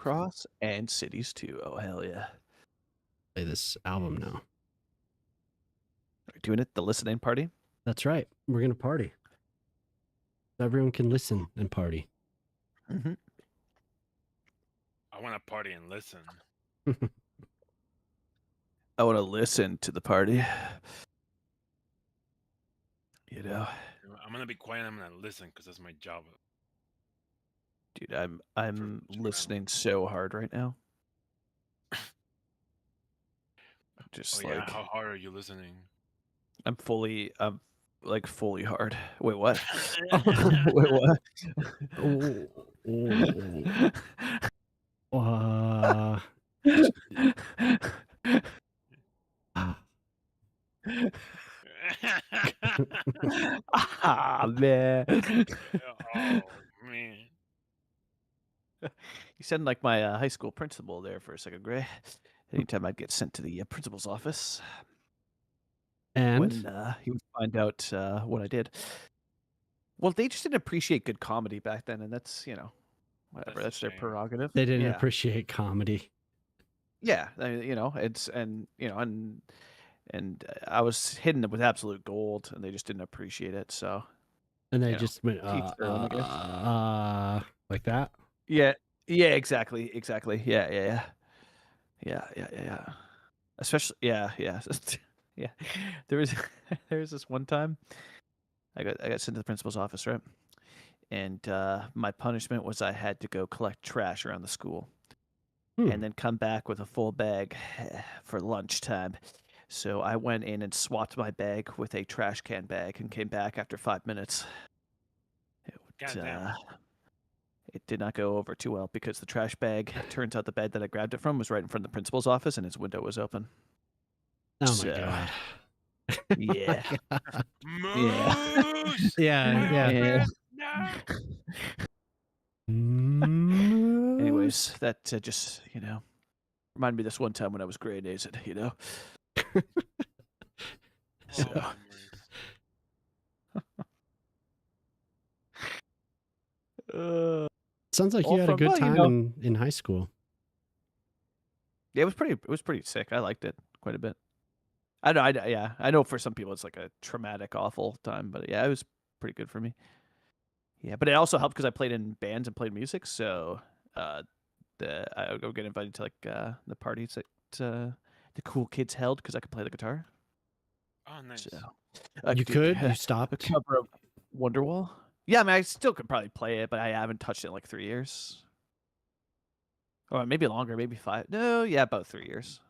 Cross and Cities 2. Oh, hell yeah. Play this album now. Are you doing it? The listening party? That's right. We're going to party. Everyone can listen and party. Mm-hmm. I want to party and listen. I want to listen to the party. You know, I'm gonna be quiet. I'm gonna listen because that's my job. dude, I'm listening so hard right now. Just Oh yeah, like how hard are you listening? I'm like fully hard. Wait, what? Wait, what? Ah, man. Oh man. You sound like my high school principal there for a second, Gray. Anytime I'd get sent to the principal's office, And when he would find out what I did. Well, they just didn't appreciate good comedy back then, and that's, whatever. That's their shame. prerogative. they didn't Yeah. appreciate comedy. Yeah, it's and I was hidden with absolute gold, and they just didn't appreciate it. So And they You know, just went, teach their own, I guess. like that. yeah, exactly. Yeah. Especially, yeah. Yeah. There was this one time I got sent to the principal's office, right? And my punishment was I had to go collect trash around the school. And then come back with a full bag for lunchtime. So I went in and swapped my bag with a trash can bag and came back after 5 minutes. It did not go over too well because the trash bag, turns out the bed that I grabbed it from was right in front of the principal's office and his window was open. Oh my god. Yeah. Moose! Yeah. Anyways, that just, reminded me of this one time when I was grade A's it, So. Sounds like you had a good time in high school. Yeah, it was pretty sick. I liked it quite a bit. I know for some people it's like a traumatic, awful time, but yeah, it was pretty good for me. Yeah, but it also helped because I played in bands and played music, so I would get invited to like the parties that the cool kids held because I could play the guitar. Oh, nice. So, You stopped? Cover of Wonderwall. Yeah, I mean, I still could probably play it, but I haven't touched it in like 3 years. Or maybe longer, maybe 5. No, yeah, about 3 years.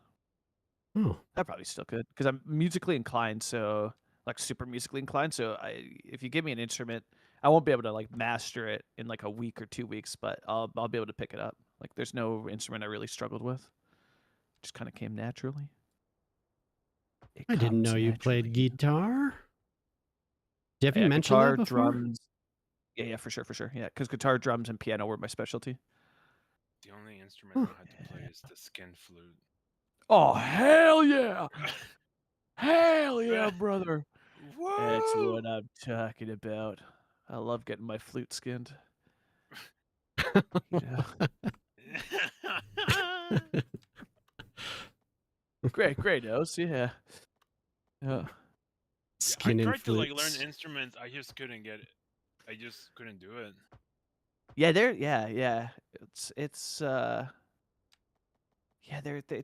Oh. I probably still could because I'm musically inclined, so like super musically inclined. So if you give me an instrument, I won't be able to like master it in like a week or 2 weeks, but I'll be able to pick it up. Like there's no instrument I really struggled with. Just kind of came naturally. I didn't know you played guitar. Did you mention guitar, that before? drums? Yeah, for sure. Yeah, because guitar, drums, and piano were my specialty. The only instrument I know how to play is the skin flute. Oh, hell yeah! Hell yeah, brother! That's what I'm talking about. I love getting my flute skinned. Great nose, yeah. Skin I and tried to like flutes. learn instruments. I just couldn't get it. I just couldn't do it. Yeah. It's it's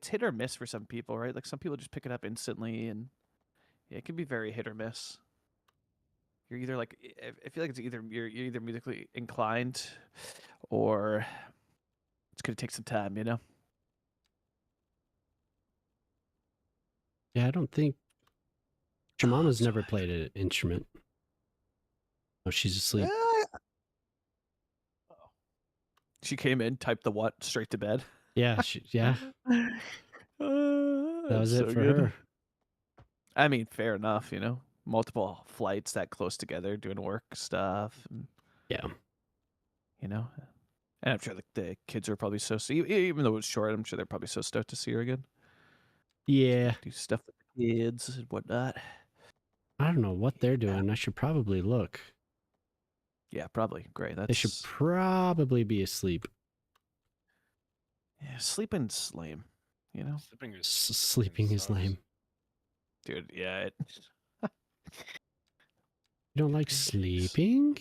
hit or miss for some people, right? Like some people just pick it up instantly, and it can be very hit or miss. You're either like, I feel like it's either you're either musically inclined, or it's gonna take some time, Yeah, I don't think Jemama's never played an instrument. Oh, she's asleep. She came in, typed the what, straight to bed. Yeah, yeah. That was it for her. I mean, fair enough, multiple flights that close together, doing work stuff. And, yeah. And I'm sure the kids are probably so, even though it was short, I'm sure they're probably so stoked to see her again. Yeah. Do stuff with the kids and whatnot. I don't know what they're doing. I should probably look. Yeah, probably. Great. They should probably be asleep. sleeping's lame. You know, Sleeping is Sleeping is sucks. lame. dude. Yeah. You don't like sleeping?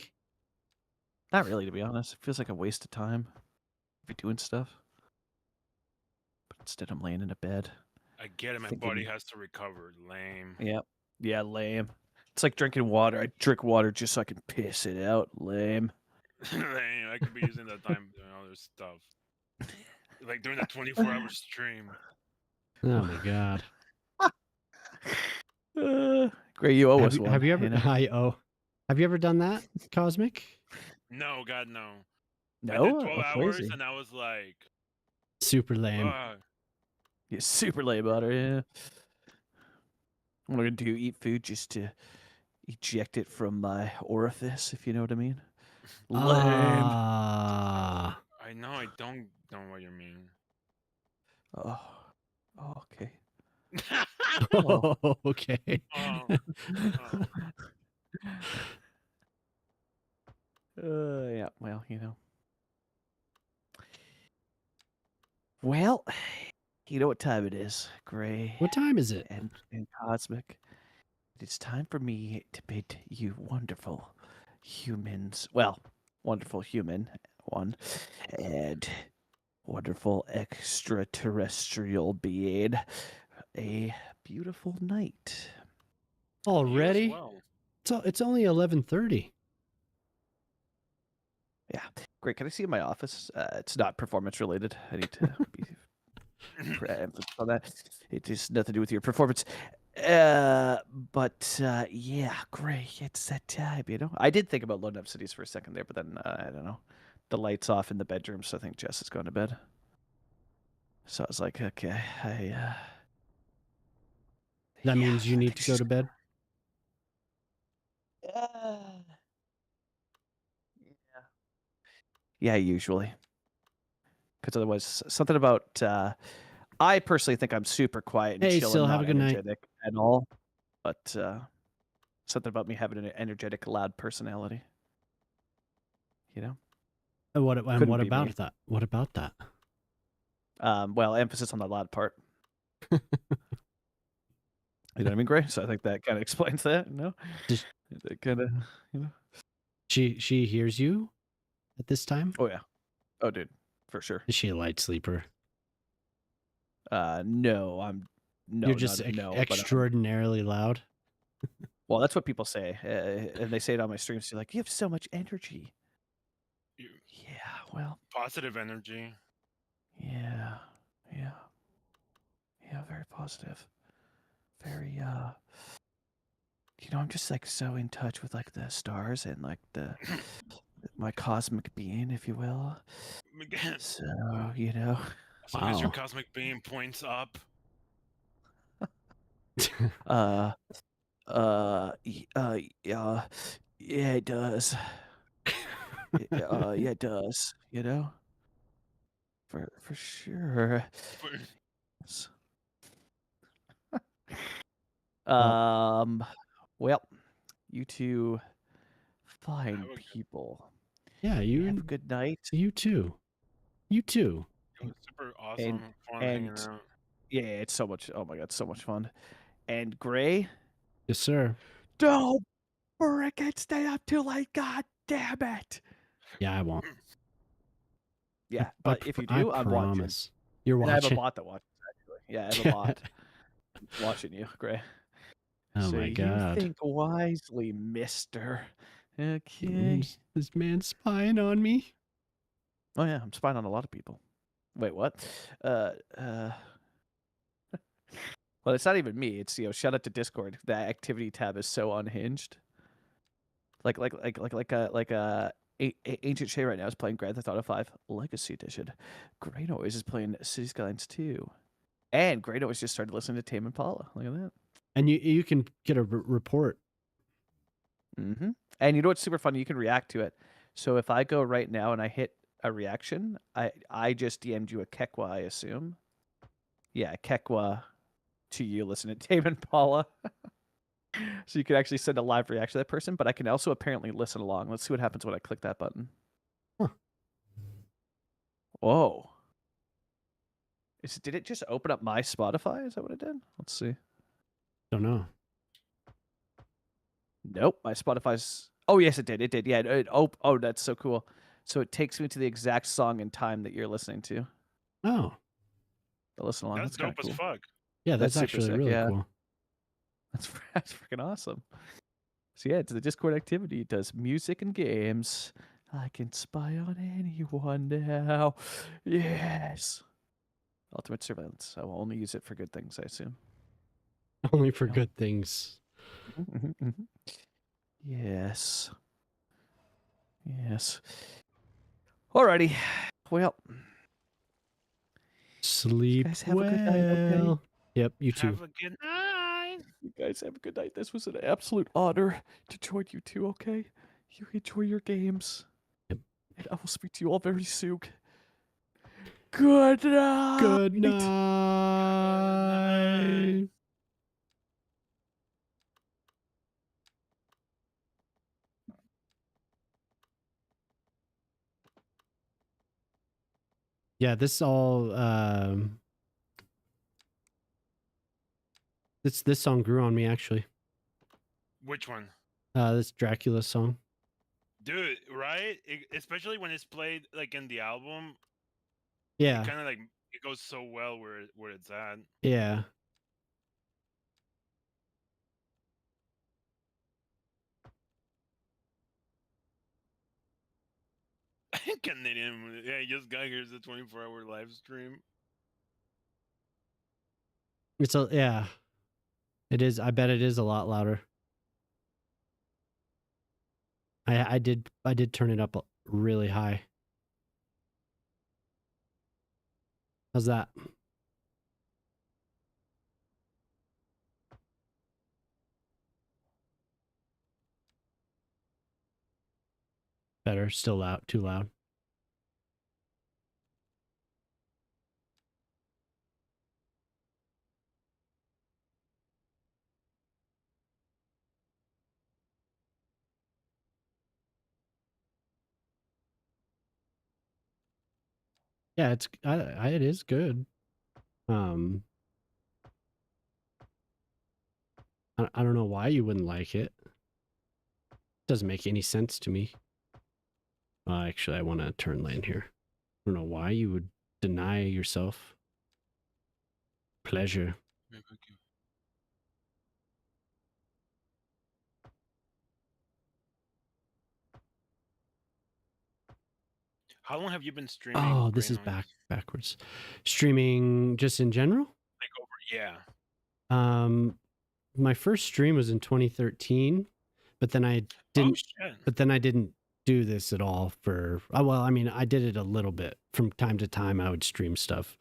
Not really, to be honest. It feels like a waste of time if you're doing stuff. But instead, I'm laying in a bed. I get it. My Thinking- body has to recover. Lame. Yeah. Yeah, lame. It's like drinking water. I drink water just so I can piss it out. Lame. Lame. I could be using that time doing other stuff. Like doing a 24-hour stream. Oh my god. Gray, you owe us Have, one. have you ever? know? Have you ever done that, Cosmic? No, God, no. I No? did 12 Oh, hours crazy. and I was like, Super lame. Yeah, super lame butter, yeah. What I'm gonna do, eat food just to eject it from my orifice, if you know what I mean. Lame. Ah. I know, I don't know what you mean. Oh, okay. Oh, okay. Oh, Yeah, well, you know. Well, you know what time it is, Gray What time is it? and Cosmic. It's time for me to bid you wonderful humans, well, wonderful human one, and wonderful extraterrestrial being, a beautiful night. you as Already? well. It's only 11:30. Yeah, great. Can I see in my office? It's not performance related. I need to be emphasis on that. It has nothing to do with your performance. But yeah, great. It's that time, you know. I did think about loading up cities for a second there, but then I don't know. The lights off in the bedroom, so I think Jess is going to bed. So I was like, okay, That yeah, means you I need think to go she's- to bed. Yeah, usually. Because otherwise, something about. I personally think I'm super quiet and Hey, chill Sil, and have not a good night. energetic at all. But something about me having an energetic, loud personality. You know? What Couldn't be about me. that? What about that? Well, emphasis on the loud part. You know what I mean, Gray? So I think that kind of explains that, you know? Does- That kind of, you know? She hears you at this time? Oh, yeah. Oh, dude. For sure. Is she a light sleeper? No, I'm... No, You're just not, no, but extraordinarily loud. well, that's what people say. And they say it on my streams. They're like, you have so much energy. You, Yeah, well, positive energy. yeah. Yeah, very positive. Very, you know, I'm just like so in touch with like the stars and like my cosmic being, if you will. So, you know, As long as your Wow. cosmic beam points up. yeah, it does. Yeah, it does. You know, for sure. Yes. Well, you two fine Have a good- people. Yeah, You have a you good night. you too. You too. It was super awesome, fun hanging and out. yeah, it's so much. Oh my god, so much fun. And Gray, Yes, sir. don't frickin' stay up too late. God damn it. Yeah, I won't. Yeah, I but if you do, I'm watching. promise. You're And I have a watching. bot that watches. Actually, yeah, I have a bot watching you, Gray. Oh So my you god. think wisely, Mister. Okay. This man's spying on me. Oh yeah, I'm spying on a lot of people. Wait, what? Uh. Well, it's not even me. It's, you know, shout out to Discord. The activity tab is so unhinged. Like Ancient Shay right now is playing Grand Theft Auto 5 Legacy Edition. Grey Noise is playing City Skylines 2. And Grey Noise just started listening to Tame Impala. Look at that. And you can get a report. Mm-hmm. And you know what's super funny? You can react to it. So if I go right now and I hit a reaction, I just DM'd you a Kekwa, I assume. Yeah, Kekwa to you listening to Tame Impala. So you can actually send a live reaction to that person, but I can also apparently listen along. Let's see what happens when I click that button. Huh. Whoa. Did it just open up my Spotify? Is that what it did? Let's see. Don't know. Nope, my Spotify's. Oh yes, it did. It did. Yeah. Oh, that's so cool. So it takes me to the exact song and time that you're listening to. Oh, The listen along. That's That's kind dope of as cool. fuck. yeah, That's that's super actually sick. really Yeah. cool. That's freaking awesome. So yeah, it's the Discord activity. It does music and games. I can spy on anyone now. Yes. Ultimate surveillance. I will only use it for good things, I assume. Only for Yep. good things. Yes. Yes. Alrighty. Well, Sleep guys have a good night, okay? well. Yep, you too. Have a good night. You guys have a good night. This was an absolute honor to join you two, okay? You enjoy your games. Yep. And I will speak to you all very soon. Good night. Good night. Yeah, this all this song grew on me actually. Which one? This Dracula song. Dude, right? Especially when it's played like in the album, Yeah. kind of like it goes so well where it's at. Yeah. Canadian, yeah, just got here's the 24-hour live stream. It's a yeah. It is. I bet it is a lot louder. I did turn it up really high. How's that? Better. Still loud. Too loud. Yeah, it's it is good. I don't know why you wouldn't like it. Doesn't make any sense to me. Actually, I want to turn lane here. I don't know why you would deny yourself pleasure. How long have you been streaming? Oh, this is backwards. Streaming just in general? Like over, yeah. My first stream was in 2013, but then I Oh didn't. shit. But then I didn't do this at all for. Well, I mean, I did it a little bit from time to time. I would stream stuff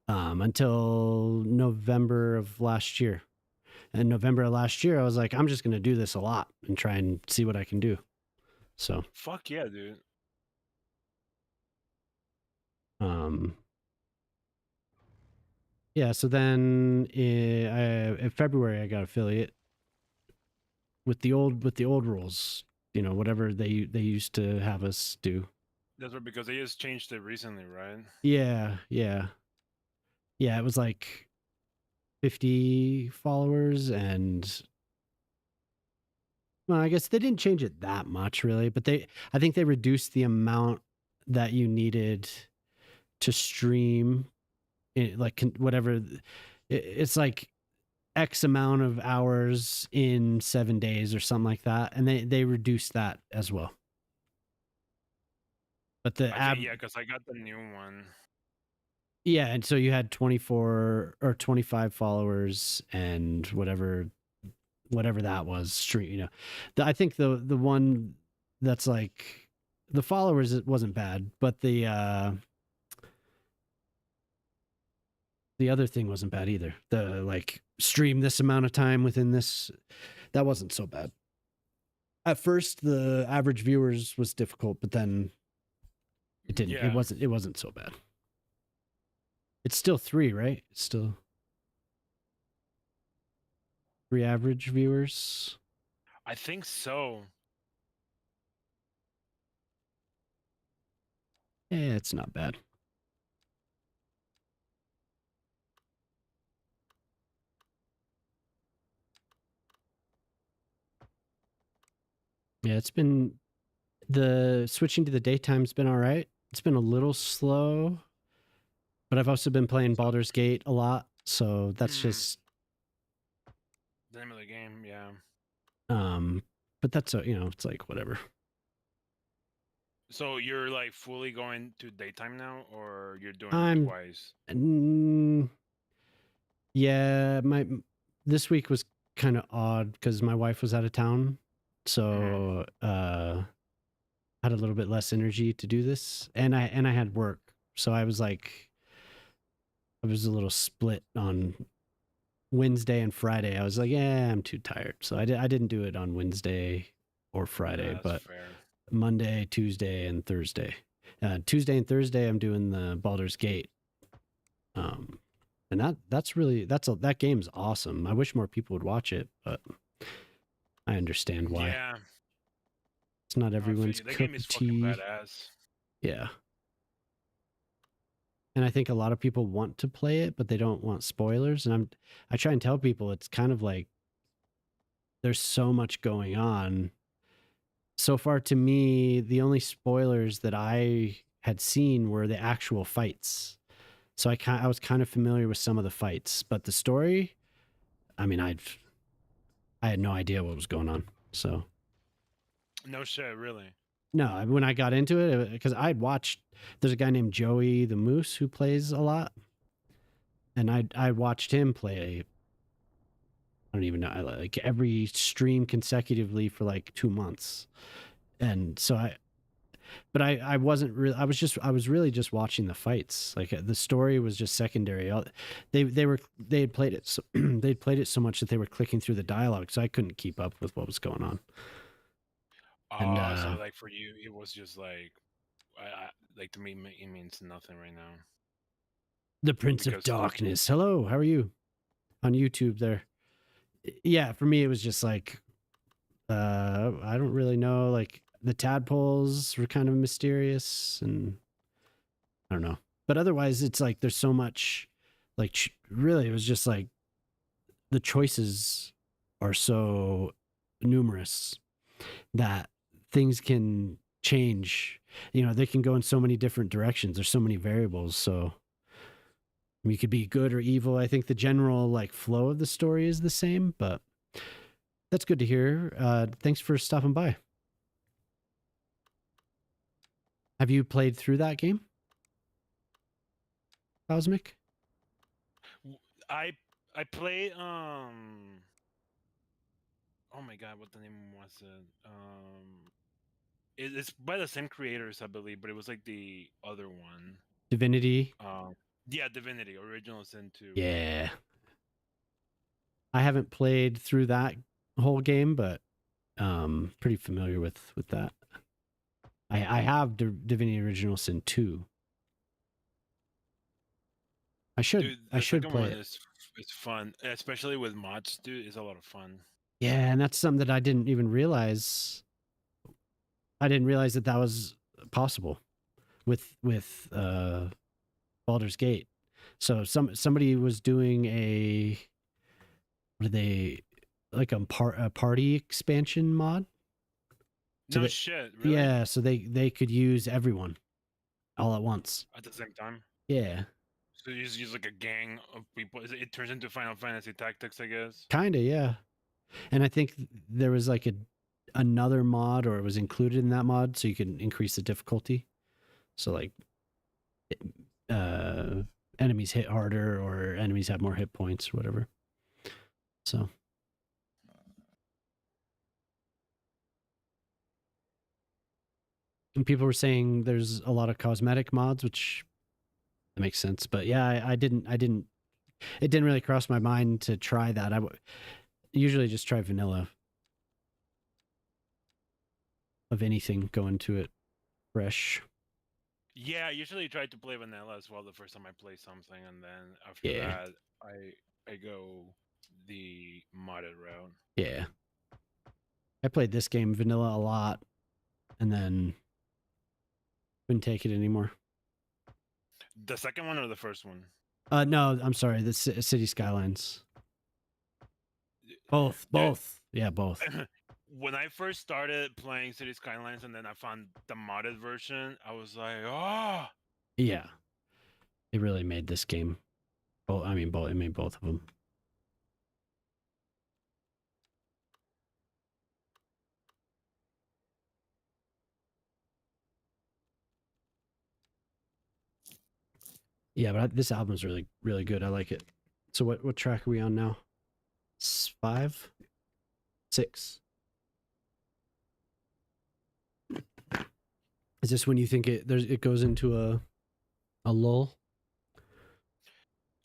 until November of last year. And November of last year, I was like, I'm just going to do this a lot and try and see what I can do. So, Fuck yeah, dude. yeah. So then in February, I got affiliate with the old rules. You know, whatever they used to have us do. That's right, because they just changed it recently, right? Yeah. It was like 50 followers, and well, I guess they didn't change it that much, really. But I think they reduced the amount that you needed to stream, like whatever. It's like X amount of hours in 7 days or something like that, and they reduced that as well. But the Yeah, because I got the new one. Yeah, and so you had 24 or 25 followers and whatever that was stream, you know. I think the one that's like the followers, it wasn't bad, but the other thing wasn't bad either. The like stream this amount of time within this, that wasn't so bad. At first the average viewers was difficult, but then it didn't. Yeah. It wasn't so bad. It's still 3, right? It's still 3 average viewers. I think so. Yeah, it's not bad. Yeah, it's been the switching to the daytime's been all right. It's been a little slow, but I've also been playing So, Baldur's Gate a lot, so that's just the name of the game, yeah. but that's it's like whatever. So you're like fully going to daytime now, or you're doing it I'm twice? yeah, this week was kind of odd because my wife was out of town, so had a little bit less energy to do this, and I had work, so I was a little split on Wednesday and Friday. I was like, yeah, I'm too tired, so I didn't do it on Wednesday or Friday, Nah, that's but fair. Monday, Tuesday, and Thursday. Tuesday and Thursday, I'm doing the Baldur's Gate. And that game's awesome. I wish more people would watch it, but I understand why. Yeah, It's not no, I feel everyone's you. That cup game of is fucking tea. badass. Yeah. And I think a lot of people want to play it, but they don't want spoilers. And I try and tell people it's kind of like there's so much going on. So far, to me, the only spoilers that I had seen were the actual fights. So I was kind of familiar with some of the fights, but the story, I mean, I had no idea what was going on. So No shit, really. no, when I got into it, because I'd watched, there's a guy named Joey the Moose who plays a lot, and I watched him play. I don't even know, like every stream consecutively for like 2 months, and so I wasn't really. I was really just watching the fights. Like the story was just secondary. They had played it. So, they'd played it so much that they were clicking through the dialogue, so I couldn't keep up with what was going on. And Oh, so like for you, it was just like, like to me, it means nothing right now. the Prince of Because Darkness. Hello, how are you? On YouTube there. Yeah, for me it was just like I don't really know. Like the tadpoles were kind of mysterious, and I don't know. But otherwise, it's like there's so much. Like really, it was just like the choices are so numerous that things can change. They can go in so many different directions. There's so many variables. So you could be good or evil. I think the general like flow of the story is the same, but that's good to hear. Thanks for stopping by. Have you played through that game, Cosmic? I I played oh my god, what the name was it? It's by the same creators, I believe, but it was like the other one. Divinity. Yeah, Divinity, Original Sin 2. Yeah. I haven't played through that whole game, but pretty familiar with that. I have Divinity Original Sin 2. Dude, I the should second play one it. is fun, especially with mods, dude. It's a lot of fun. Yeah, and that's something that I didn't even realize. I didn't realize that was possible with Baldur's Gate. So somebody was doing what are they, like a party expansion mod? So No shit, really? yeah, so they could use everyone all at once. At the same time. Yeah, So you just use like a gang of people. It turns into Final Fantasy Tactics, I guess. kind of, yeah. And I think there was like another mod, or it was included in that mod, so you can increase the difficulty. So like enemies hit harder, or enemies have more hit points, or whatever. So and people were saying there's a lot of cosmetic mods, which makes sense. But yeah, I didn't. It didn't really cross my mind to try that. I usually just try vanilla of anything, go into it fresh. Yeah, I usually try to play vanilla as well the first time I play something, and then after Yeah. that, I go the modded route. Yeah. I played this game vanilla a lot, and then couldn't take it anymore. The second one or the first one? No, I'm sorry. The City Skylines. Both. Yeah, both. when I first started playing City Skylines and then I found the modded version, I was like, oh. Yeah, it really made this game. Well, I mean, both. It made both of them. Yeah, but this album's really, really good. I like it. So what track are we on now? 5, 6. Is this when you think it goes into a lull?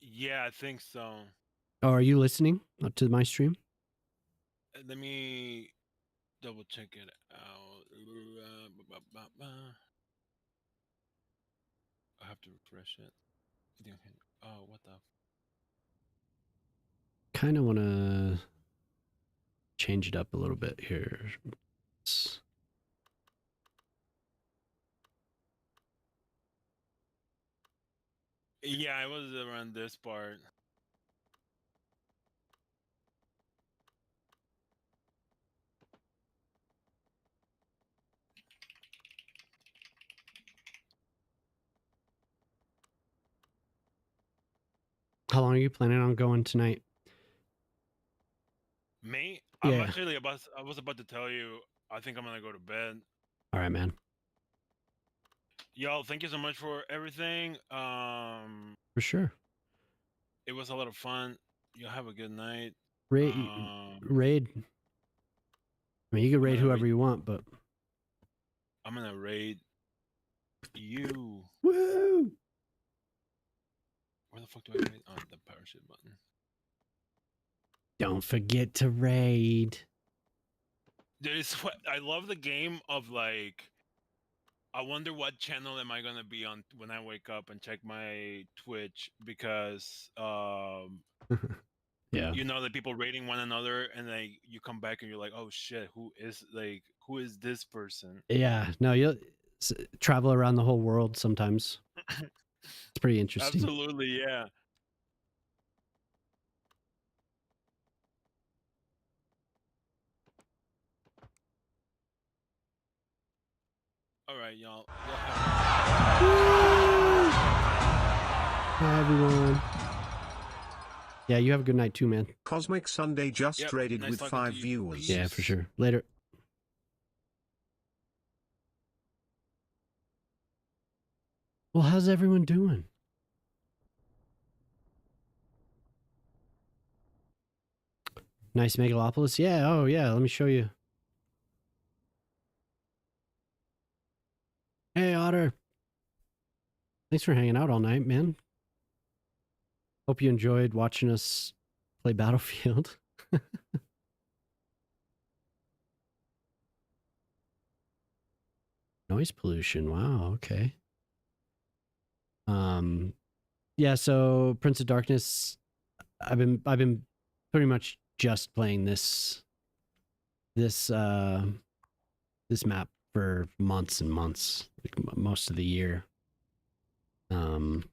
Yeah, I think so. Oh, are you listening up to my stream? Let me double check it out. I have to refresh it. Oh, what the? Kind of want to change it up a little bit here. Yeah, it was around this part. How long are you planning on going tonight? Me? Yeah. I was about to tell you, I think I'm gonna go to bed. All right, man. Y'all, thank you so much for everything. For sure. It was a lot of fun. Y'all have a good night. Raid. Raid. I mean, you can raid whoever you want, but I'm gonna raid you. woo! Where the fuck do I raid? On the parachute button. Don't forget to raid. I love the game of like, I wonder what channel am I gonna be on when I wake up and check my Twitch, because Yeah. you know, the people rating one another, and like you come back and you're like, oh shit, who is this person? Yeah. No, you'll travel around the whole world sometimes. It's pretty interesting. Absolutely, yeah. All right, y'all. Bye, everyone. Yeah, you have a good night too, man. Cosmic Sunday just raided nice with talking 5 to you. viewers. Yeah, for sure. Later. Well, how's everyone doing? Nice Megalopolis? Yeah, oh yeah, let me show you. Hey, Otter. Thanks for hanging out all night, man. Hope you enjoyed watching us play Battlefield. Noise pollution. Wow, okay. Yeah, so Prince of Darkness, I've been pretty much just playing this map for months and months, like most of the year. I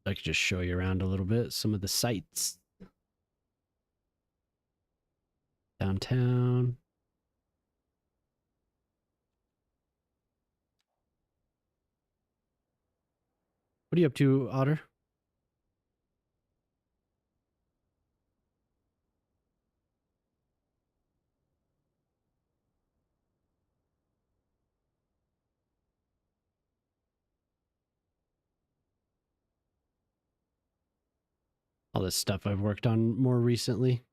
could just show you around a little bit, some of the sights. Downtown. What are you up to, Otter? All this stuff I've worked on more recently.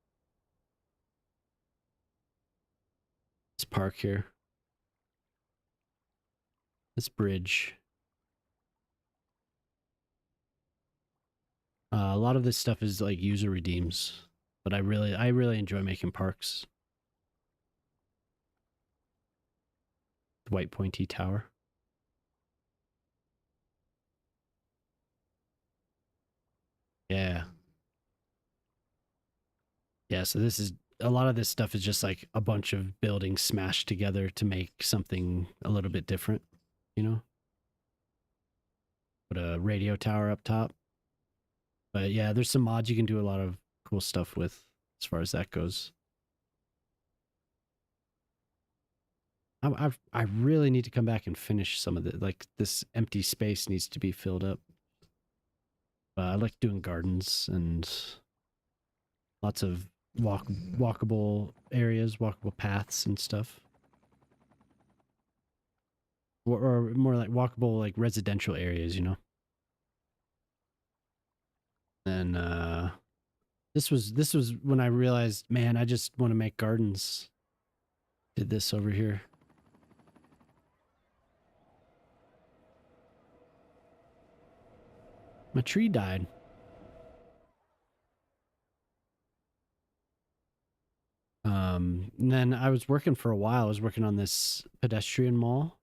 This park here. This bridge. A lot of this stuff is like user redeems, but I really enjoy making parks. The white pointy tower. Yeah. Yeah, so this is a lot of this stuff is just like a bunch of buildings smashed together to make something a little bit different, you know? Put a radio tower up top. But yeah, there's some mods you can do a lot of cool stuff with as far as that goes. I really need to come back and finish some of the, like, this empty space needs to be filled up. I like doing gardens and lots of walkable areas, walkable paths and stuff. Or more like walkable, like residential areas, you know. And this was when I realized, man, I just want to make gardens. Did this over here. My tree died. And then I was working for a while. I was working on this pedestrian mall.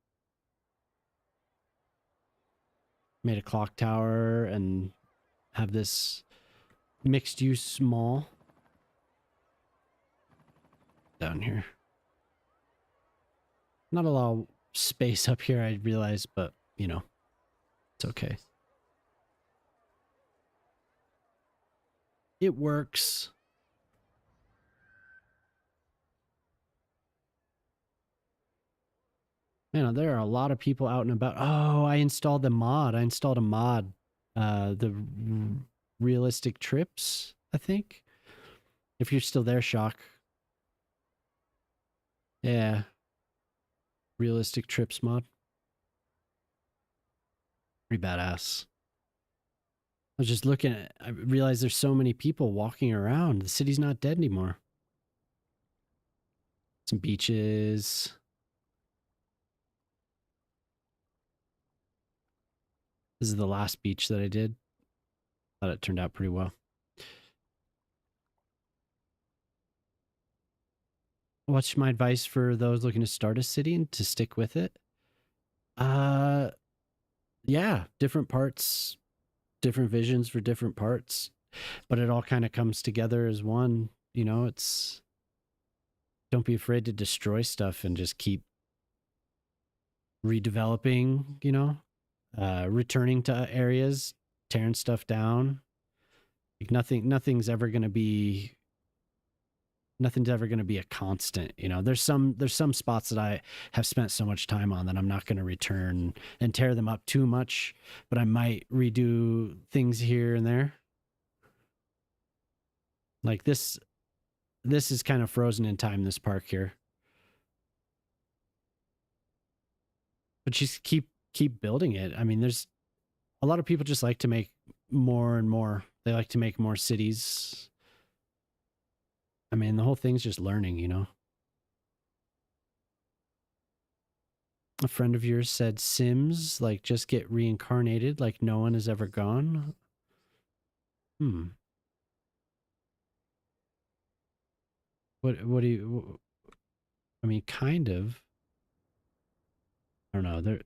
Made a clock tower and have this mixed use mall down here. Not a lot of space up here, I realize, but you know, it's okay. It works. Man, there are a lot of people out and about. Oh, I installed the mod. I installed a mod. The realistic trips, I think. If you're still there, Shock. Yeah. Realistic trips mod. Pretty badass. I was just looking at, I realized there's so many people walking around. The city's not dead anymore. Some beaches. This is the last beach that I did. Thought it turned out pretty well. What's my advice for those looking to start a city and to stick with it? Yeah, different parts, different visions for different parts, but it all kind of comes together as one. You know, it's, don't be afraid to destroy stuff and just keep redeveloping, you know, returning to areas, tearing stuff down. Like nothing's ever going to be a constant, you know. There's some spots that I have spent so much time on that I'm not going to return and tear them up too much, but I might redo things here and there. Like this is kind of frozen in time, this park here. But just keep building it. I mean, there's a lot of people just like to make more and more. They like to make more cities. I mean, the whole thing's just learning, you know. A friend of yours said Sims, like, just get reincarnated like no one has ever gone. What do you, I mean, kind of. I don't know. There,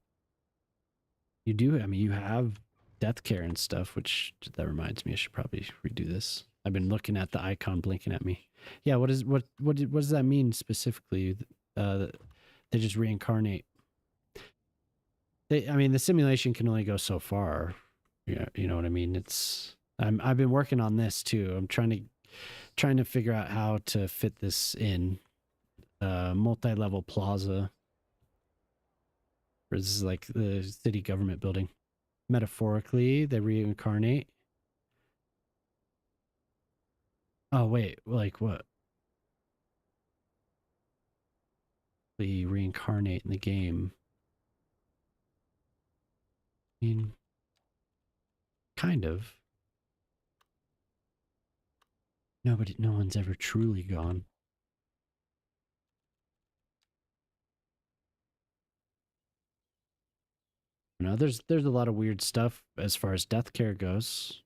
you do, I mean, you have death care and stuff, which, that reminds me, I should probably redo this. I've been looking at the icon blinking at me. Yeah, what does that mean specifically? They just reincarnate. I mean, the simulation can only go so far. Yeah, you know what I mean? I've been working on this too. I'm trying to figure out how to fit this in. Multi-level plaza. This is like the city government building. Metaphorically, they reincarnate. Oh wait, like what? They reincarnate in the game. I mean, kind of. No one's ever truly gone. You know, there's a lot of weird stuff as far as death care goes.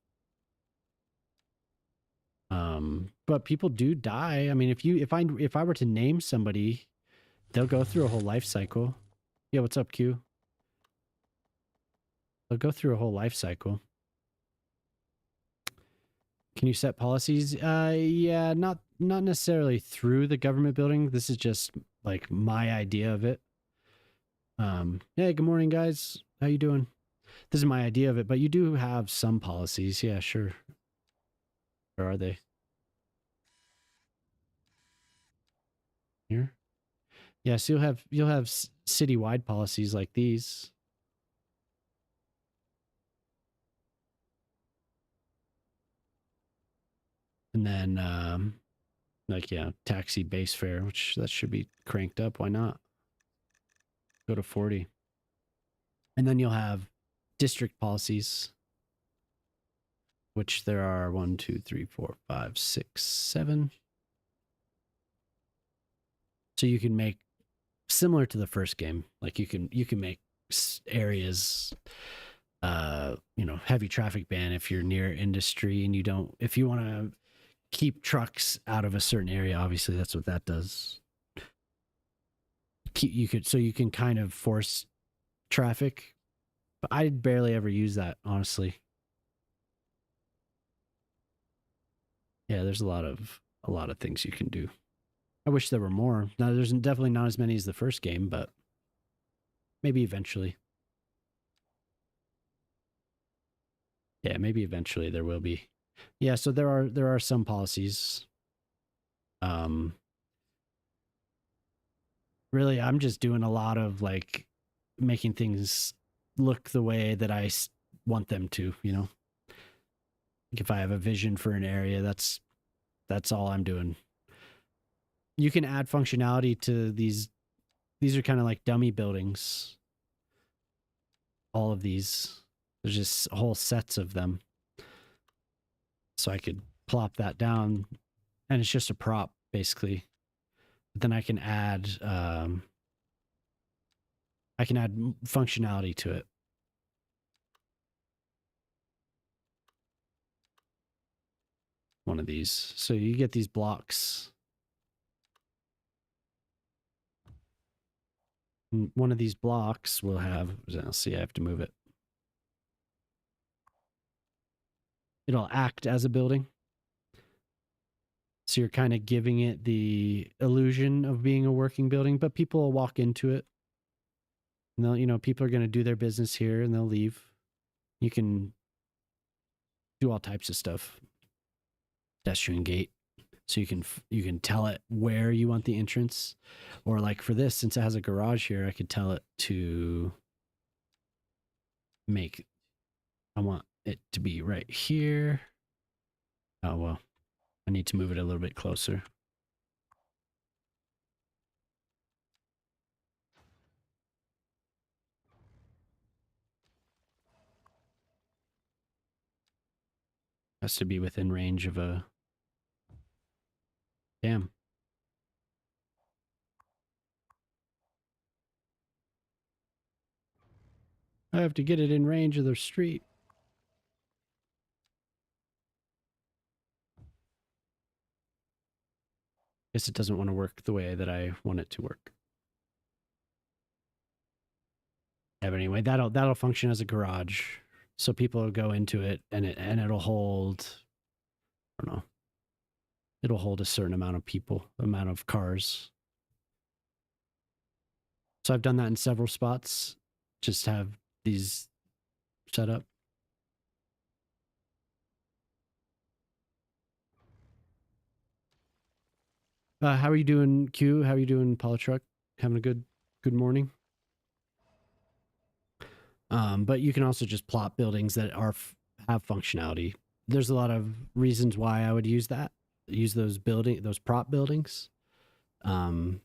But people do die. I mean, if I were to name somebody, they'll go through a whole life cycle. Yeah, what's up, Q? They'll go through a whole life cycle. Can you set policies? Yeah, not necessarily through the government building. This is just like my idea of it. Hey, good morning, guys. How you doing? This is my idea of it, but you do have some policies. Yeah, sure. Where are they? Here? Yeah, so you'll have citywide policies like these. And then like yeah, taxi base fare, which that should be cranked up. Why not? Go to 40. And then you'll have district policies, which there are 1, 2, 3, 4, 5, 6, 7. So you can make similar to the first game. Like you can make areas you know, heavy traffic ban if you're near industry and you don't, if you want to keep trucks out of a certain area, obviously that's what that does. You can kind of force traffic, but I barely ever use that, honestly. Yeah, there's a lot of things you can do. I wish there were more. Now there's definitely not as many as the first game, but maybe eventually. Yeah, maybe eventually there will be. Yeah, so there are some policies. Really, I'm just doing a lot of like making things look the way that I want them to, you know. If I have a vision for an area, that's all I'm doing. You can add functionality to these. These are kind of like dummy buildings. All of these. There's just whole sets of them. So I could plop that down and it's just a prop basically. But then I can add functionality to it. One of these. So you get these blocks. One of these blocks will have, let's see, I have to move it. It'll act as a building. So you're kind of giving it the illusion of being a working building, but people will walk into it. And they'll, you know, people are going to do their business here and they'll leave. You can do all types of stuff. Pedestrian gate. So you can tell it where you want the entrance. Or like for this, since it has a garage here, I could tell it to make, I want it to be right here. Oh, well, I need to move it a little bit closer. Has to be within range of a, damn. I have to get it in range of the street. Guess it doesn't want to work the way that I want it to work. Yeah, but anyway, that'll function as a garage. So people will go into it and it'll hold, I don't know. It'll hold a certain amount of people, amount of cars. So I've done that in several spots. Just have these set up. How are you doing, Q? How are you doing, Polytruck? Having a good morning? But you can also just plot buildings that have functionality. There's a lot of reasons why I would use that. Use those prop buildings. Because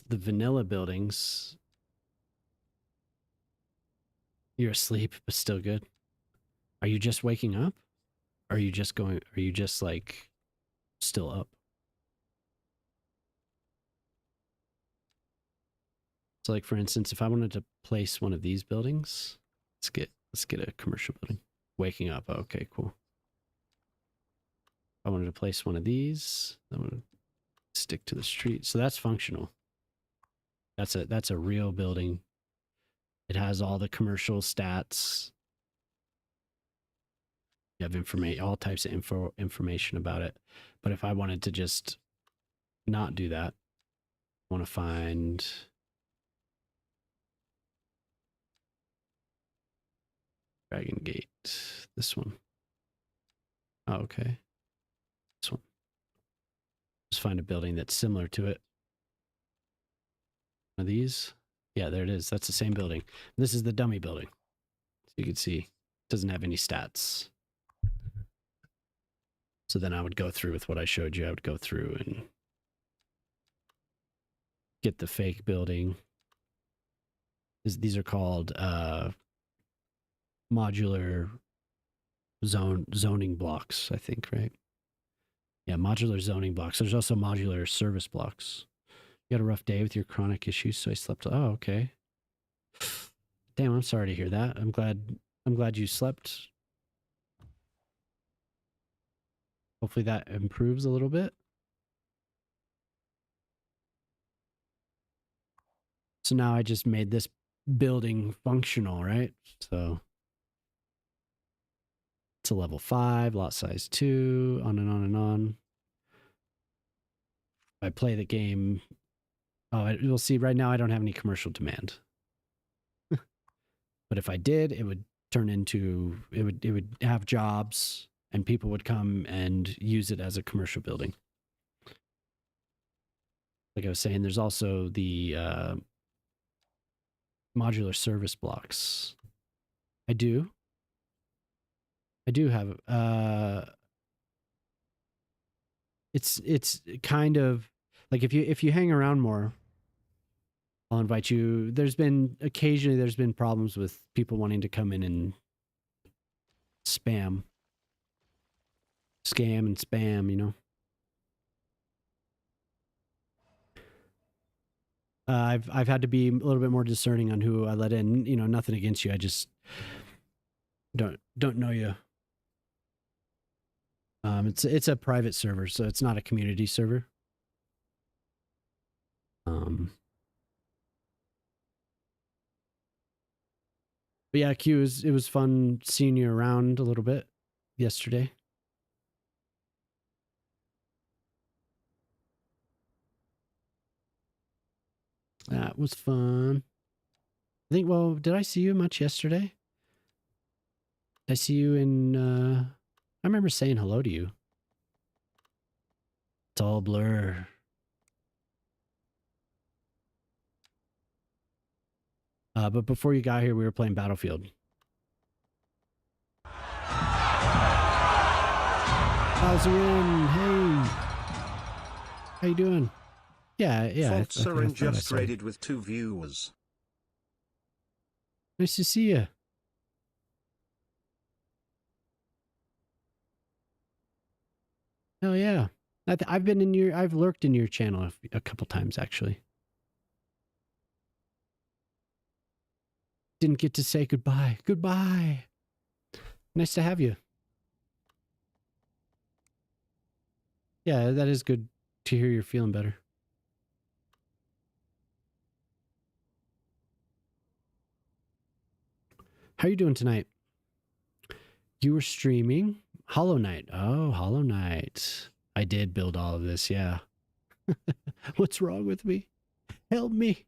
the vanilla buildings, you're asleep, but still good. Are you just waking up? Are you just like still up? So like for instance, if I wanted to place one of these buildings, let's get a commercial building. Waking up. Okay, cool. I wanted to place one of these. I want to stick to the street. So that's functional. That's a real building. It has all the commercial stats. You have all types of information about it. But if I wanted to just not do that, I want to find Dragon Gate. This one. Oh, okay. This one. Just find a building that's similar to it. Are these? Yeah, there it is. That's the same building. This is the dummy building. So you can see it doesn't have any stats. So then I would go through with what I showed you. I would go through and get the fake building. These are called modular zoning blocks, I think, right? Yeah, modular zoning blocks. There's also modular service blocks. You got a rough day with your chronic issues, so I slept. Oh, okay. Damn, I'm sorry to hear that. I'm glad you slept. Hopefully that improves a little bit. So now I just made this building functional, right? So it's a level 5, lot size 2, on and on and on. I play the game. Oh, you'll see right now I don't have any commercial demand. But if I did, it would turn into, it would have jobs and people would come and use it as a commercial building. Like I was saying, there's also the modular service blocks. I do have it's kind of like if you hang around more, I'll invite you. Occasionally there's been problems with people wanting to come in and scam and spam, you know. I've had to be a little bit more discerning on who I let in. You know, nothing against you. I just don't know you. It's a private server, so it's not a community server. But yeah, Q, it was fun seeing you around a little bit yesterday. That was fun. I think, well, did I see you much yesterday? Did I see you in, I remember saying hello to you. It's all blur. But before you got here, we were playing Battlefield. How's it in? Hey. How you doing? Yeah. Fault Siren just raided with 2 viewers. Nice to see you. Hell yeah. I've lurked in your channel a couple times, actually. Didn't get to say goodbye. Goodbye. Nice to have you. Yeah, that is good to hear you're feeling better. How are you doing tonight? You were streaming Hollow Knight. Oh, Hollow Knight. I did build all of this, yeah. What's wrong with me? Help me.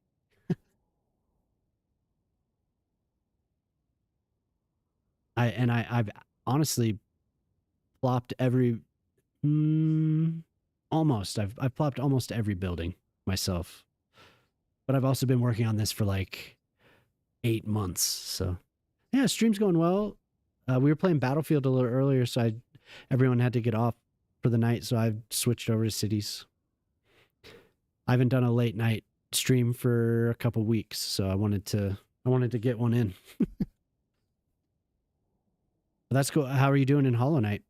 I've honestly plopped every almost. I've plopped almost every building myself. But I've also been working on this for like 8 months. So yeah, stream's going well. We were playing Battlefield a little earlier, so everyone had to get off for the night, so I've switched over to cities. I haven't done a late night stream for a couple weeks, so I wanted to get one in. That's cool. How are you doing in Hollow Knight?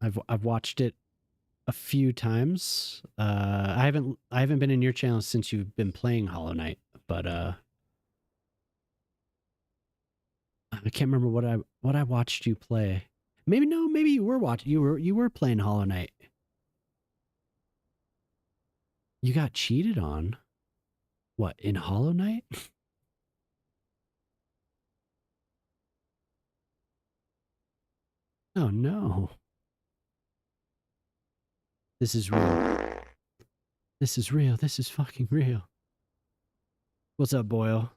I've watched it a few times. I haven't been in your channel since you've been playing Hollow Knight, but I can't remember what I watched you play. Maybe you were playing Hollow Knight. You got cheated on? What, in Hollow Knight? Oh no. This is real. This is real. This is fucking real. What's up, Boyle?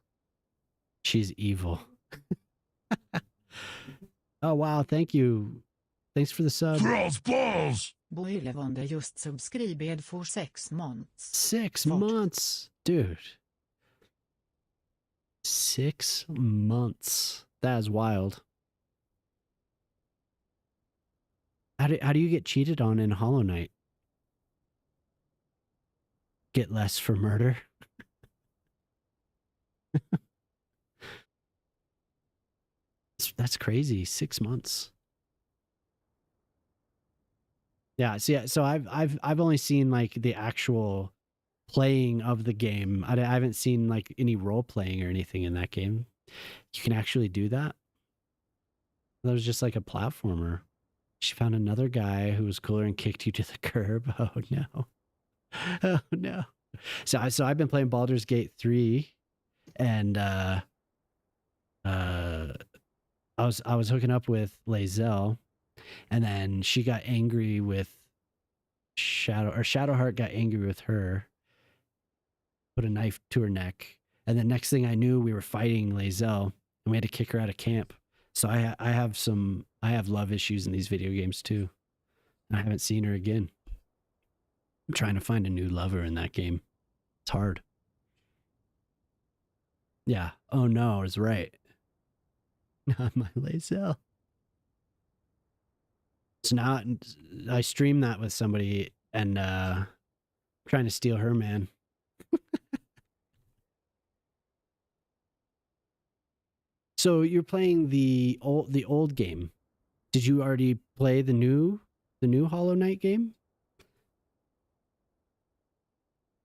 She's evil. Oh wow, thank you. Thanks for the sub. Thrall's balls! Boylevande just subscribed for 6 months. 6 Fort. months, dude. 6 months. That is wild. How do you get cheated on in Hollow Knight? Get less for murder. That's crazy. 6 months. Yeah. So I've only seen like the actual playing of the game. I haven't seen like any role playing or anything in that game. You can actually do that. That was just like a platformer. She found another guy who was cooler and kicked you to the curb. Oh no. Oh no. So I've been playing Baldur's Gate 3 and I was hooking up with Lazelle, and then she got angry with Shadowheart got angry with her, put a knife to her neck, and the next thing I knew we were fighting Lazelle and we had to kick her out of camp. So I have love issues in these video games too. And I haven't seen her again. I'm trying to find a new lover in that game. It's hard. Yeah. Oh no, is right. Not my Lazelle. So now I stream that with somebody and trying to steal her man. So you're playing the old game. Did you already play the new Hollow Knight game?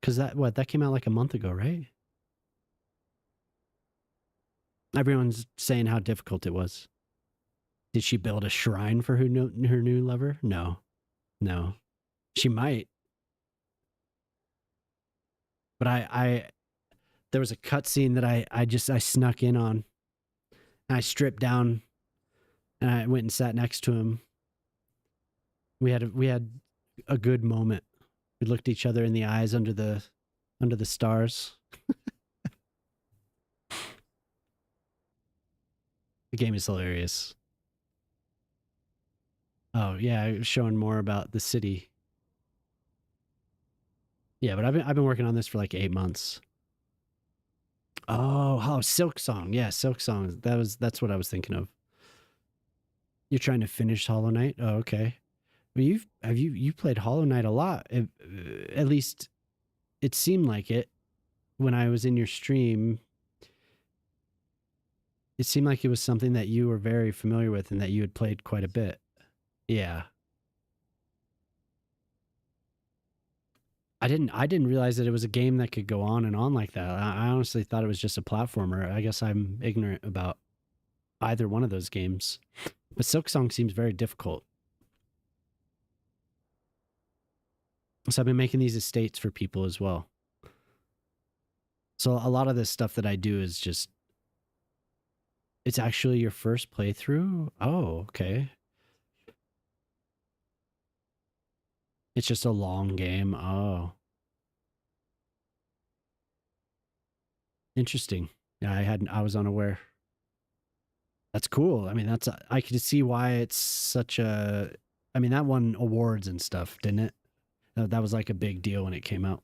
Because that came out like a month ago, right? Everyone's saying how difficult it was. Did she build a shrine for her new lover? No. She might. But I there was a cutscene that I snuck in on. And I stripped down and I went and sat next to him. We had a good moment. We looked each other in the eyes under the stars. The game is hilarious. Oh yeah, showing more about the city. Yeah, but I've been working on this for like 8 months. Oh, Silk Song. Yeah, Silk Song. That's what I was thinking of. You're trying to finish Hollow Knight? Oh, okay. Well, you played Hollow Knight a lot. At least it seemed like it when I was in your stream. It seemed like it was something that you were very familiar with and that you had played quite a bit. Yeah. I didn't realize that it was a game that could go on and on like that. I honestly thought it was just a platformer. I guess I'm ignorant about either one of those games. But Silk Song seems very difficult. So I've been making these estates for people as well. So a lot of this stuff that I do is just, it's actually your first playthrough? Oh, okay. It's just a long game. Oh. Interesting. Yeah, I was unaware. That's cool. I mean, I could see why it's such a, I mean, that won awards and stuff, didn't it? That was like a big deal when it came out.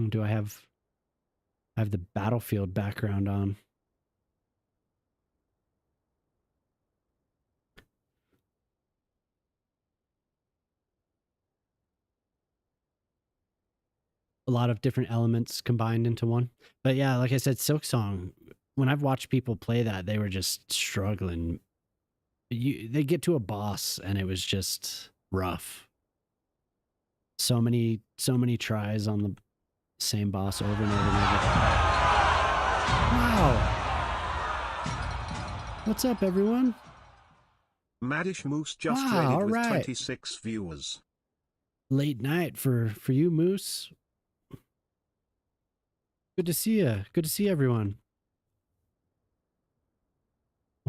Do I have the Battlefield background on? A lot of different elements combined into one. But yeah, like I said, Silk Song, when I've watched people play that, they were just struggling. They get to a boss and it was just rough. So many tries on the same boss over and over and over. Wow. What's up, everyone? Maddish Moose just Wow, raided with alright. 26 viewers. Late night for you, Moose. Good to see you. Good to see everyone.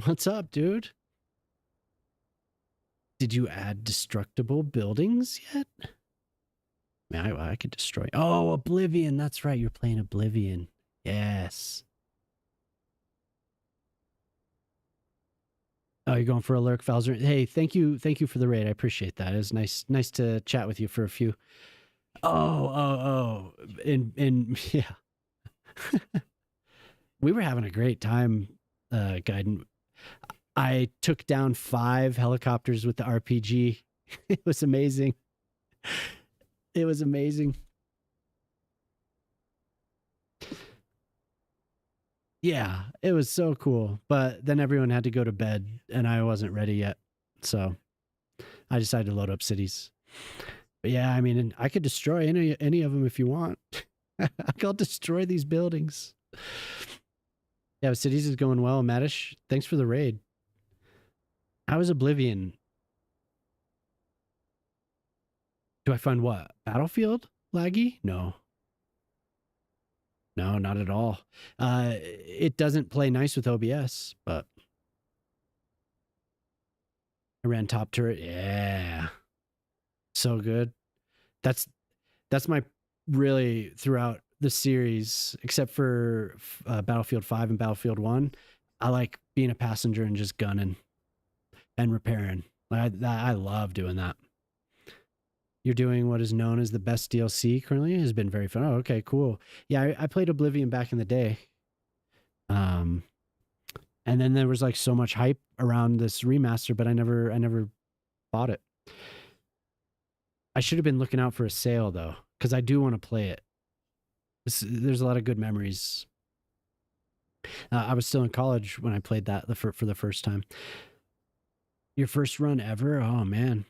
What's up, dude? Did you add destructible buildings yet? I mean, I could destroy. Oh, Oblivion. That's right. You're playing Oblivion. Yes. Oh, you're going for a lurk, Valzer. Hey, thank you for the raid. I appreciate that. It was nice to chat with you for a few. Oh, and yeah, we were having a great time, Gaiden. I took down 5 helicopters with the RPG. It was amazing. It was amazing. Yeah, it was so cool. But then everyone had to go to bed and I wasn't ready yet. So I decided to load up cities. But yeah, I mean, I could destroy any of them if you want. I'll destroy these buildings. Yeah, cities is going well. Madish, thanks for the raid. How is Oblivion? Do I find what? Battlefield laggy? No. No, not at all. It doesn't play nice with OBS, but I ran top turret. Yeah. So good. That's my really throughout the series, except for Battlefield 5 and Battlefield 1. I like being a passenger and just gunning and repairing. I love doing that. You're doing what is known as the best DLC currently. It has been very fun. Oh, okay, cool. Yeah, I played Oblivion back in the day. And then there was like so much hype around this remaster, but I never bought it. I should have been looking out for a sale though, because I do want to play it. There's a lot of good memories. I was still in college when I played that for the first time. Your first run ever? Oh man.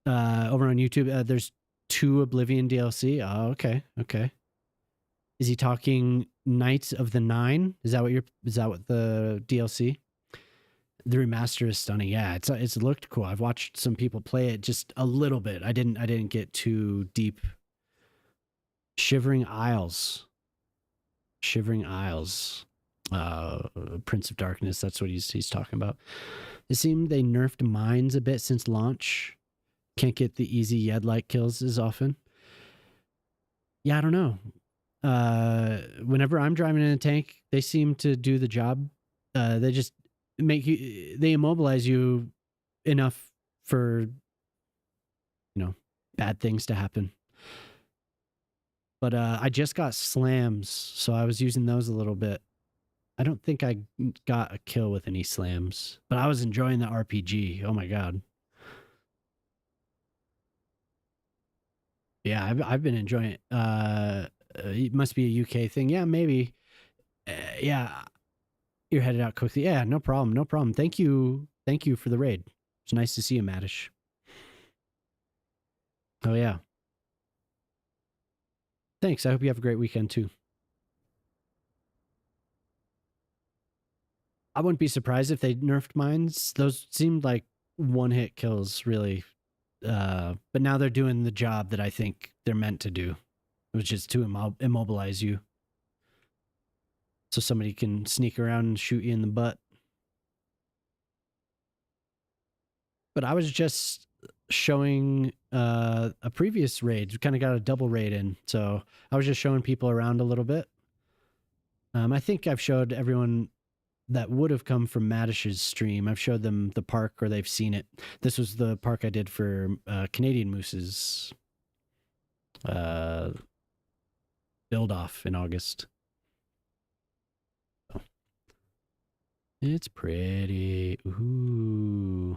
Over on YouTube, there's 2 Oblivion DLC. Oh, okay. Is he talking Knights of the Nine? Is that what the DLC? The remaster is stunning. Yeah, it's looked cool. I've watched some people play it just a little bit. I didn't get too deep. Shivering Isles. Prince of Darkness, that's what he's talking about. It seemed they nerfed mines a bit since launch. Can't get the easy Yed-like kills as often. Yeah, I don't know. Whenever I'm driving in a tank, they seem to do the job. They just they immobilize you enough for, bad things to happen. But I just got slams, so I was using those a little bit. I don't think I got a kill with any slams, but I was enjoying the RPG. Oh my god. Yeah, I've been enjoying it. It must be a UK thing. Yeah, maybe. Yeah, you're headed out quickly. Yeah, no problem. Thank you for the raid. It's nice to see you, Madish. Oh yeah. Thanks. I hope you have a great weekend too. I wouldn't be surprised if they nerfed mines. Those seemed like one-hit kills, really. But now they're doing the job that I think they're meant to do, which is to immobilize you. So somebody can sneak around and shoot you in the butt. But I was just showing a previous raid. We kind of got a double raid in. So I was just showing people around a little bit. I think I've showed everyone that would have come from Madish's stream. I've showed them the park or they've seen it. This was the park I did for Canadian Moose's build off in August. Oh. It's pretty. Ooh.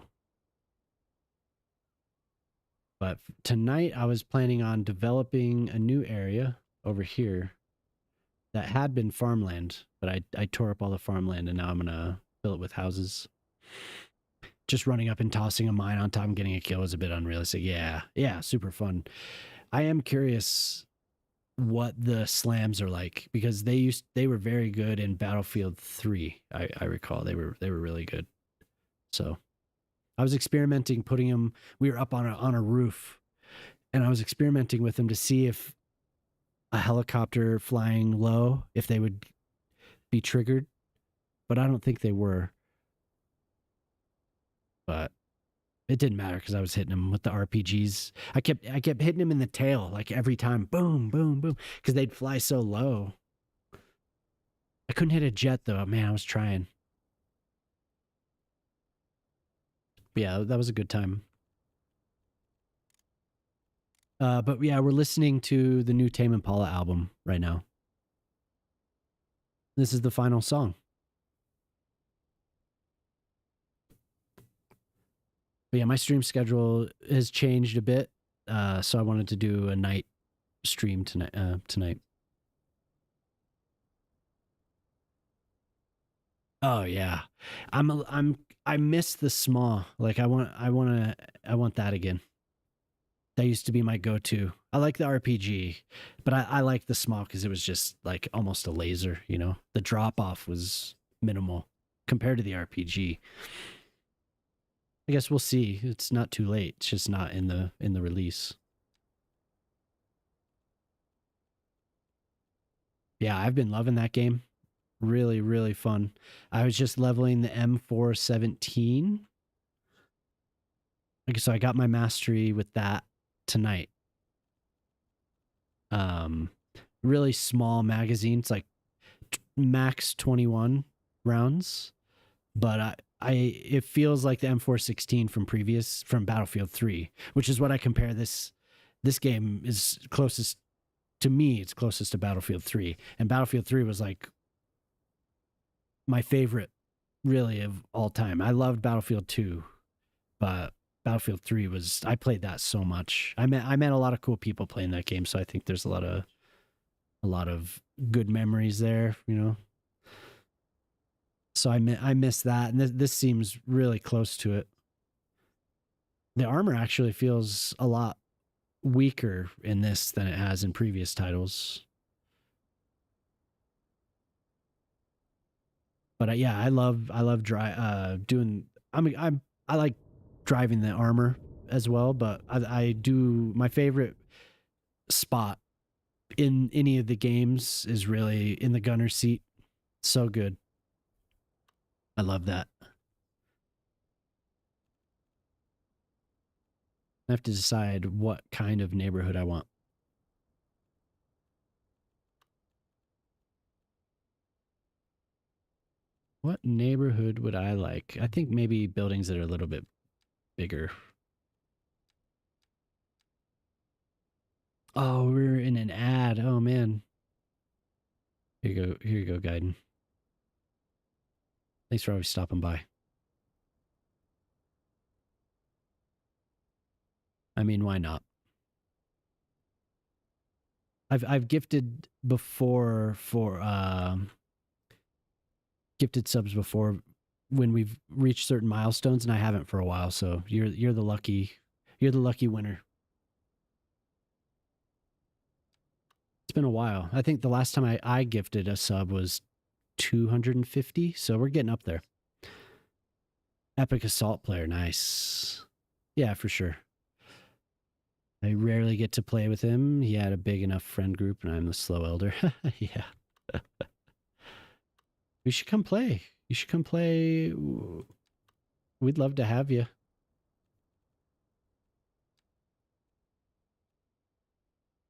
But tonight I was planning on developing a new area over here that had been farmland, but I tore up all the farmland and now I'm gonna fill it with houses. Just running up and tossing a mine on top and getting a kill is a bit unrealistic. Yeah, super fun. I am curious what the slams are like because they were very good in Battlefield 3. I recall they were really good. So I was experimenting putting them. We were up on a roof, and I was experimenting with them to see if a helicopter flying low, if they would be triggered, but I don't think they were. But it didn't matter because I was hitting them with the RPGs. I kept hitting them in the tail like every time, boom, boom, boom, because they'd fly so low. I couldn't hit a jet though. Man, I was trying. Yeah, that was a good time. But yeah, we're listening to the new Tame Impala album right now. This is the final song. But yeah, my stream schedule has changed a bit, so I wanted to do a night stream tonight. Oh yeah, I miss the small. Like I want that again. That used to be my go-to. I like the RPG, but I like the small because it was just like almost a laser. You know, the drop off was minimal compared to the RPG. I guess we'll see. It's not too late. It's just not in the release. Yeah, I've been loving that game. Really, really fun. I was just leveling the M417. Like, so I got my mastery with that tonight. Really small magazine. It's like max 21 rounds, but it feels like the M416 from Battlefield 3, which is what I compare this game is closest to me. It's closest to Battlefield 3, and Battlefield 3 was like my favorite really of all time. I loved Battlefield 2, but Battlefield 3 was, I played that so much. I met a lot of cool people playing that game, so I think there's a lot of good memories there, you know. So I miss that, and this seems really close to it. The armor actually feels a lot weaker in this than it has in previous titles. But yeah, I love doing. I like driving the armor as well, but I do my favorite spot in any of the games is really in the gunner seat. So good. I love that. I have to decide what kind of neighborhood I want. What neighborhood would I like? I think maybe buildings that are a little bit bigger. Oh, we're in an ad. Oh man. Here you go, Gaiden. Thanks for always stopping by. I mean, why not? I've gifted before for gifted subs before when we've reached certain milestones, and I haven't for a while. So you're the lucky winner. It's been a while. I think the last time I gifted a sub was 250. So we're getting up there. Epic Assault player, nice. Yeah, for sure. I rarely get to play with him. He had a big enough friend group, and I'm the slow elder. Yeah. We should come play. You should come play. We'd love to have you.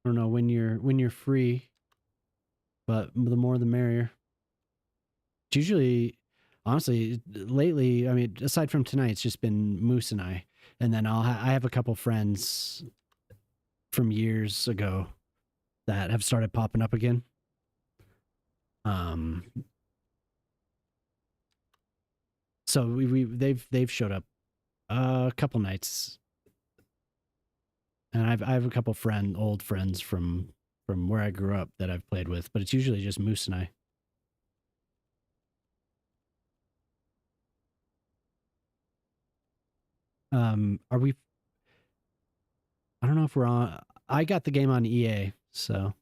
I don't know when you're free, but the more the merrier. It's usually, honestly, lately, I mean, aside from tonight, it's just been Moose and I, and then I have a couple friends from years ago that have started popping up again. So they've showed up a couple nights, and I have a couple old friends from where I grew up that I've played with, but it's usually just Moose and I. Are we? I don't know if we're on. I got the game on EA, so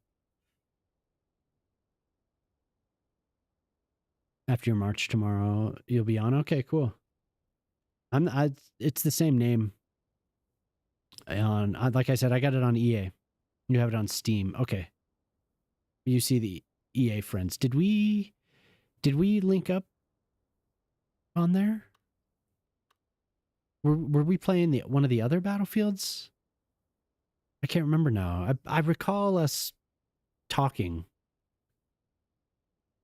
after your March tomorrow, you'll be on. Okay, cool. It's the same name. Like I said, I got it on EA. You have it on Steam. Okay. You see the EA friends. Did we link up on there? Were we playing one of the other Battlefields? I can't remember now. I recall us talking.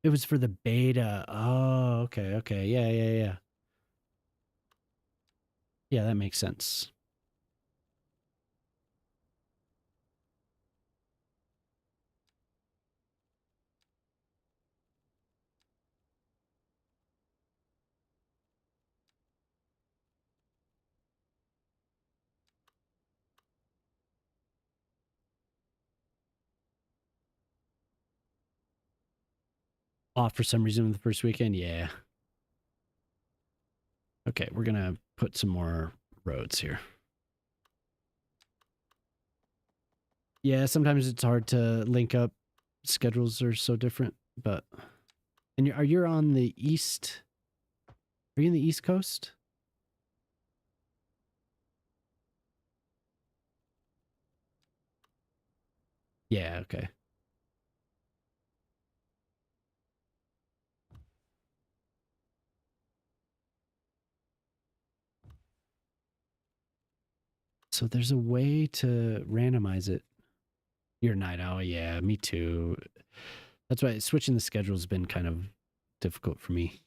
It was for the beta. Oh, okay. Yeah. Yeah, that makes sense. Off for some reason the first weekend? Yeah. Okay, we're going to put some more roads here. Yeah, sometimes it's hard to link up. Schedules are so different, but... And you're on the east... Are you in the East Coast? Yeah, okay. So there's a way to randomize it. You're a night owl, yeah, me too. That's why switching the schedule has been kind of difficult for me.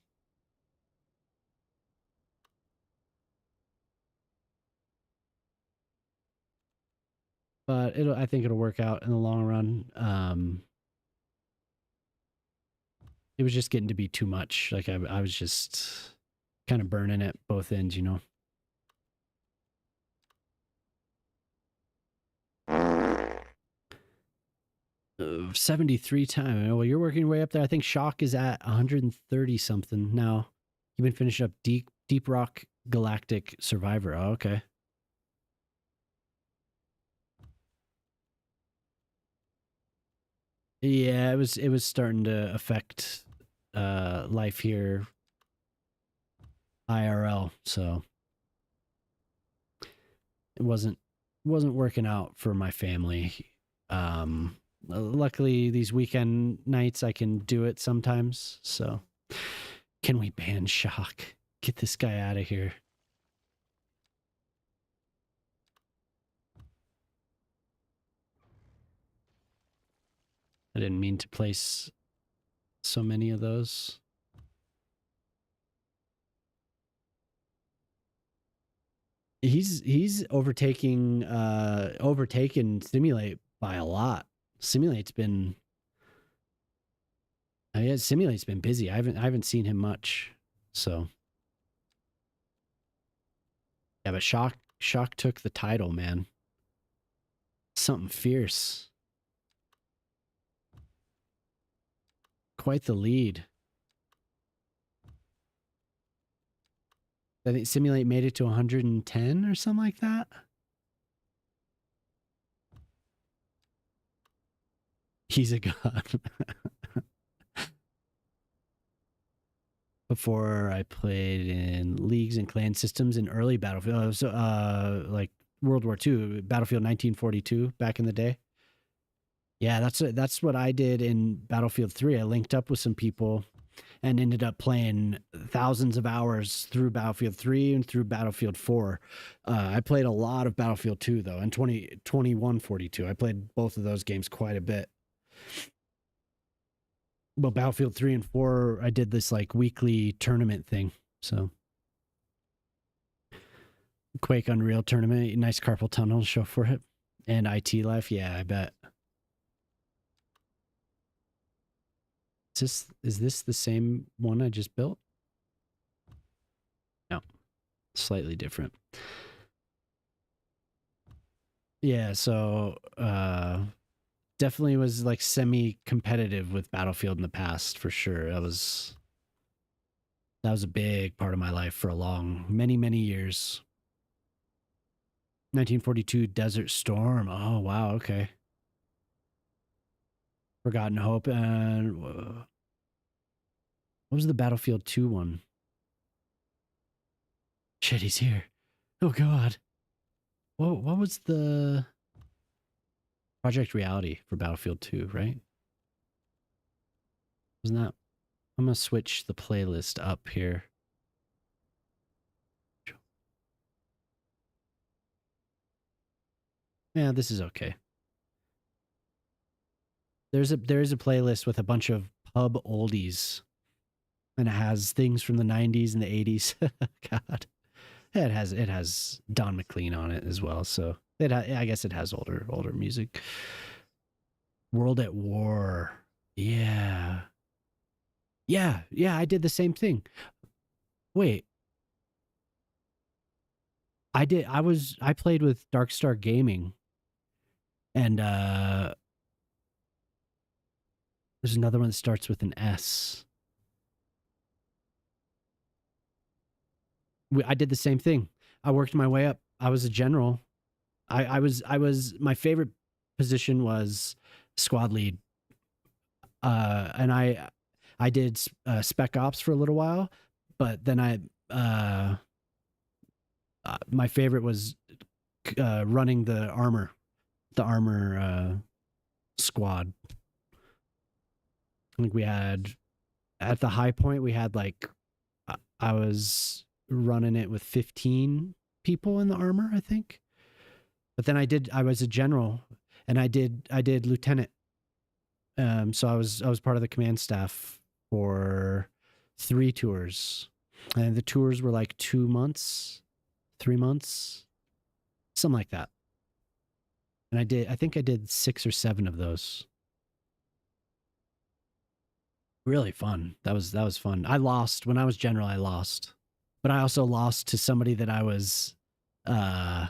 But I think it'll work out in the long run. It was just getting to be too much. Like I was just kind of burning at both ends, you know. 73 time. Well, you're working your way up there. I think Shock is at 130 something now. You've been finishing up Deep Rock Galactic Survivor. Oh, okay. Yeah, it was starting to affect life here IRL, so it wasn't working out for my family. Luckily these weekend nights I can do it sometimes, so can we ban Shock? Get this guy out of here. I didn't mean to place so many of those. He's overtaken Simulate by a lot. Simulate's been Simulate's been busy. I haven't seen him much. So yeah, but Shock took the title, man. Something fierce. Quite the lead. I think Simulate made it to 110 or something like that. He's a god. Before I played in leagues and clan systems in early Battlefield, like World War II, Battlefield 1942 back in the day. Yeah, that's what I did in Battlefield 3. I linked up with some people and ended up playing thousands of hours through Battlefield 3 and through Battlefield 4. I played a lot of Battlefield 2 though, and 2142. I played both of those games quite a bit. But Battlefield 3 and 4, I did this like weekly tournament thing. So Quake Unreal tournament, nice carpal tunnel show for it. And IT Life, yeah, I bet. Is this the same one I just built? No, slightly different. Yeah, so definitely was like semi-competitive with Battlefield in the past for sure. That was a big part of my life for many years. 1942 Desert Storm. Oh wow, okay. Forgotten Hope. And what was the Battlefield 2 one? Shit, he's here. Oh god. What was the Project Reality for Battlefield 2, right? Wasn't that? I'm gonna switch the playlist up here. Yeah, this is okay. There is a playlist with a bunch of pub oldies, and it has things from the 90s and the 80s. God, It has Don McLean on it as well, so I guess it has older music. World at War. Yeah. Yeah, I did the same thing. Wait. I played with Darkstar Gaming, and there's another one that starts with an S. I did the same thing. I worked my way up. I was a general. I was my favorite position was squad lead. And I did spec ops for a little while, but then my favorite was running the armor squad. I think we had, at the high point, we had like, I was running it with 15 people in the armor, I think. But then I was a general, and I did lieutenant. So I was part of the command staff for 3 tours. And the tours were like 2 months, 3 months, something like that. And I think I did 6 or 7 of those. Really fun. That was fun. I lost when I was general. I lost, but I also lost to somebody that I was 12-hour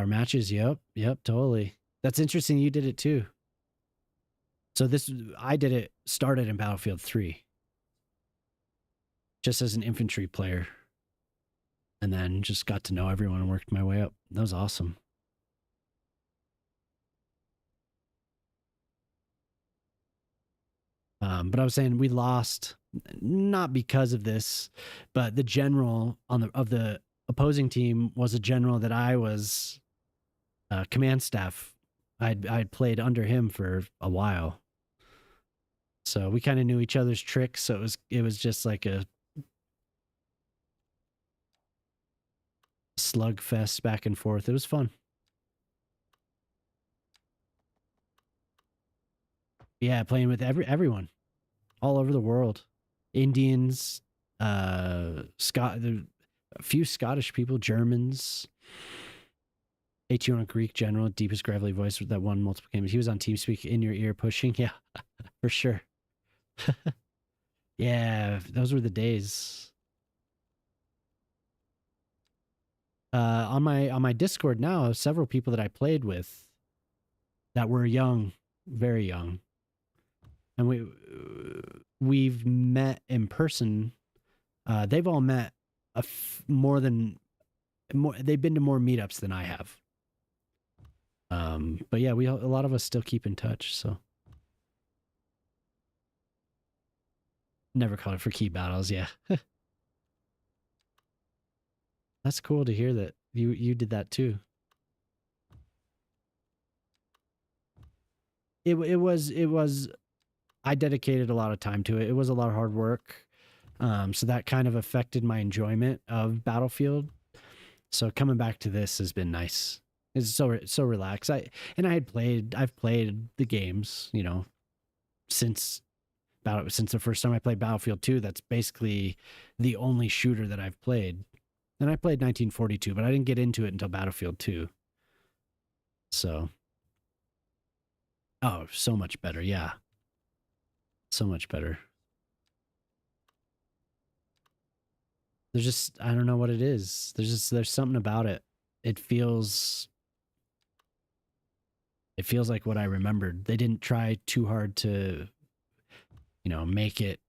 matches. Yep, totally. That's interesting. You did it too. So I did it, started in Battlefield 3, just as an infantry player, and then just got to know everyone and worked my way up. That was awesome. But I was saying we lost, not because of this, but the general of the opposing team was a general that I was command staff. I'd played under him for a while, so we kind of knew each other's tricks. So it was just like a slugfest back and forth. It was fun. Yeah, playing with everyone, all over the world, Indians, a few Scottish people, Germans. A2 Greek general, deepest gravelly voice that won multiple games. He was on TeamSpeak, in your ear pushing. Yeah, for sure. Yeah, those were the days. On my Discord now, several people that I played with that were young, very young, and we've met in person. They've all met more. They've been to more meetups than I have. But yeah, a lot of us still keep in touch. So never called it for key battles. Yeah. That's cool to hear that you did that too. It was I dedicated a lot of time to it. It was a lot of hard work. So that kind of affected my enjoyment of Battlefield. So coming back to this has been nice. It's so relaxed. I've played the games, since the first time I played Battlefield 2. That's basically the only shooter that I've played. And I played 1942, but I didn't get into it until Battlefield 2. So, oh, so much better. Yeah. So much better. There's just, I don't know what it is. There's something about it. It feels like what I remembered. They didn't try too hard to, make it,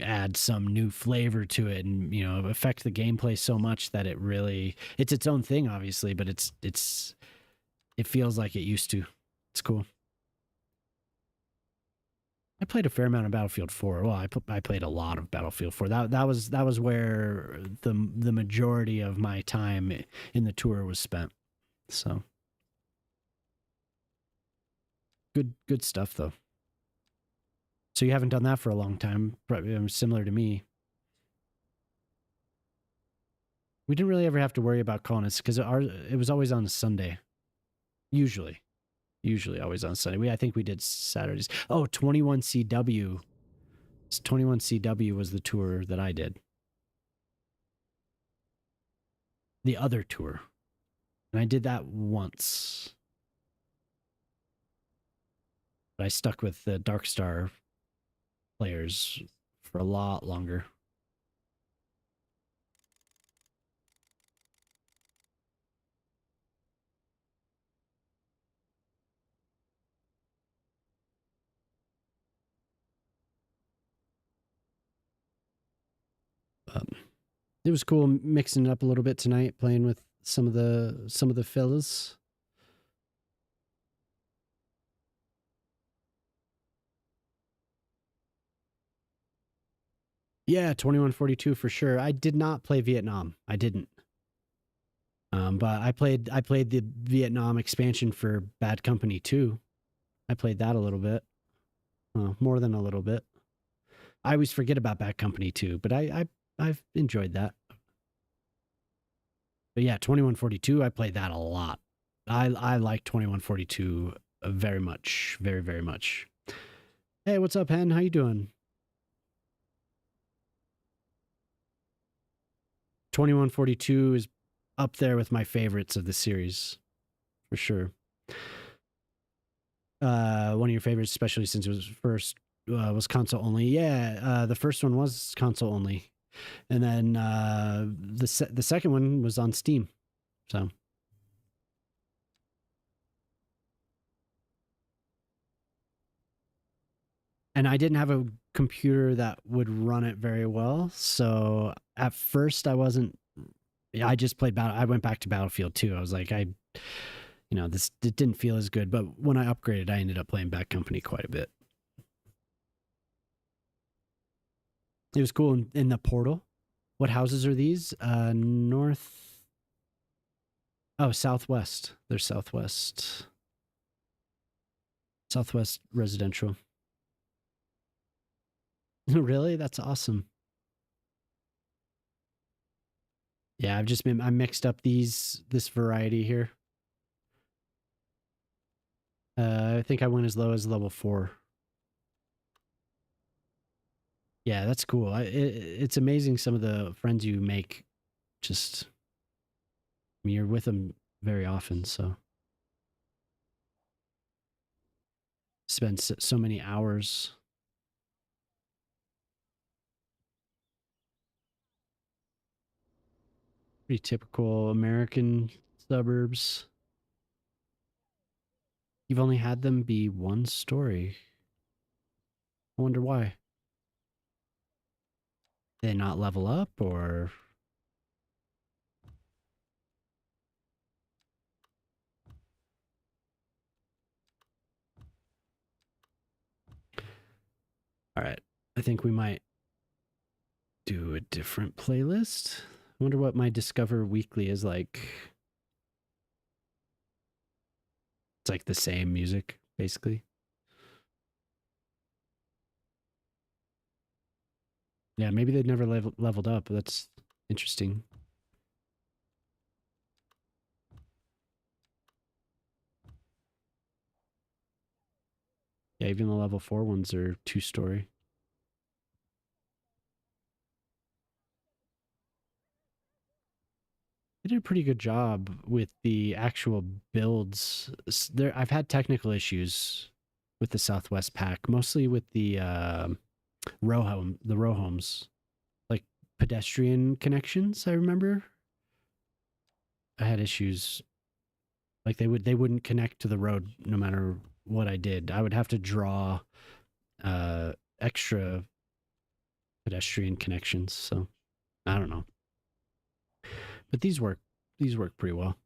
add some new flavor to it and, affect the gameplay so much that it's its own thing, obviously, but it feels like it used to. It's cool. I played a fair amount of Battlefield 4. Well, I played a lot of Battlefield 4. That was where the majority of my time in the tour was spent. So good stuff though. So you haven't done that for a long time, probably similar to me. We didn't really ever have to worry about calling it because it was always on a Sunday. Usually always on Sunday. I think we did Saturdays. Oh, 21CW 21 CW was the tour that I did. The other tour. And I did that once. But I stuck with the Dark Star players for a lot longer. It was cool mixing it up a little bit tonight, playing with some of the fellas. Yeah, 2142 for sure. I did not play Vietnam. I didn't. But I played the Vietnam expansion for Bad Company 2. I played that a little bit. More than a little bit. I always forget about Bad Company 2, but I've enjoyed that. But yeah, 2142, I played that a lot. I like 2142 very much. Very, very much. Hey, what's up, Hen? How you doing? 2142 is up there with my favorites of the series, for sure. One of your favorites, especially since it was first, was console only. Yeah, the first one was console only, and then the second one was on Steam. So, and I didn't have a computer that would run it very well. So at first, I wasn't. I just played Battle. I went back to Battlefield 2. I was like, this it didn't feel as good. But when I upgraded, I ended up playing Bad Company quite a bit. It was cool in the portal. What houses are these? North. Oh, southwest. They're southwest. Southwest residential. Really? That's awesome. Yeah, I mixed up this variety here. I think I went as low as level 4. Yeah, that's cool. It's amazing some of the friends you make. Just, you're with them very often, so spend so many hours. Pretty typical American suburbs. You've only had them be one story. I wonder why. Did they not level up, or? All right. I think we might do a different playlist. I wonder what my Discover Weekly is like. It's like the same music, basically. Yeah, maybe they've never leveled up. That's interesting. Yeah, even the level 4 ones are 2-story. They did a pretty good job with the actual builds. I've had technical issues with the Southwest pack, mostly with the row homes, like pedestrian connections. I remember I had issues. Like they wouldn't connect to the road no matter what I did. I would have to draw extra pedestrian connections. So I don't know, but these work pretty well.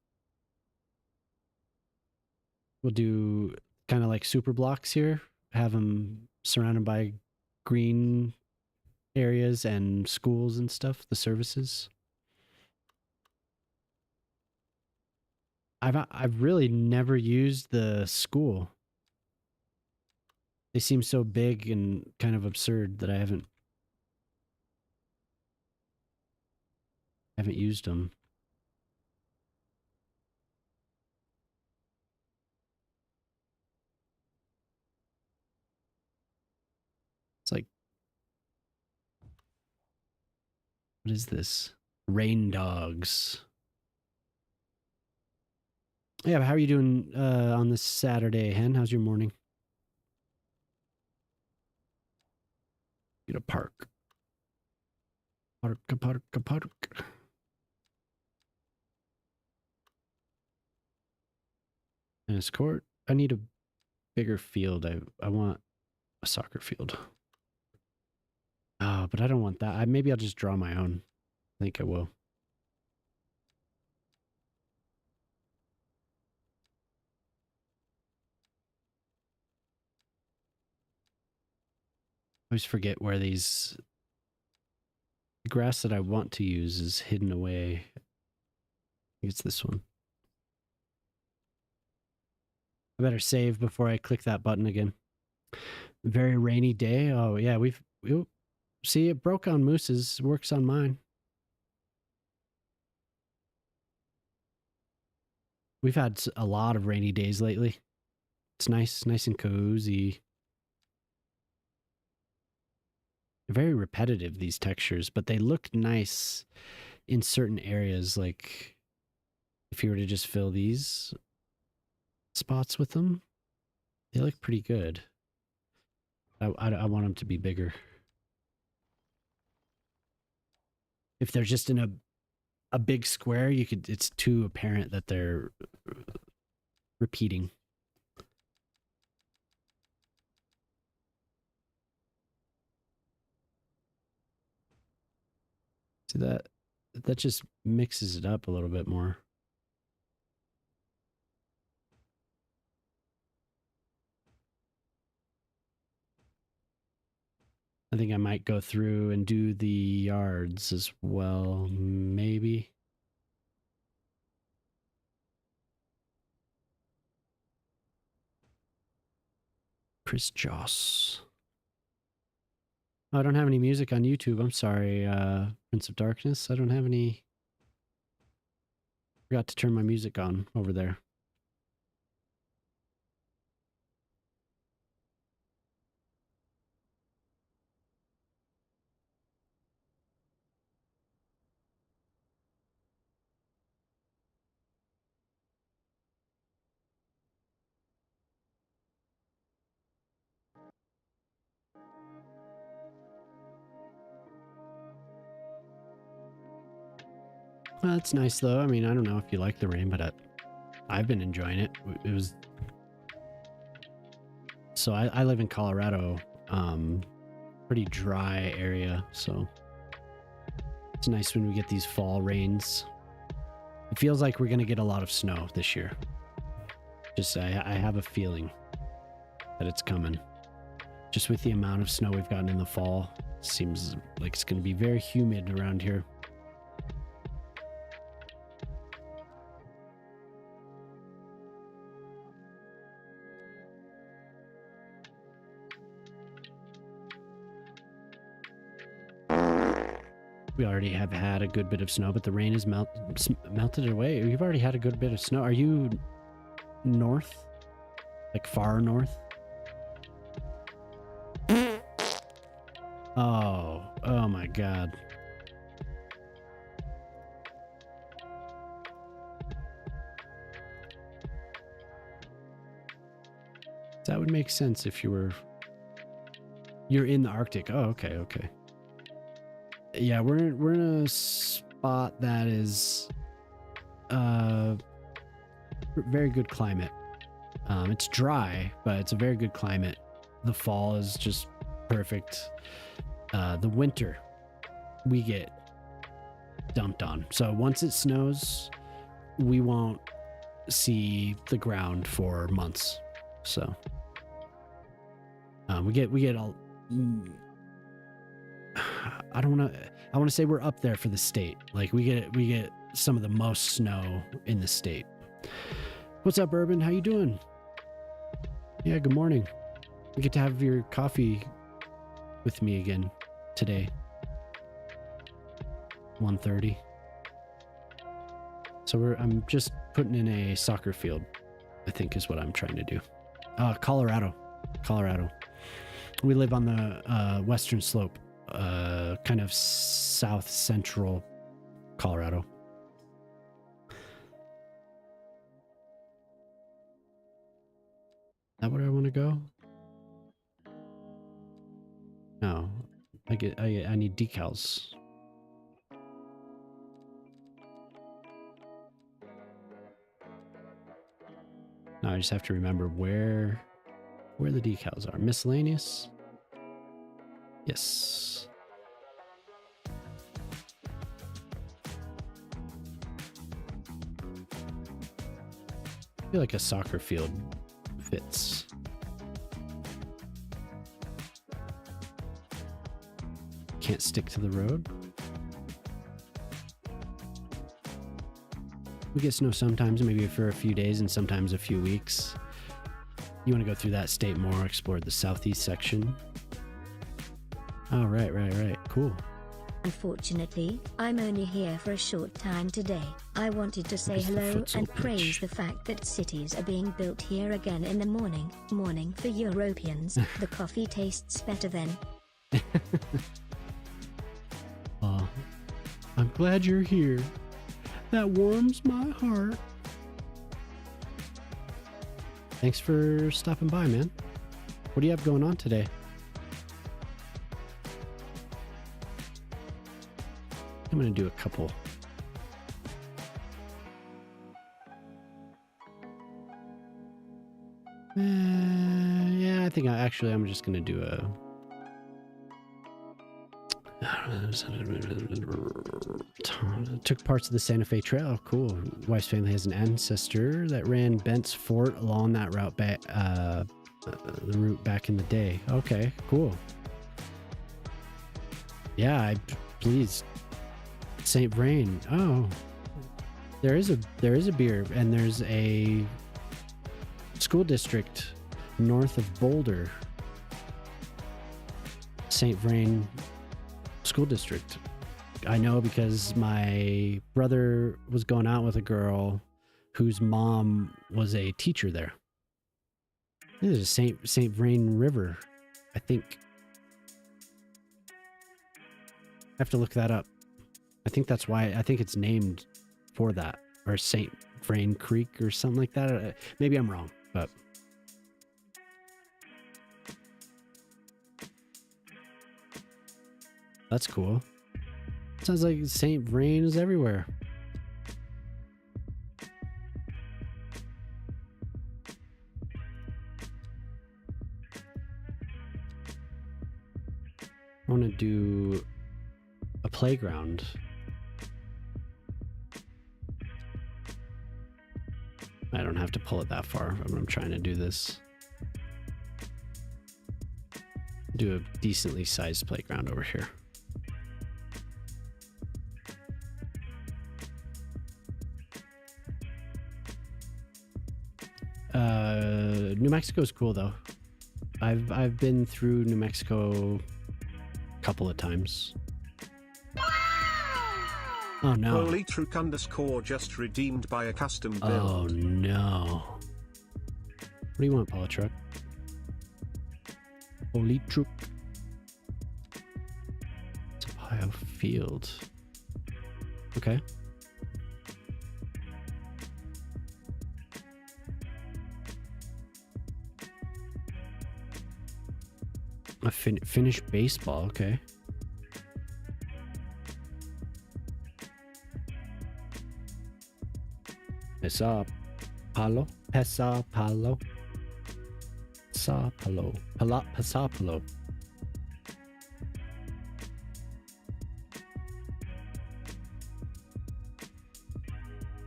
We'll do kind of like super blocks here. Have them surrounded by green areas and schools and stuff. The services. I've really never used the school. They seem so big and kind of absurd that I haven't used them. It's like What is this? Rain dogs. Yeah, but how are you doing on this Saturday, Hen? How's your morning? Get a park. Park. Tennis court. I need a bigger field. I want a soccer field. Oh, but I don't want that. Maybe I'll just draw my own. I think I will. I always forget where these grass that I want to use is hidden away. I think it's this one. I better save before I click that button again. Very rainy day. Oh yeah, see, it broke on Moose's, works on mine. We've had a lot of rainy days lately. It's nice and cozy. Very repetitive, these textures, but they look nice in certain areas. Like if you were to just fill these spots with them, they look pretty good. I want them to be bigger. If they're just in a big square, it's too apparent that they're repeating. See that just mixes it up a little bit more. I think I might go through and do the yards as well, maybe. Chris Joss. Oh, I don't have any music on YouTube. I'm sorry, Prince of Darkness. I don't have any. Forgot to turn my music on over there. Well, it's nice though. I mean, I don't know if you like the rain, but I've been enjoying it. It was. So I live in Colorado, pretty dry area. So it's nice when we get these fall rains. It feels like we're going to get a lot of snow this year. Just I have a feeling that it's coming. Just with the amount of snow we've gotten in the fall, seems like it's going to be very humid around here. We already have had a good bit of snow, but the rain has melted it away. We've already had a good bit of snow. Are you north? Like far north? Oh my God. That would make sense if you're in the Arctic. Oh, okay. Yeah, we're in a spot that is very good climate. It's dry, but it's a very good climate. The fall is just perfect. The winter, we get dumped on. So once it snows, we won't see the ground for months. So we get all. I want to say we're up there for the state. Like we get some of the most snow in the state. What's up, Urban? How you doing? Yeah, good morning. We get to have your coffee with me again today. 1:30. So I'm just putting in a soccer field, I think is what I'm trying to do. Colorado. We live on the western slope kind of south central Colorado. Is that where I want to go? No, I need decals. Now I just have to remember where the decals are. Miscellaneous. Yes. I feel like a soccer field fits. Can't stick to the road. We get snow sometimes, maybe for a few days and sometimes a few weeks. You want to go through that state more, explore the southeast section. Oh, right. Cool. Unfortunately, I'm only here for a short time today. I wanted to say hello and praise the fact that cities are being built here again in the morning. Morning for Europeans. The coffee tastes better then. I'm glad you're here. That warms my heart. Thanks for stopping by, man. What do you have going on today? I'm going to do a couple. Yeah, I think I'm just going to do a... Took parts of the Santa Fe Trail. Oh, cool. Wife's family has an ancestor that ran Bent's Fort along that route back, the route back in the day. Okay, cool. Yeah, please. St. Vrain. Oh, there is a beer, and there's a school district north of Boulder. St. Vrain School District. I know because my brother was going out with a girl whose mom was a teacher there. There's a St. Vrain River, I think. I have to look that up. I think that's why. I think it's named for that, or St. Vrain Creek or something like that. Maybe I'm wrong, but that's cool. Sounds like St. Vrain is everywhere. I want to do a playground. I don't have to pull it that far when I'm trying to do this. Do a decently sized playground over here. New Mexico is cool though. I've been through New Mexico a couple of times. Oh no. Holy truck _ just redeemed by a custom build. Oh no. What do you want, Paula Truck? Holy truck. It's Ohio Field. Okay. A Finnish baseball, okay. Pesapalo. Pesapalo. Pesapalo.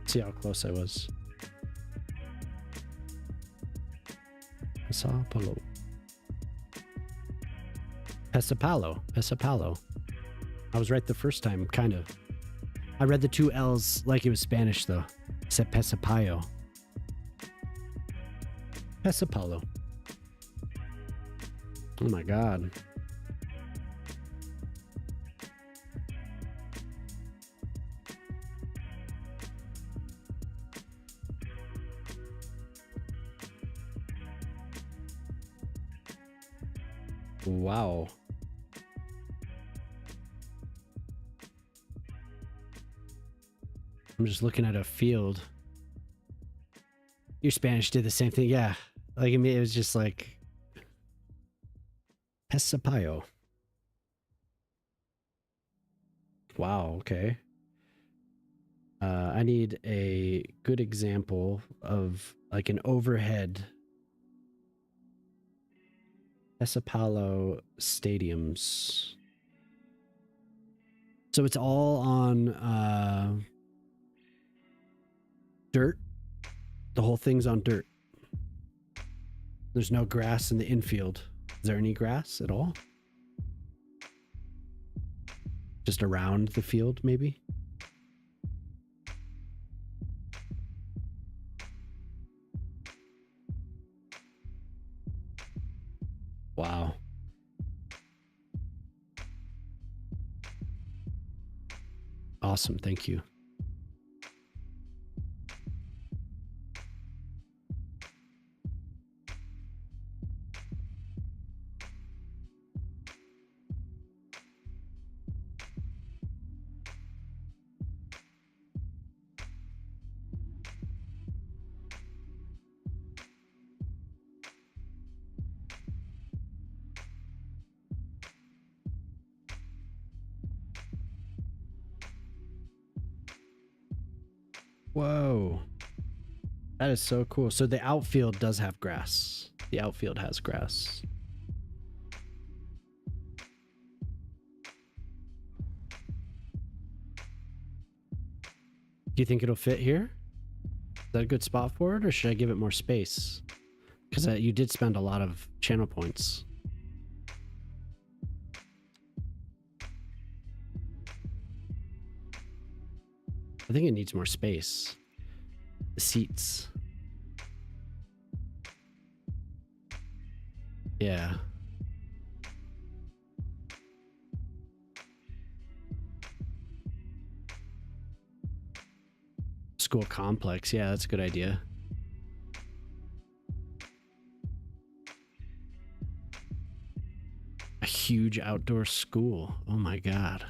See how close I was. Pesapalo. Pesapalo. I was right the first time, kind of. I read the two L's like it was Spanish, though. I said Pesapayo. Pesapalo. Oh my god. Wow. I'm just looking at a field. Your Spanish did the same thing. Yeah. Like, I mean, it was just like Pesapayo. Wow, okay. I need a good example of like an overhead Pesapalo stadiums. So it's all on dirt. The whole thing's on dirt. There's no grass in the infield. Is there any grass at all? Just around the field, maybe? Wow. Awesome, thank you. Whoa. That is so cool. So the outfield does have grass. The outfield has grass. Do you think it'll fit here? Is that a good spot for it, or should I give it more space? Because you did spend a lot of channel points. I think it needs more space. The seats. Yeah. School complex. Yeah, that's a good idea. A huge outdoor school. Oh my God.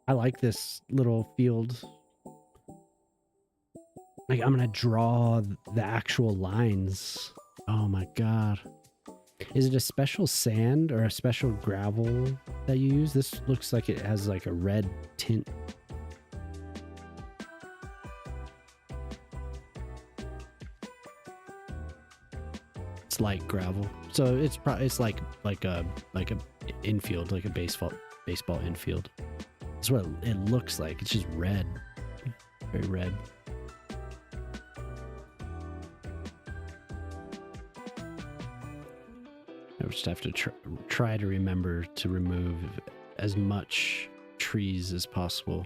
I like this little field. Like, I'm gonna draw the actual lines. Oh my God. Is it a special sand or a special gravel that you use? This looks like it has like a red tint. It's light gravel. So it's probably, it's like a infield, like a baseball infield. That's what it looks like. It's just red. Very red. I just have to try to remember to remove as much trees as possible.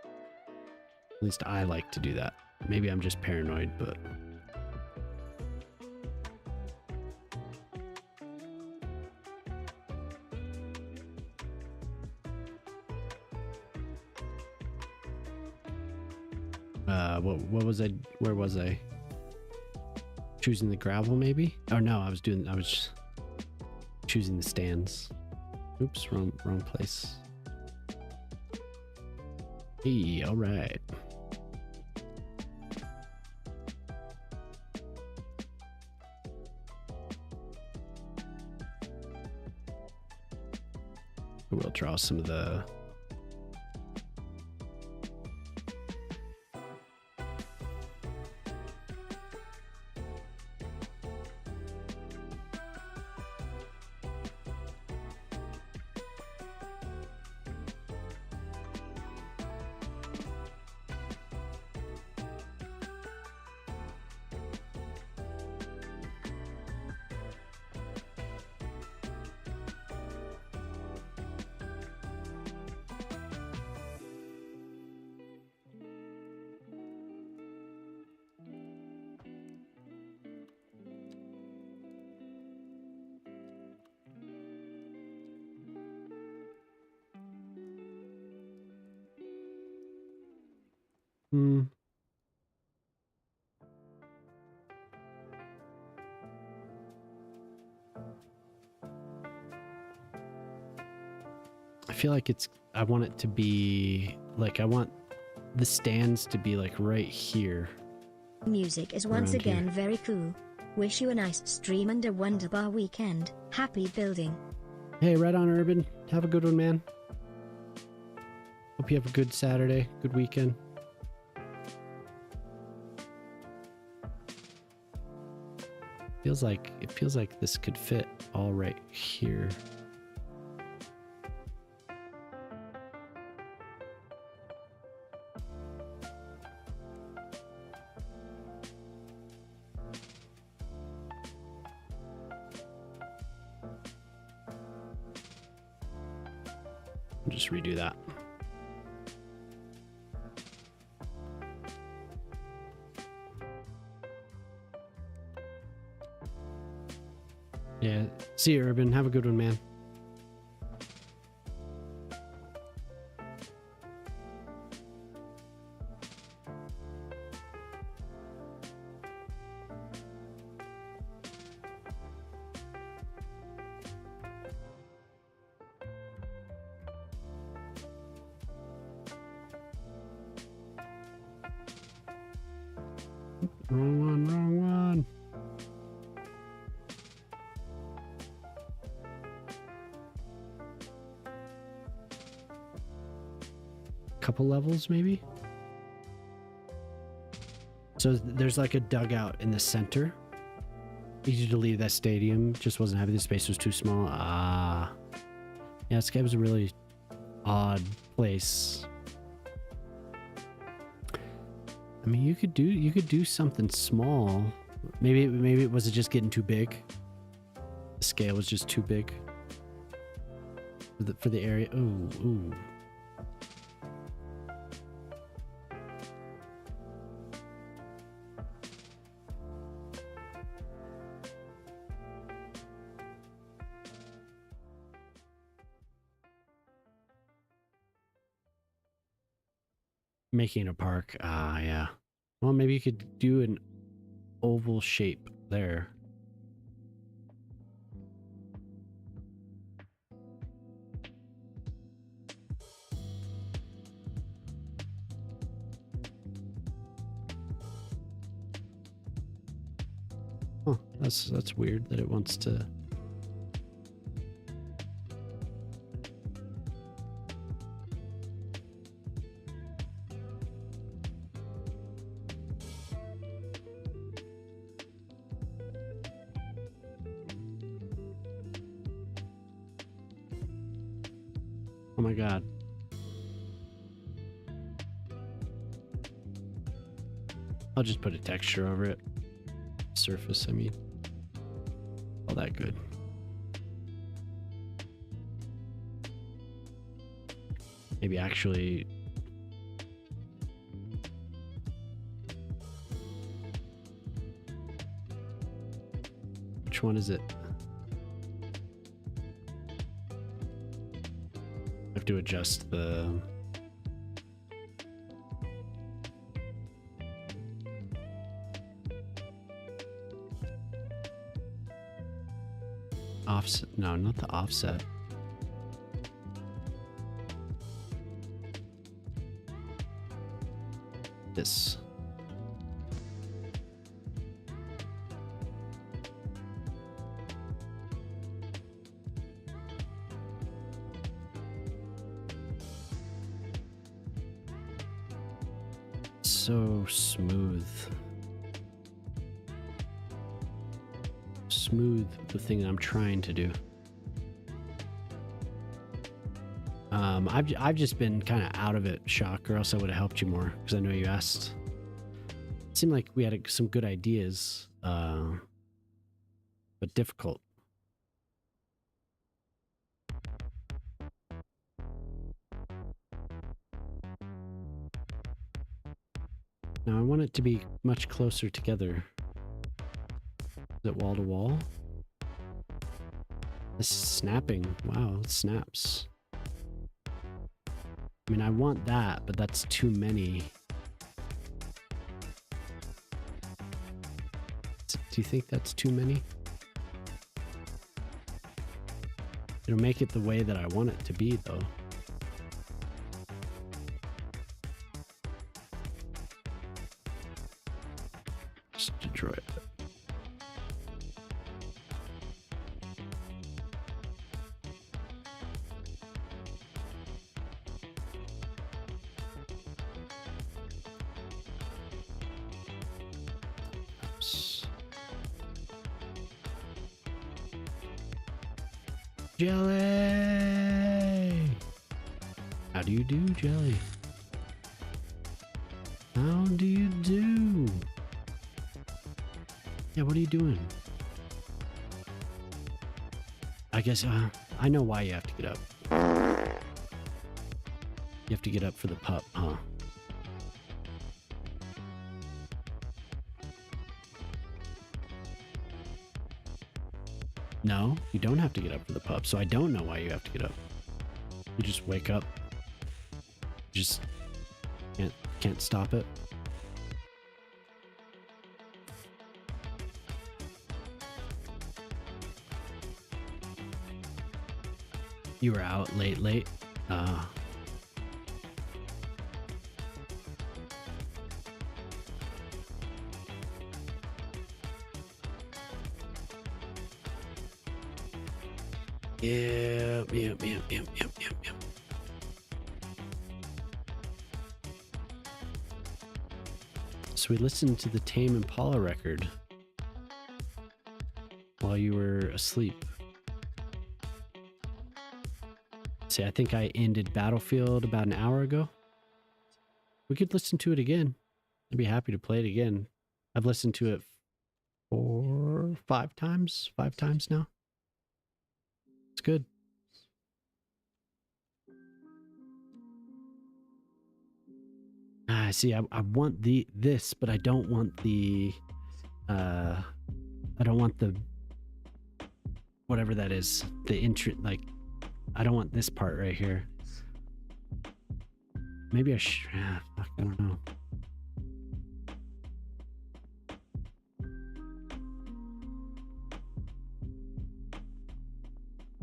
At least I like to do that. Maybe I'm just paranoid, but... what was I? Where was I? Choosing the gravel, maybe? Oh no, I was choosing the stands. Oops, wrong place. Hey, all right. We'll draw some of the... I feel like I want it to be like, I want the stands to be like right here. Music is once Around here. again very cool. Wish you a nice stream and a wonderbar weekend. Happy building. Hey, right on, Urban. Have a good one, man. Hope you have a good Saturday, good weekend. It feels like this could fit all right here. I'll just redo that. Yeah. See you, Urban. Have a good one, man. Wrong one. Couple levels, maybe? So there's like a dugout in the center. Easy to leave that stadium. Just wasn't happy the space was too small. Ah. Yeah, this guy was a really odd place. I mean, you could do something small. Maybe it was just getting too big. The scale was just too big for the area. Ooh. Making a park. Ah, yeah. Well, maybe you could do an oval shape there. Huh, that's weird that it wants to. Oh my god. I'll just put a texture over it. Surface, I mean. All that good. Maybe actually... Which one is it? I have to adjust the... Offset? No, not the offset. This. So smooth. Smooth the thing I'm trying to do. I've just been kind of out of it, Shock, or else I would have helped you more, because I know you asked. It seemed like we had some good ideas, but difficult. Now I want it to be much closer together. Is it wall to wall? This is snapping. Wow, it snaps. I mean, I want that, but that's too many. Do you think that's too many? It'll make it the way that I want it to be, though. Just Detroit. Jelly! How do you do, Jelly? How do you do? Yeah, what are you doing? I guess, I know why you have to get up. You have to get up for the pup, huh? No, you don't have to get up for the pup, so I don't know why you have to get up. You just wake up. You just can't stop it. You were out late. Yep. So we listened to the Tame Impala record while you were asleep. See, I think I ended Battlefield about an hour ago. We could listen to it again. I'd be happy to play it again. I've listened to it 5 times now. It's good. See, I want this, but I don't want the whatever that is. The intro, like, I don't want this part right here. Maybe I should. Fuck, I don't know.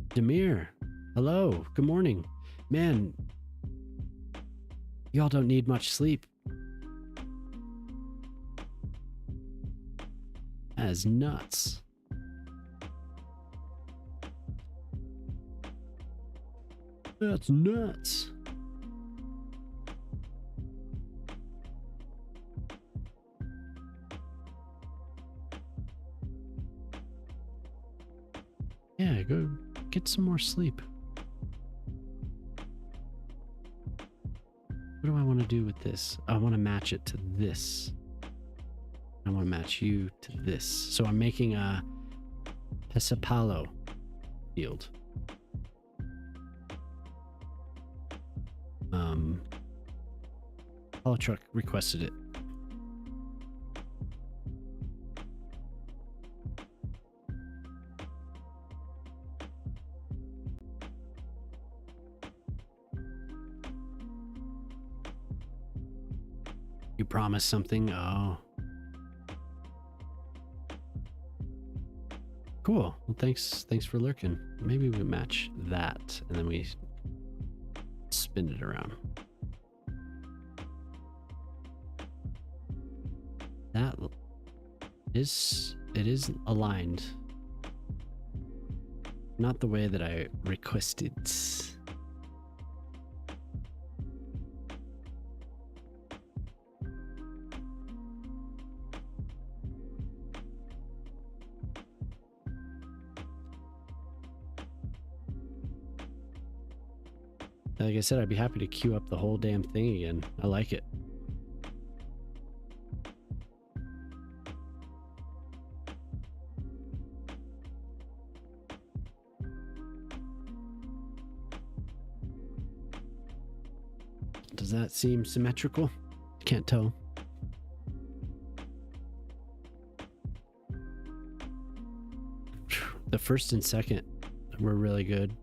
Demir, hello. Good morning, man. Y'all don't need much sleep. That is nuts. That's nuts. Yeah, go get some more sleep. What do I want to do with this? I want to match it to this. I want to match you to this. So I'm making a Pesapalo field. Hollow Truck requested it. You promised something? Oh. Cool. Well, thanks for lurking. Maybe we match that and then we spin it around. That is, it is aligned. Not the way that I requested. Like I said, I'd be happy to queue up the whole damn thing again. I like it. Does that seem symmetrical? Can't tell. The first and second were really good.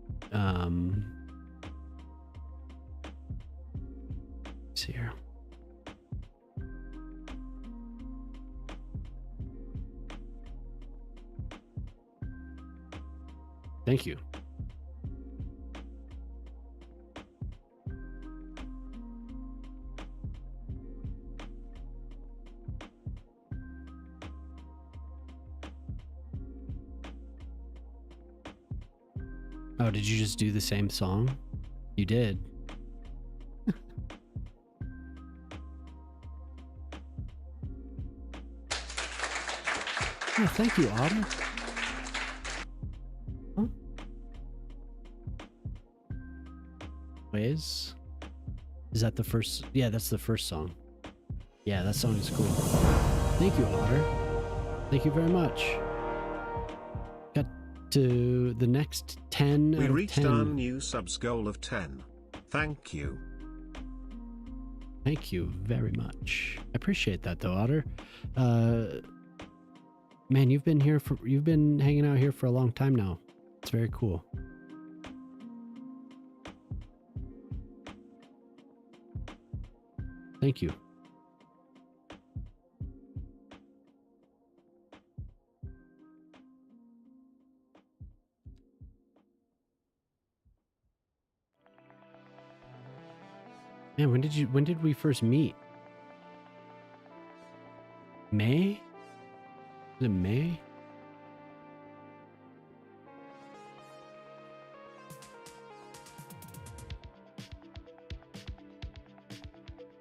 See here. Thank you. Oh, did you just do the same song? You did. Oh, thank you, Otter. Huh? Ways? Is that the first? Yeah, that's the first song. Yeah, that song is cool. Thank you, Otter. Thank you very much. Got to the next 10 We out of reached 10. our new subs goal of 10. Thank you. Thank you very much. I appreciate that though, Otter. Man, you've been hanging out here for a long time now. It's very cool. Thank you. Man, when did we first meet? May? Was it May?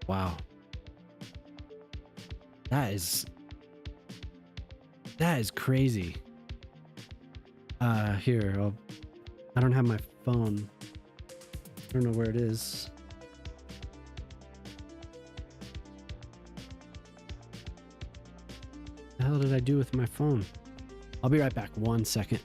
Wow. That is crazy. Here, I don't have my phone. I don't know where it is. The hell did I do with my phone? I'll be right back. 1 second.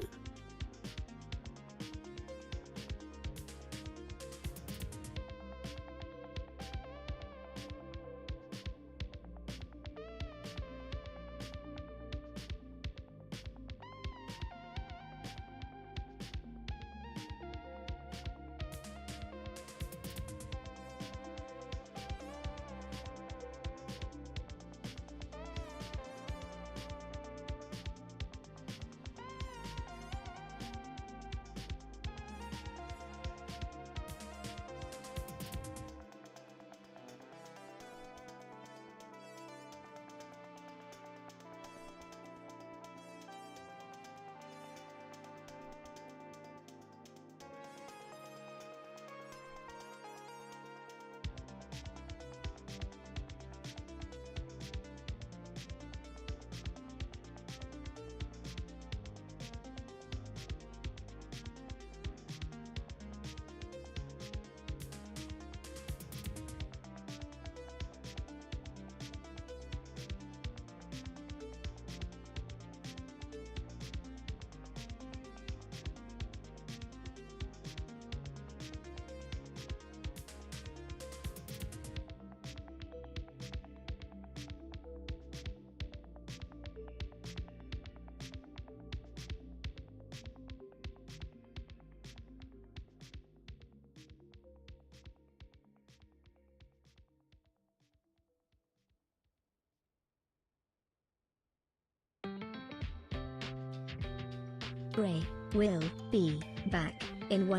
Gray will be back in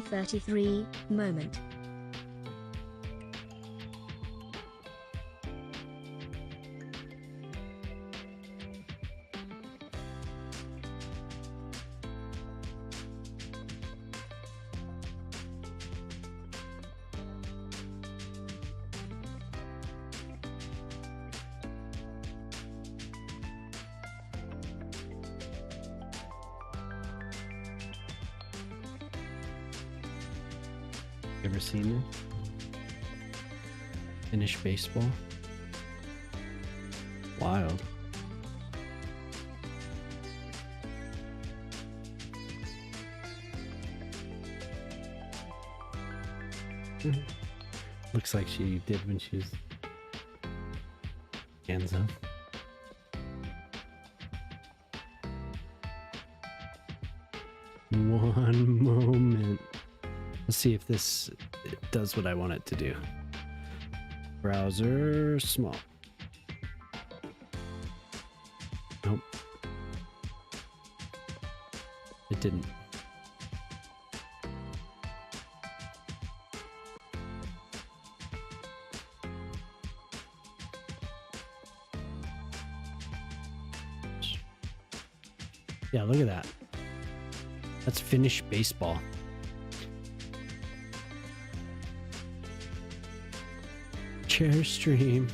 33 moment. You ever seen it? Finish baseball? Wild. Looks like she did when she was hands up. One moment. Let's see if this does what I want it to do. Browser small. Nope. It didn't. Yeah, look at that. That's Finnish baseball. Chair stream.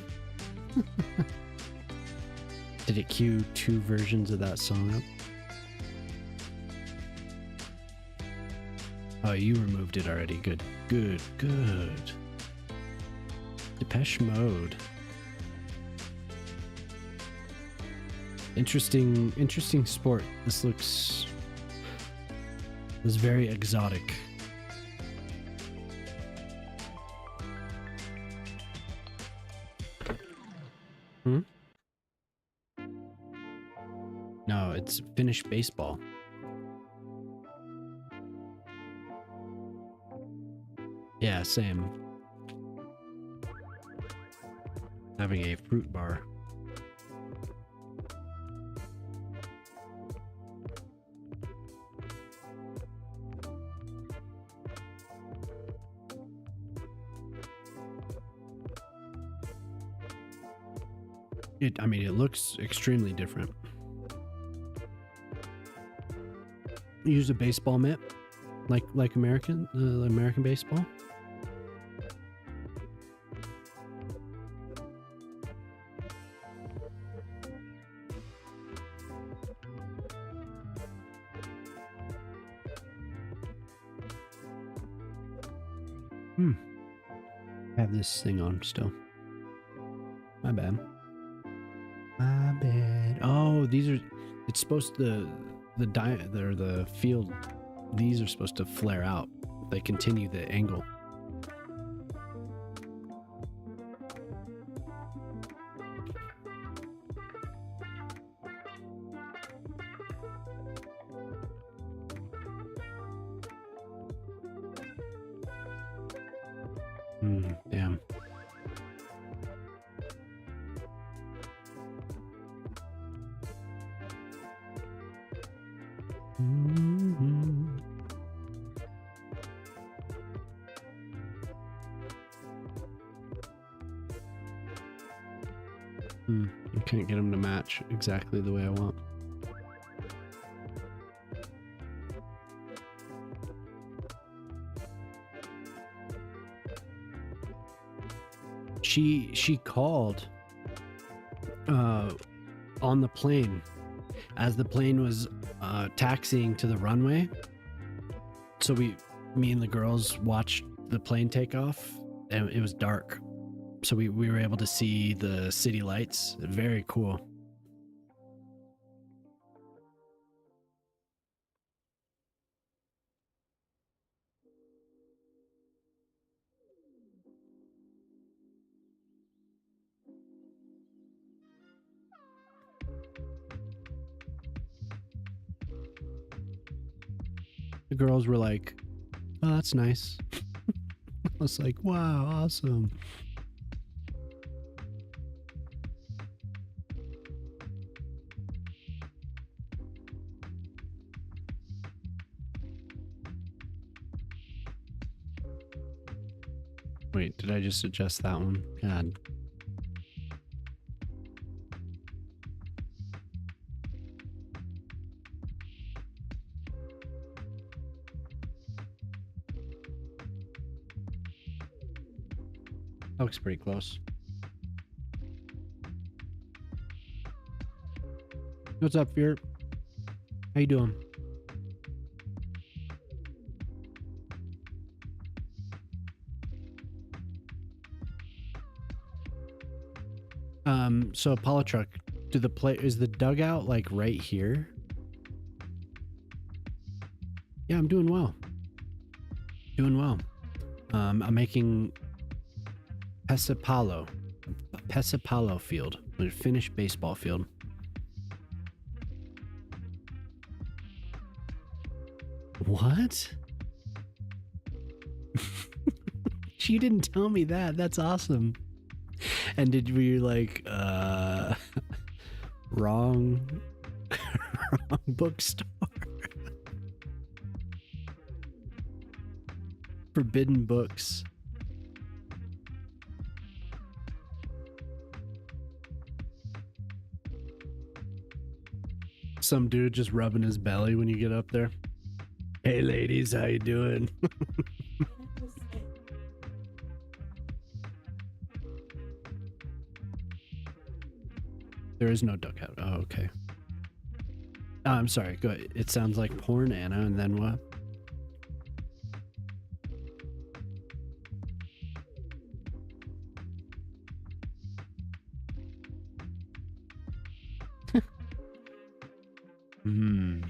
Did it cue 2 versions of that song up? Oh, you removed it already. Good. Good. Good. Depeche Mode. Interesting sport. This looks very exotic. No, it's Finnish baseball. Yeah, same. Having a fruit bar. I mean, it looks extremely different. Use a baseball mitt, like American baseball. I have this thing on still. My bad. My bad. Oh, these are. It's supposed to the field. These are supposed to flare out. They continue the angle. Damn. I can't get them to match exactly the way I want. She called on the plane as the plane was taxiing to the runway. So me and the girls watched the plane take off, and it was dark. So we were able to see the city lights. Very cool. The girls were like, "Oh, that's nice." I was like, "Wow, awesome." Wait, did I just adjust that one? God. That looks pretty close. What's up, Fear? How you doing? So Apollo Truck, is the dugout like right here? Yeah, I'm doing well. Doing well. I'm making Pesapalo field, a Finnish baseball field. What? You didn't tell me that. That's awesome. And were you like, Wrong. Wrong bookstore. Forbidden books. Some dude just rubbing his belly when you get up there. Hey ladies, how you doing? There is no dugout. Oh, okay. I'm sorry. Go ahead. It sounds like porn, Anna, and then what? Hmm.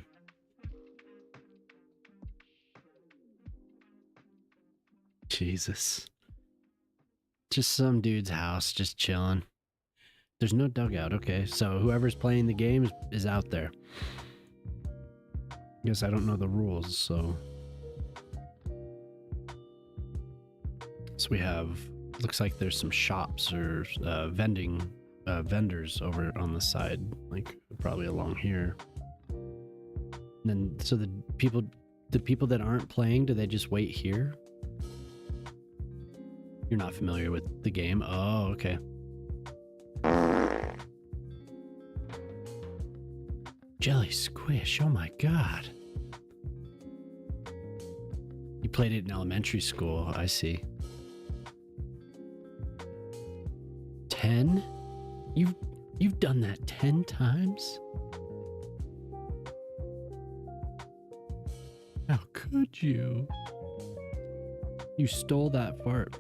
Jesus. Just some dude's house, just chilling. There's no dugout. Okay, so whoever's playing the game is out there. Guess I don't know the rules, so. So we have, looks like there's some shops or vendors over on the side, like probably along here. And then, so the people that aren't playing, do they just wait here? You're not familiar with the game? Oh, okay. Jelly Squish, oh my god. You played it in elementary school, I see. 10? You've done that 10 times? How could you? You stole that fart.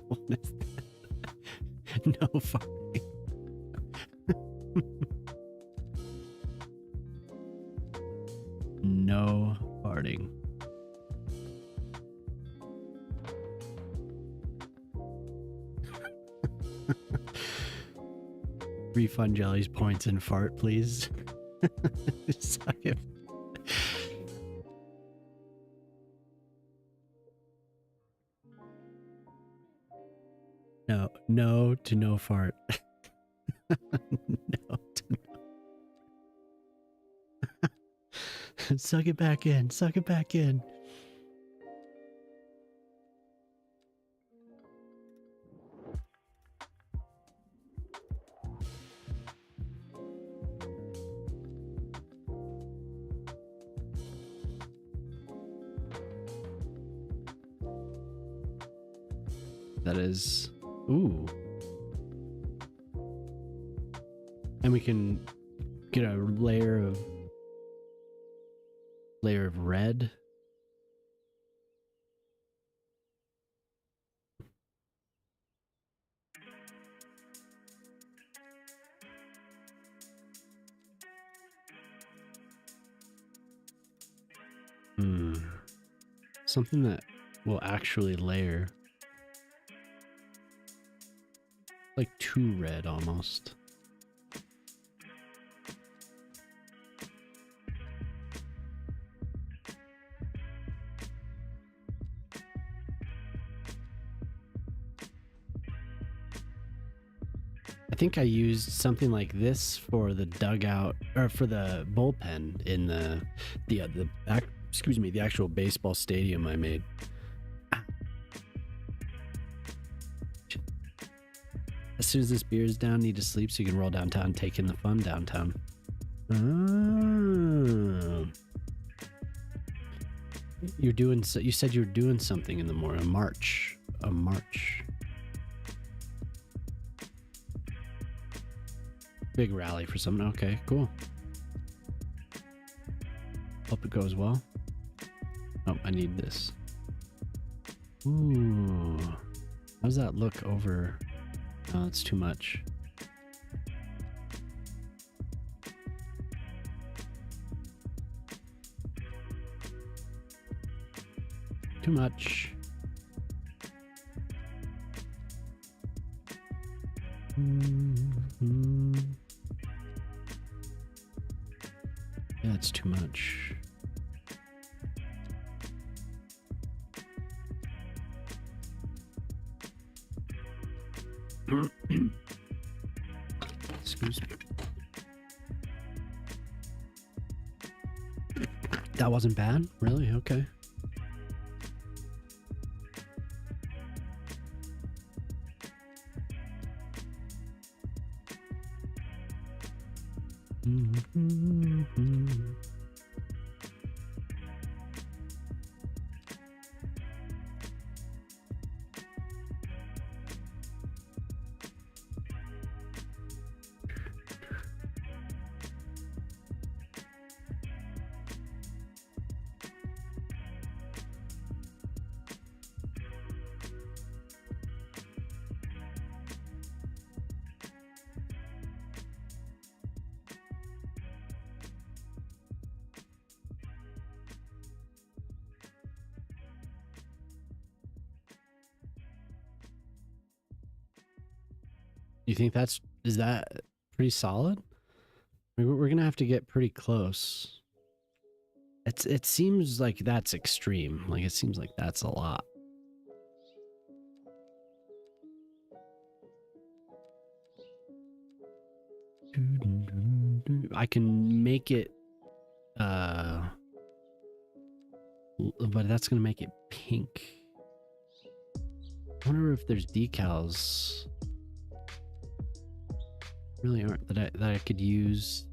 What is that? No farting. No farting. Refund Jelly's points and fart, please. Suck it. No to no fart. No to no. Suck it back in. Suck it back in. That is... Ooh. And we can get a layer of red. Something that will actually layer. Like too red almost. I think I used something like this for the dugout or for the bullpen in the actual baseball stadium I made. As soon as this beer is down, need to sleep so you can roll downtown, take in the fun downtown. Oh. You said you were doing something in the morning. A march. Big rally for something. Okay, cool. Hope it goes well. Oh, I need this. Ooh. How does that look over? Oh, it's too much. Too much. Yeah, it's too much. Excuse me. That wasn't bad? Really? Okay. You think is that pretty solid? We're gonna have to get pretty close. It seems like that's extreme. Like it seems like that's a lot. I can make it but that's gonna make it pink. I wonder if there's decals really aren't that I could use.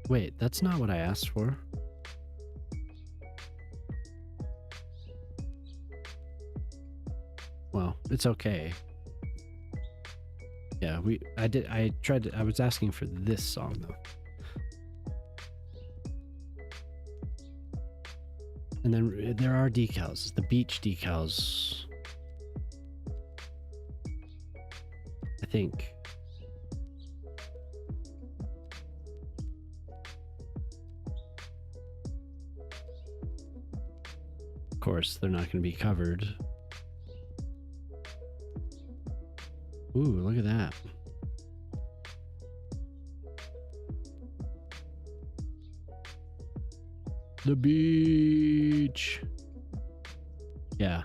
Wait, that's not what I asked for. Well, it's okay. Yeah, I was asking for this song though. And then there are decals, the beach decals. I think. Of course, they're not going to be covered. Ooh, look at that. The beach. Yeah.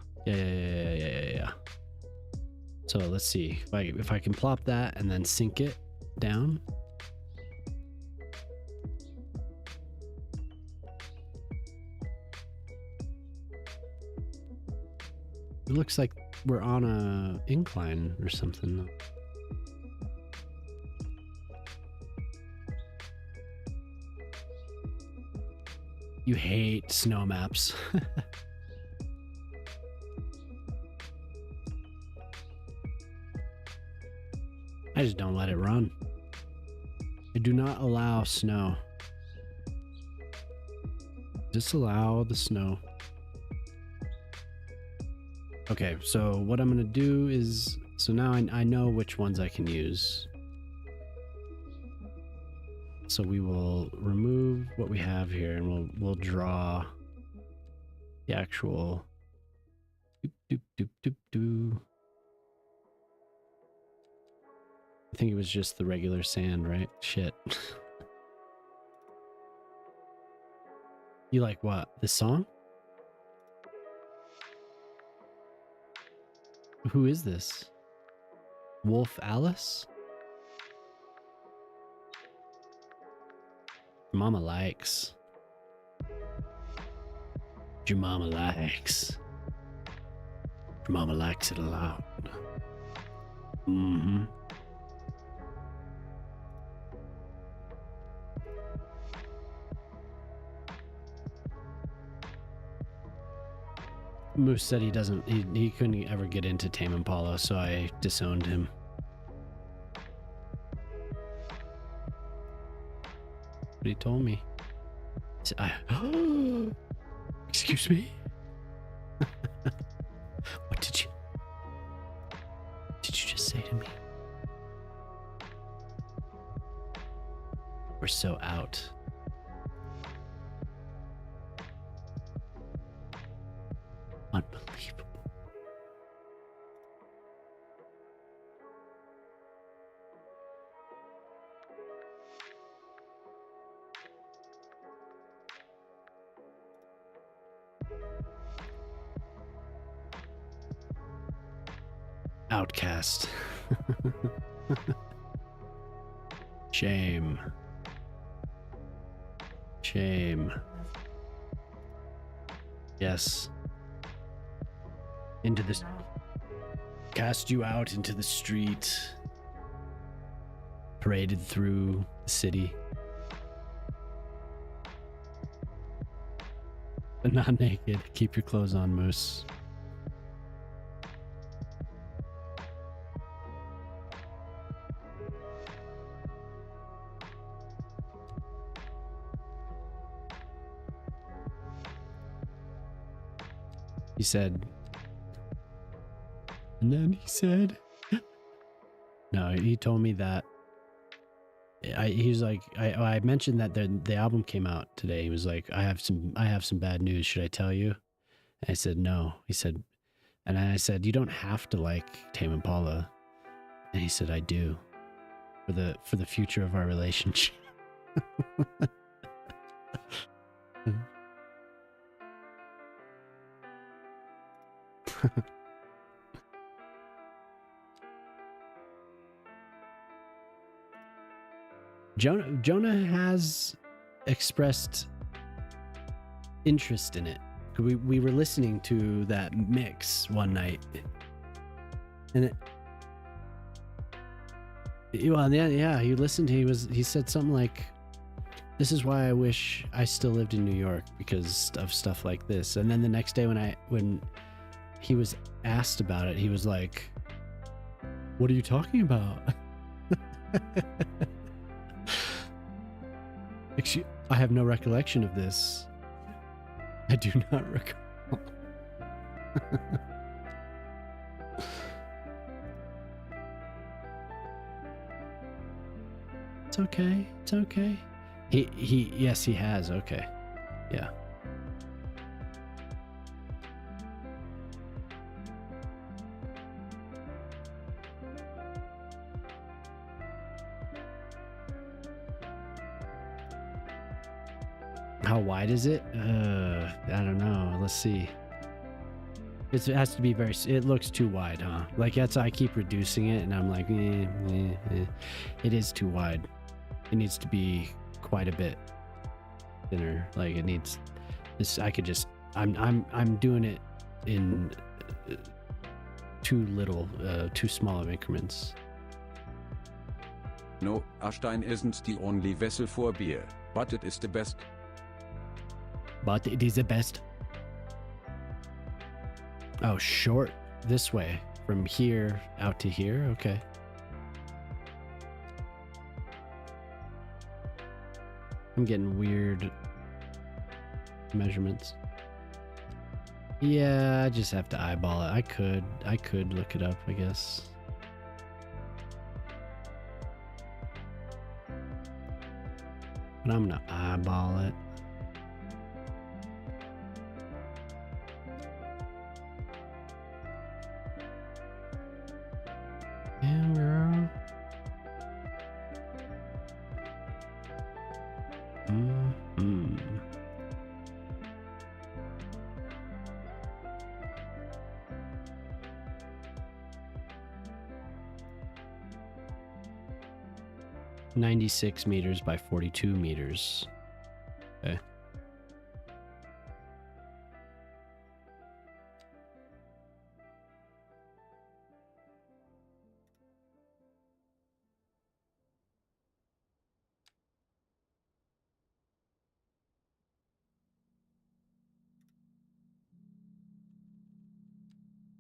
So let's see if I can plop that and then sink it down. It looks like we're on a incline or something. You hate snow maps. I just don't let it run. I do not allow snow. Disallow the snow. Okay, so what I'm gonna do is, so now I know which ones I can use. So we will remove what we have here and we'll draw the actual doop. I think it was just the regular sand, right? Shit. You like what? This song? Who is this? Wolf Alice? Mama likes. Your mama likes. Your mama likes it a lot. Mm-hmm. Moose said he couldn't ever get into Tame Impala, so I disowned him. But he told me. Excuse me? What did you just say to me? We're so out. Unbelievable. Outcast. Shame. Shame. Yes. Into this. Cast you out into the street. Paraded through the city. But not naked. Keep your clothes on, Moose. He said, and then he said, no, he told me that. He was like, I mentioned that the album came out today. He was like, I have some bad news. Should I tell you? And I said, no. He said, and I said, you don't have to like Tame Impala. And he said, I do, for the future of our relationship. Jonah has expressed interest in it. We were listening to that mix one night, and he listened. He said something like, "This is why I wish I still lived in New York, because of stuff like this." And then the next day when he was asked about it, he was like, "What are you talking about?" I have no recollection of this. I do not recall. It's okay. It's okay. Yes, he has. Okay. Yeah. How wide is it? I don't know. Let's see. It has to be very. It looks too wide, huh? Like I keep reducing it, and I'm like, it is too wide. It needs to be quite a bit thinner. Like it needs. This I could just. I'm doing it in too small of increments. No, Ashstein isn't the only vessel for beer, but it is the best. But it is the best. Oh, short this way. From here out to here? Okay. I'm getting weird measurements. Yeah, I just have to eyeball it. I could look it up, I guess. But I'm gonna eyeball it. Yeah, girl. Mm-hmm. $96 meters by 42 meters. Okay.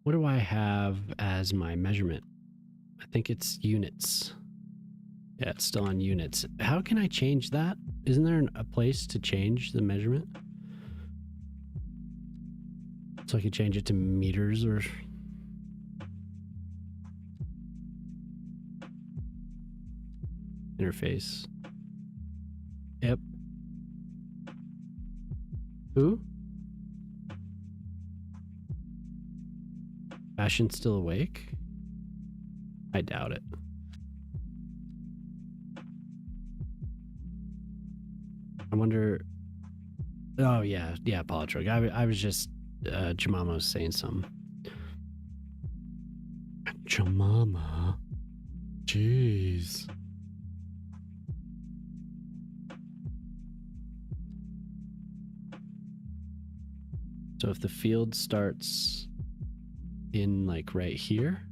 What do I have as my measurement? I think it's units. Yeah, it's still on units. How can I change that? Isn't there a place to change the measurement? So I can change it to meters or... Interface. Yep. Who? Fashion still awake? I doubt it. I wonder Oh yeah, Polytrug. I was just Jemima was saying something. Jemima, jeez. So if the field starts in like right here,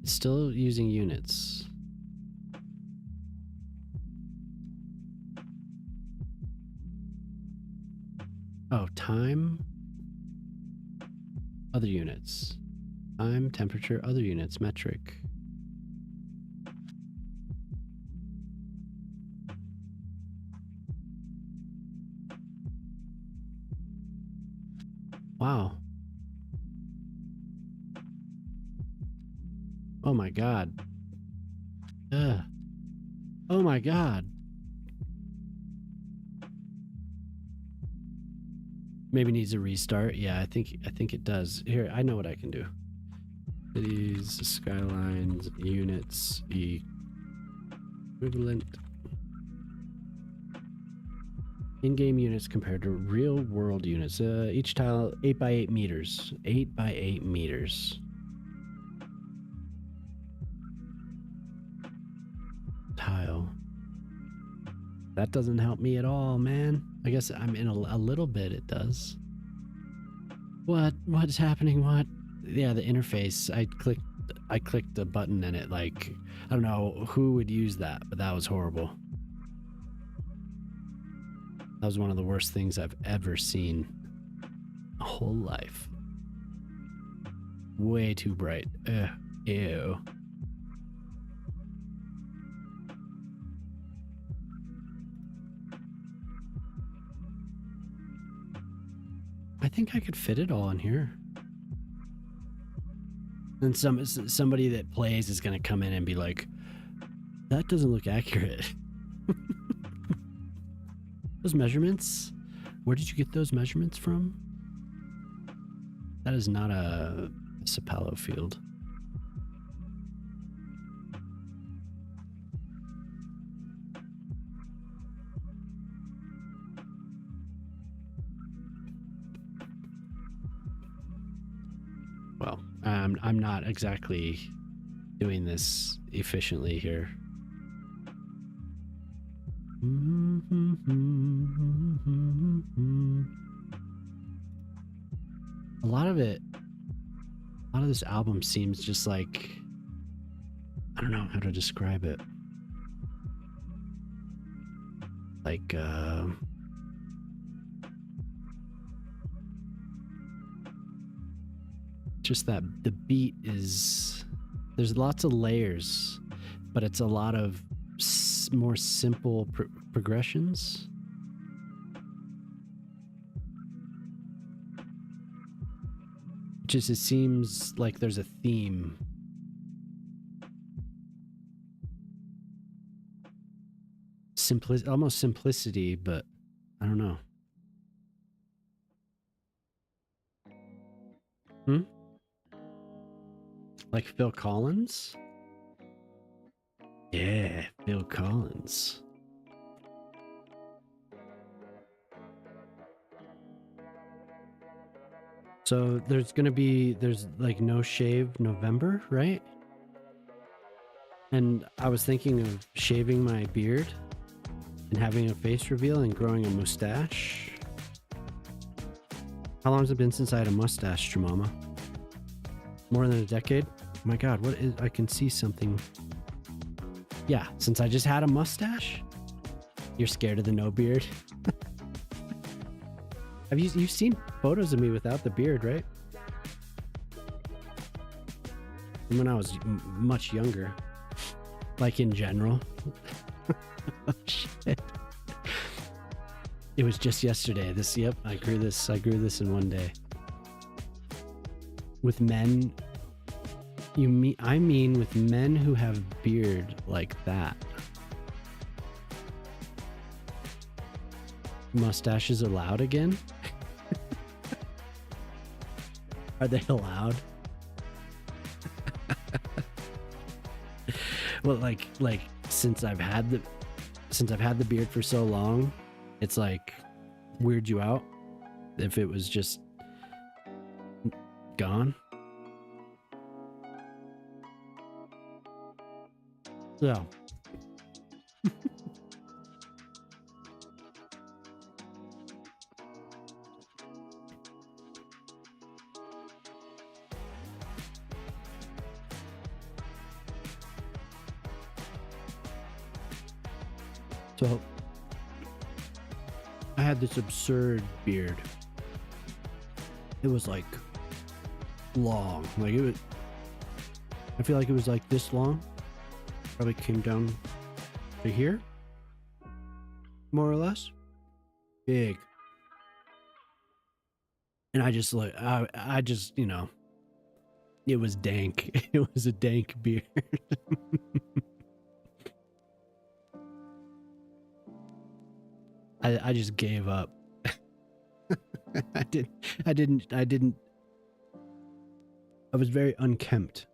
it's still using units. Oh, time, other units. Time, temperature, other units, metric. Wow. Oh my god. Ugh. Oh my god. Maybe needs a restart. Yeah, I think it does. Here, I know what I can do. Cities, skylines, units, equivalent. In-game units compared to real-world units. Each tile 8 by 8 meters. 8 by 8 meters. Tile. That doesn't help me at all, man. I guess I'm in a little bit. It does. What's happening? What? Yeah, the interface. I clicked a button and it like, I don't know who would use that, but that was horrible. That was one of the worst things I've ever seen. A whole life. Way too bright. Ugh. Ew. I think I could fit it all in here. And somebody that plays is going to come in and be like, that doesn't look accurate. Those measurements? Where did you get those measurements from? That is not a Sapalo field. Well, I'm not exactly doing this efficiently here. A lot of this album seems just like, I don't know how to describe it. Like, just that the beat is, there's lots of layers, but it's a lot of more simple progressions. Just, it seems like there's a theme. Almost simplicity, but I don't know. Like Phil Collins? Yeah, Phil Collins. So there's like No Shave November, right? And I was thinking of shaving my beard and having a face reveal and growing a mustache. How long has it been since I had a mustache, Jemima? More than a decade? Oh my god, what is, I can see something. Yeah, since I just had a mustache? You're scared of the no beard? Have you've seen photos of me without the beard, right? When I was much younger. Like in general. Oh, shit. It was just yesterday. I grew this in one day. With men, I mean with men who have beard like that. Mustaches allowed again? Are they allowed? Well, like since I've had the beard for so long, it's like weird you out if it was just gone. So So I had this absurd beard. It was like long. Like it was, I feel like it was like this long. Probably came down to here. More or less. Big. And I just like I just, you know, it was dank. It was a dank beard. I just gave up. I was very unkempt.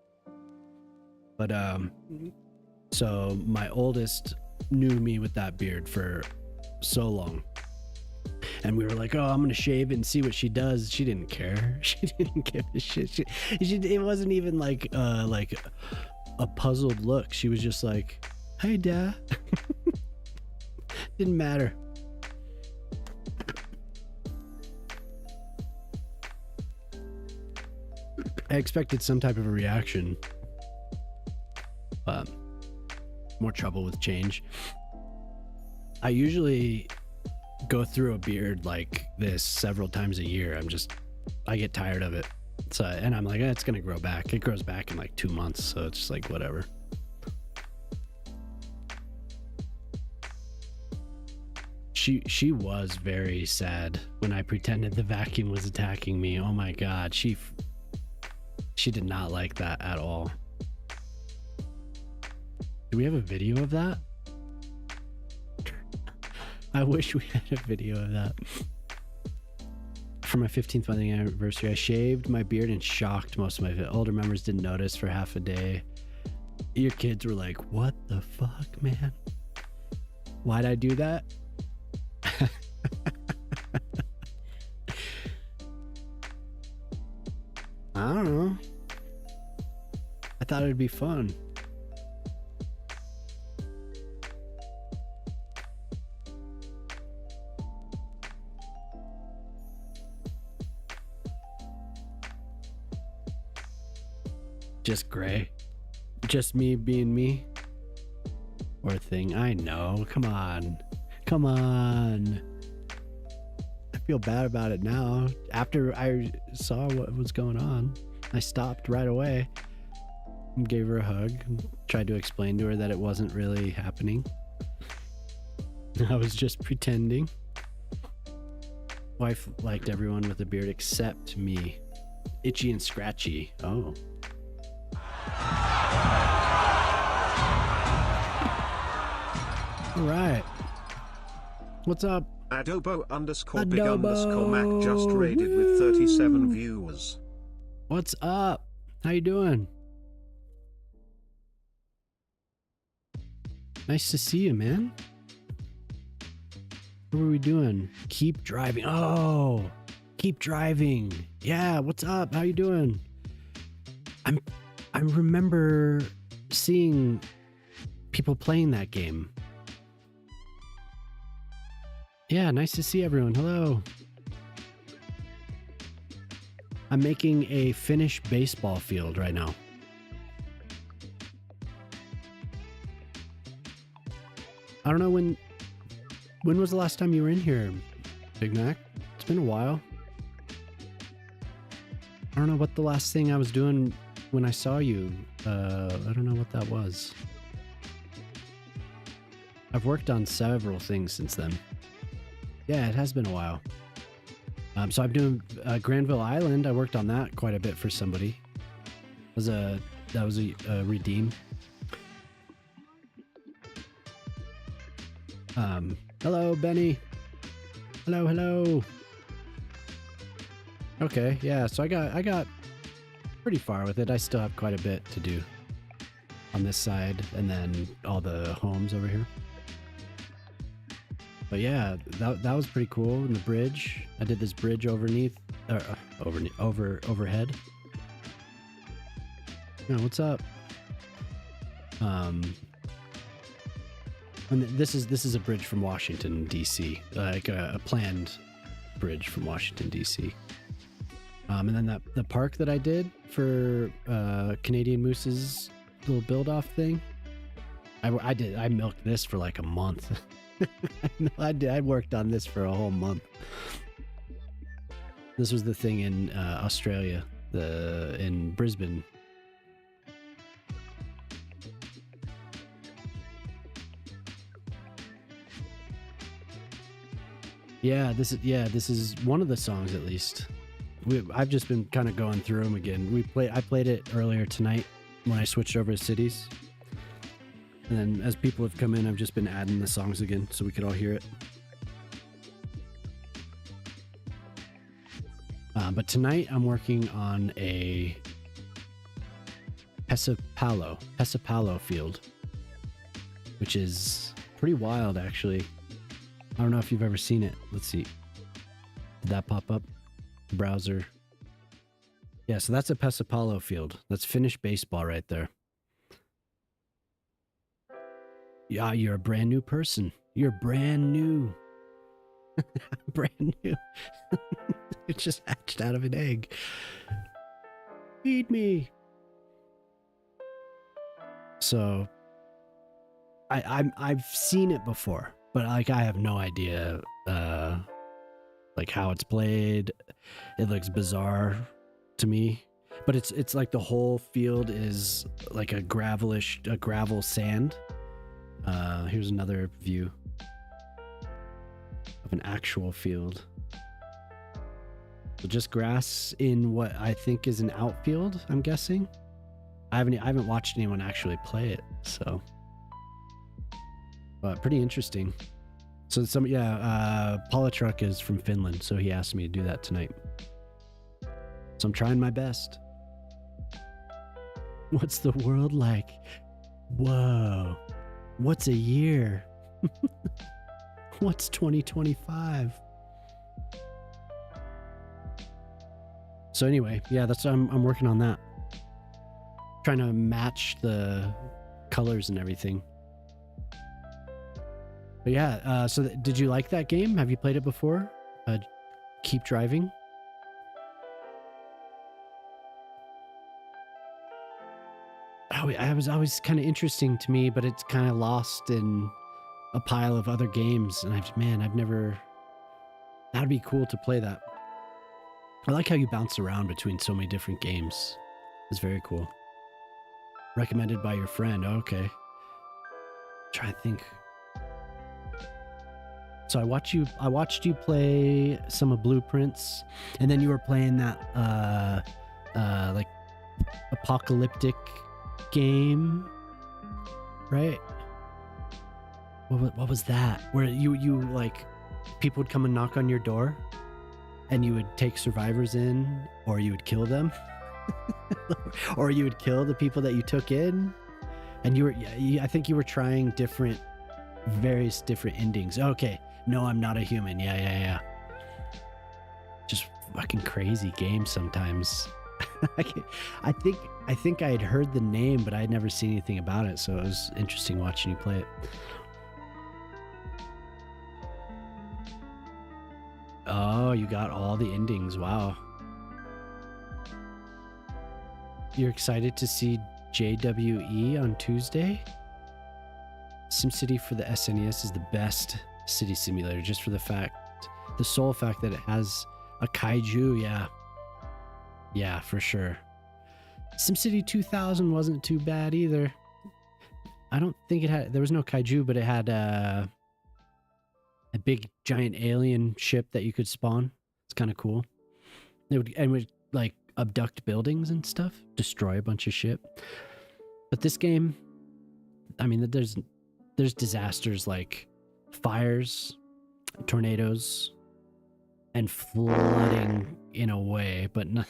But so my oldest knew me with that beard for so long. And we were like, oh, I'm gonna shave it and see what she does. She didn't care. She didn't give a shit. It wasn't even like a puzzled look. She was just like, hey, Dad. Didn't matter. I expected some type of a reaction. More trouble with change. I usually go through a beard like this several times a year. I get tired of it. So, and I'm like, it's gonna grow back. It grows back in like 2 months, so it's just like whatever. She was very sad when I pretended the vacuum was attacking me. Oh my god, she did not like that at all. Do we have a video of that? I wish we had a video of that. For my 15th wedding anniversary, I shaved my beard and shocked most of my older members. Didn't notice for half a day. Your kids were like, what the fuck, man? Why'd I do that? I don't know. I thought it'd be fun. Just gray. Just me being me. Or a thing. I know. Come on. Come on. I feel bad about it now. After I saw what was going on, I stopped right away and gave her a hug and tried to explain to her that it wasn't really happening. I was just pretending. Wife liked everyone with a beard except me. Itchy and scratchy. Oh. All right. What's up? Adobo _ big _ Mac just raided with 37 viewers. What's up? How you doing? Nice to see you, man. What were we doing? Keep driving. Oh, keep driving. Yeah, what's up? How you doing? I remember seeing people playing that game. Yeah, nice to see everyone. Hello. I'm making a finished baseball field right now. I don't know when was the last time you were in here, Big Mac? It's been a while. I don't know what the last thing I was doing when I saw you. I don't know what that was. I've worked on several things since then. Yeah, it has been a while. So I'm doing Granville Island. I worked on that quite a bit for somebody. That was a redeem. Hello, Benny. Hello. Okay, yeah. So I got pretty far with it. I still have quite a bit to do on this side, and then all the homes over here. But yeah, that was pretty cool. And the bridge, I did this bridge overhead. Yeah, what's up? And this is a bridge from Washington D.C., like a planned bridge from Washington D.C. And then the park that I did for Canadian Moose's little build off thing. I milked this for like a month. I worked on this for a whole month. This was the thing in Australia, in Brisbane. Yeah, this is one of the songs at least. I've just been kind of going through them again. I played it earlier tonight when I switched over to cities. And then as people have come in, I've just been adding the songs again so we could all hear it. But tonight I'm working on a Pesapalo field, which is pretty wild actually. I don't know if you've ever seen it. Let's see. Did that pop up? The browser. Yeah, so that's a Pesapalo field. That's Finnish baseball right there. Yeah, you're a brand new person. You're brand new. Brand new. It just hatched out of an egg. Feed me. So I've seen it before, but like I have no idea like how it's played. It looks bizarre to me. But it's like the whole field is like a gravel sand. Here's another view of an actual field. So just grass in what I think is an outfield, I'm guessing. I haven't watched anyone actually play it, so. But pretty interesting. So Polytruck is from Finland, so he asked me to do that tonight. So I'm trying my best. What's the world like? Whoa. What's a year? What's 2025? So anyway, yeah, I'm working on that. Trying to match the colors and everything. But yeah, did you like that game? Have you played it before? Keep Driving? It was always kind of interesting to me, but it's kind of lost in a pile of other games. And I've never... That'd be cool to play that. I like how you bounce around between so many different games. It's very cool. Recommended by your friend. Oh, okay. Try to think. So I watched you play some of Blueprints, and then you were playing that like apocalyptic game, right? What was that? Where you like people would come and knock on your door, and you would take survivors in, or you would kill them, or you would kill the people that you took in, and I think you were trying various different endings. Okay, no, I'm not a human. Yeah. Just fucking crazy game sometimes. I think I had heard the name, but I had never seen anything about it, so it was interesting watching you play it. Oh, you got all the endings. Wow. You're excited to see JWE on Tuesday? SimCity for the SNES is the best city simulator, just for the sole fact that it has a kaiju. Yeah, for sure. SimCity 2000 wasn't too bad either. I don't think there was no kaiju, but it had a big giant alien ship that you could spawn. It's kind of cool. It would like abduct buildings and stuff, destroy a bunch of shit. But this game, I mean, there's disasters like fires, tornadoes, and flooding in a way, but not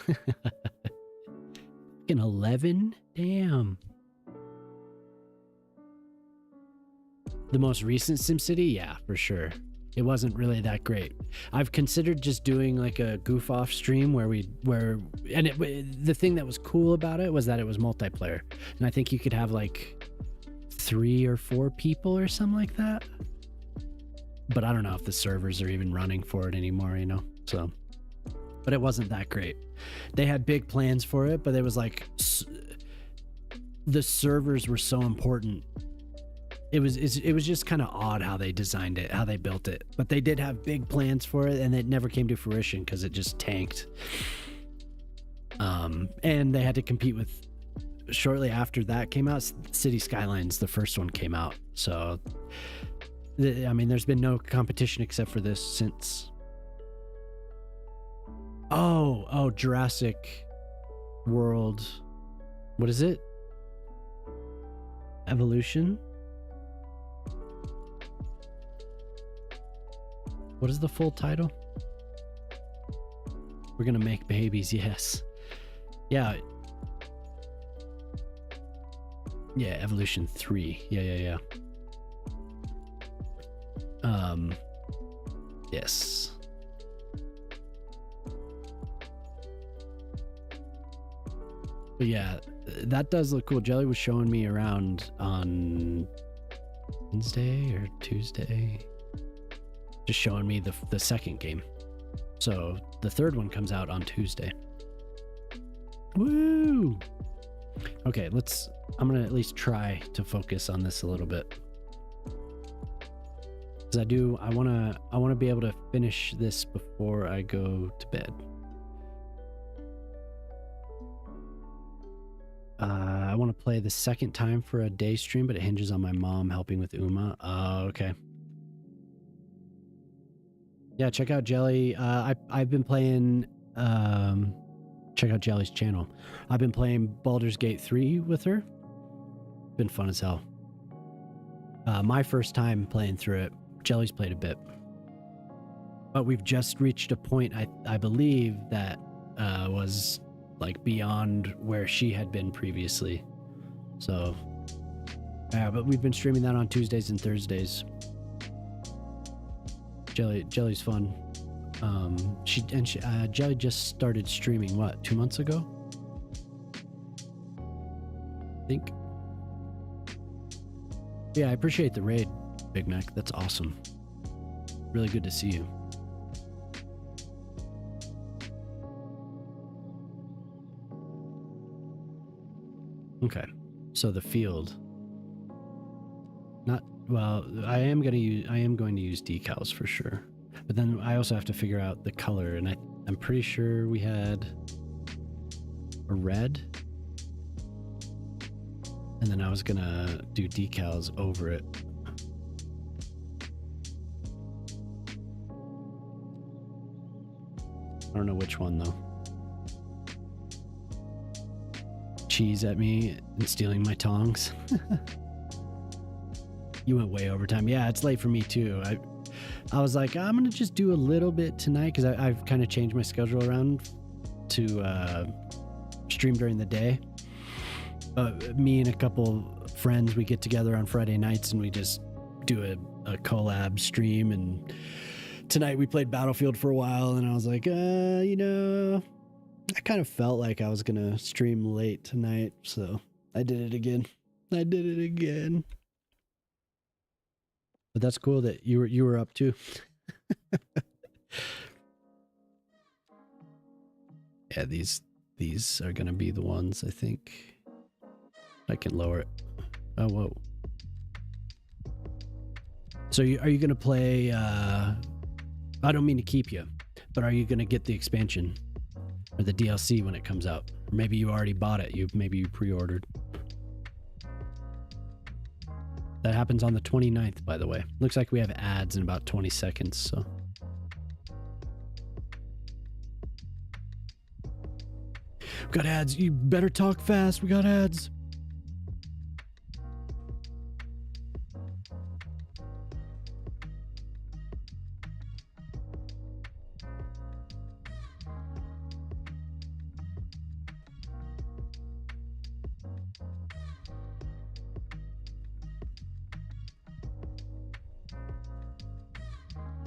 in 11? Damn. The most recent SimCity? Yeah, for sure. It wasn't really that great. I've considered just doing like a goof off stream the thing that was cool about it was that it was multiplayer, and I think you could have like 3 or 4 people or something like that. But I don't know if the servers are even running for it anymore, you know. So, but it wasn't that great. They had big plans for it, but it was like the servers were so important. It was just kind of odd how they designed it, how they built it. But they did have big plans for it, and it never came to fruition because it just tanked. And they had to compete with, shortly after that came out, City Skylines, the first one came out. So, I mean, there's been no competition except for this since. Oh, Jurassic World. What is it? Evolution? What is the full title? We're gonna make babies, yes. Yeah. Yeah, Evolution 3. Yeah. Yes. But yeah, that does look cool. Jelly was showing me around on Wednesday or Tuesday. Just showing me the second game. So the third one comes out on Tuesday. Woo! Okay, I'm gonna at least try to focus on this a little bit. Because I wanna be able to finish this before I go to bed. I want to play the second time for a day stream, but it hinges on my mom helping with Uma. Okay. Yeah, check out Jelly. I've been playing. Check out Jelly's channel. I've been playing Baldur's Gate 3 with her. Been fun as hell. My first time playing through it. Jelly's played a bit, but we've just reached a point I believe that was like beyond where she had been previously. So, yeah, but we've been streaming that on Tuesdays and Thursdays. Jelly's fun. Jelly just started streaming, what, 2 months ago? I think. Yeah, I appreciate the raid, Big Mac. That's awesome. Really good to see you. Okay, so the field. I am going to use decals for sure. But then I also have to figure out the color, and I'm pretty sure we had a red. And then I was going to do decals over it. I don't know which one though. Cheese at me and stealing my tongs. You went way over time. Yeah, it's late for me too. I was like, I'm gonna just do a little bit tonight because I've kind of changed my schedule around to stream during the day. Me and a couple friends, we get together on Friday nights and we just do a collab stream. And tonight we played Battlefield for a while, and I was like, I kind of felt like I was gonna stream late tonight, so I did it again. But that's cool that you were up too. Yeah, these are gonna be the ones, I think. I can lower it. Oh, whoa. So are you gonna play? I don't mean to keep you, but are you gonna get the expansion or the DLC when it comes out? Or maybe you already bought it. Maybe you pre-ordered. That happens on the 29th, by the way. Looks like we have ads in about 20 seconds, so. We got ads. You better talk fast. We got ads.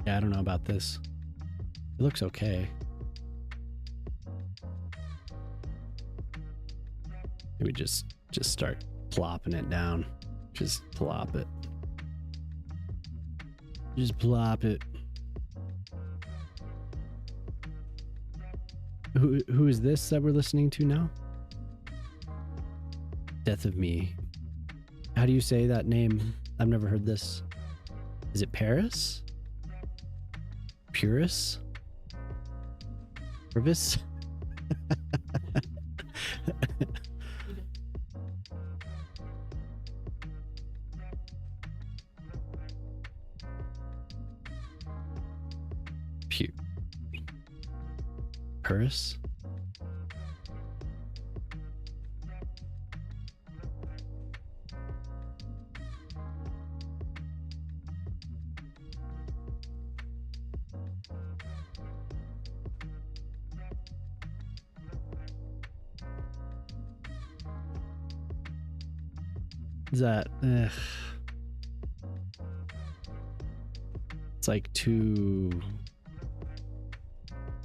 Yeah, I don't know about this. It looks okay. Maybe just start plopping it down. Just plop it. Just plop it. Who is this that we're listening to now? Death of Me. How do you say that name? I've never heard this. Is it Paris? Purus? Purvis? Purus? Is that it's like too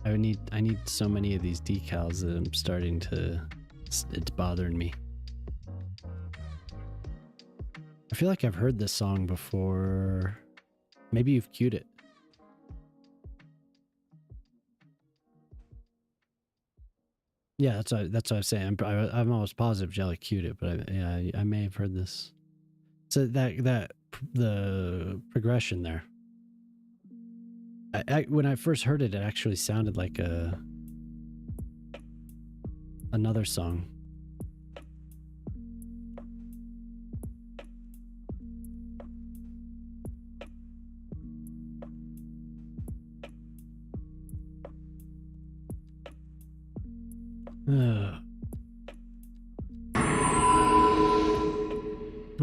I need so many of these decals that I'm starting to it's bothering me. I feel like I've heard this song before. Maybe you've queued it. Yeah, that's what I was saying. I'm almost positive Jelly queued it, but I may have heard this. So that the progression there. When I first heard it, it actually sounded like another song.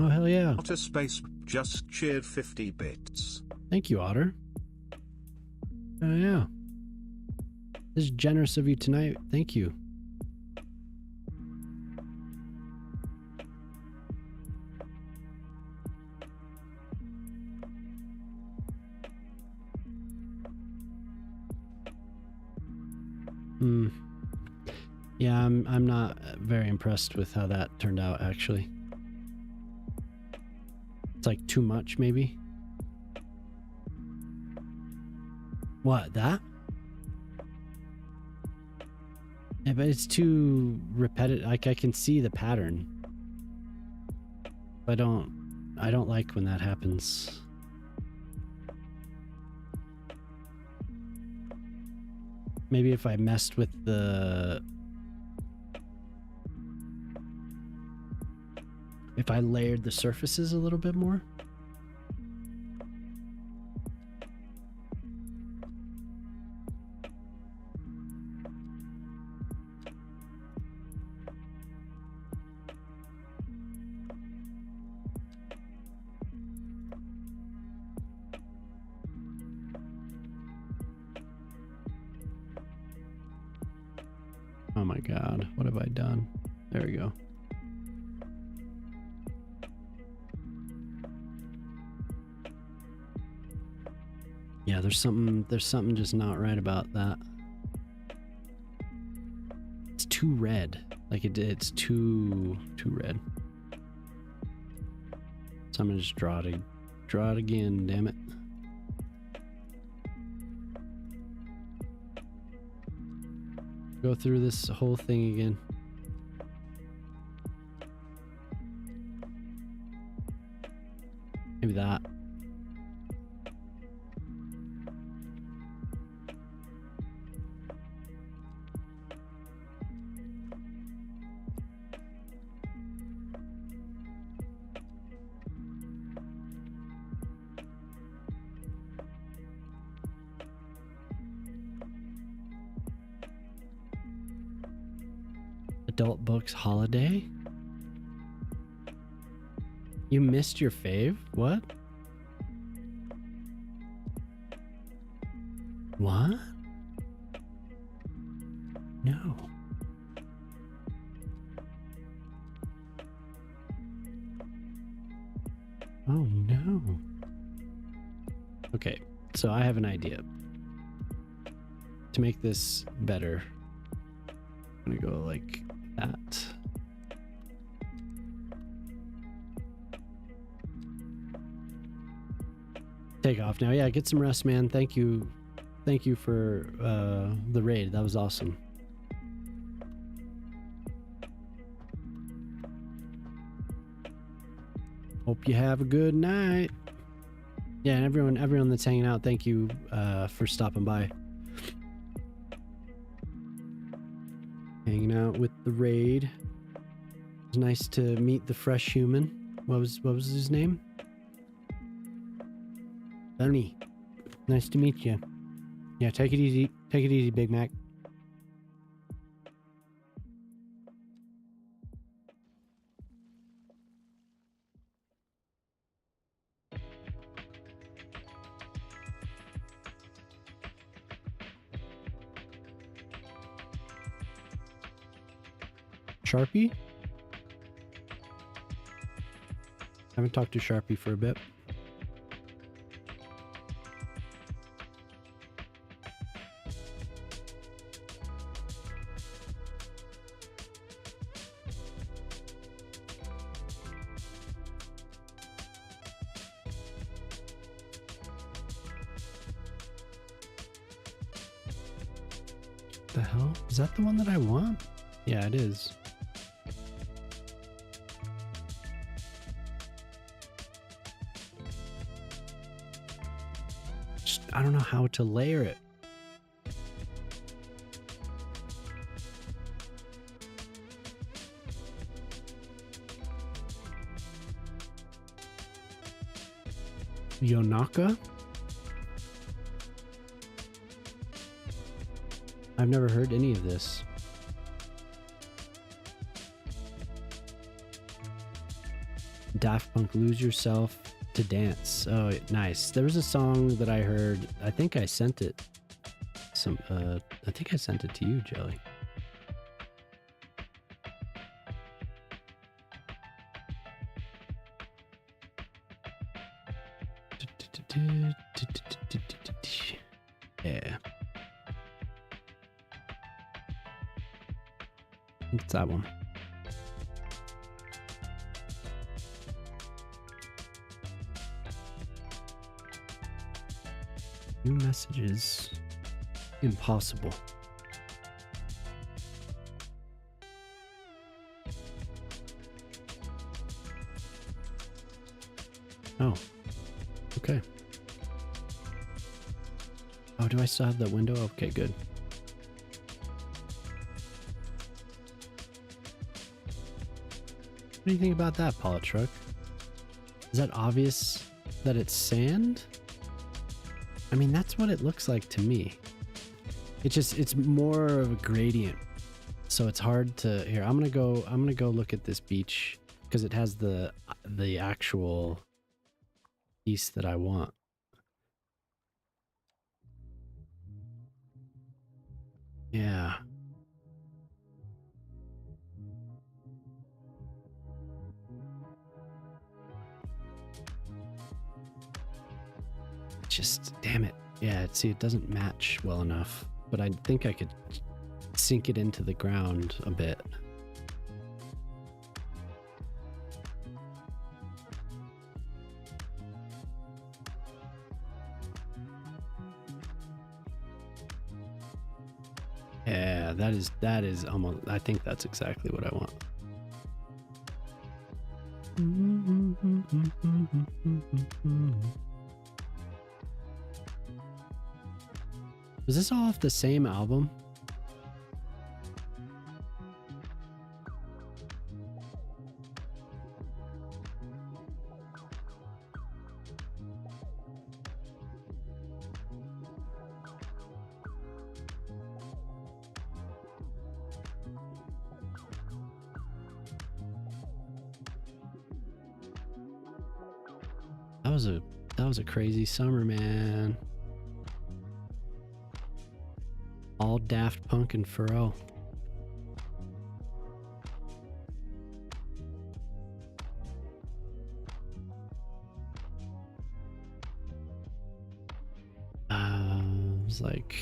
Oh, hell yeah. Otter Space just cheered 50 bits. Thank you, Otter. Oh, yeah. This is generous of you tonight. Thank you. Yeah, I'm not very impressed with how that turned out, actually. It's like too much, maybe. What, that? Yeah, but it's too repetitive. Like, I can see the pattern. I don't like when that happens. Maybe if I messed with if I layered the surfaces a little bit more. Oh my God, what have I done? There we go. Yeah, there's something just not right about that. It's too red. Like it's too red. So I'm gonna just draw it again, damn it. Go through this whole thing again. Maybe that. Adult Books Holiday? You missed your fave? What? What? No. Oh no. Okay, So I have an idea to make this better. I'm gonna go like that. Take off now. Yeah, get some rest, man. Thank you for the raid. That was awesome. Hope you have a good night. Yeah, and everyone that's hanging out, thank you for stopping by. Hanging out with the raid. It was nice to meet the fresh human. What was his name? Bernie. Nice to meet you. Yeah, take it easy. Take it easy, Big Mac. Sharpie? Haven't talked to Sharpie for a bit. The hell? Is that the one that I want? Yeah, it is. I don't know how to layer it. Yonaka? I've never heard any of this. Daft Punk, Lose Yourself to Dance. Oh, nice. There was a song that I heard. I think I sent it. I think I sent it to you, Jelly. Yeah. What's that one? New messages. Impossible. Oh. Okay. Oh, do I still have that window? Okay, good. What do you think about that, Polytruck? Is that obvious that it's sand? I mean, that's what it looks like to me. It's more of a gradient. So it's hard to, here, I'm gonna go look at this beach because it has the actual piece that I want. Yeah. Just, damn it. Yeah, see, it doesn't match well enough, but I think I could sink it into the ground a bit. Yeah, that is almost, I think that's exactly what I want. Was this all off the same album? That was a crazy summer, man. All Daft Punk and Pharrell. was like,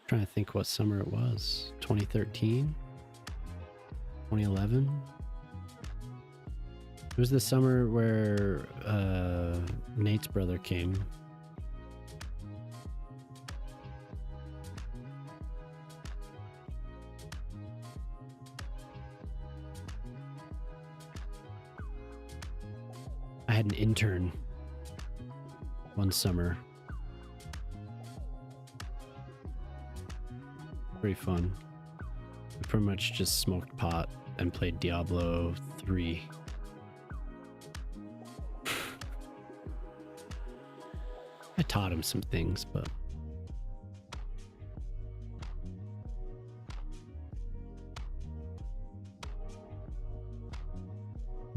trying to think what summer it was. 2013, 2011. It was the summer where Nate's brother came. I had an intern one summer. Pretty fun. We pretty much just smoked pot and played Diablo 3. I taught him some things, but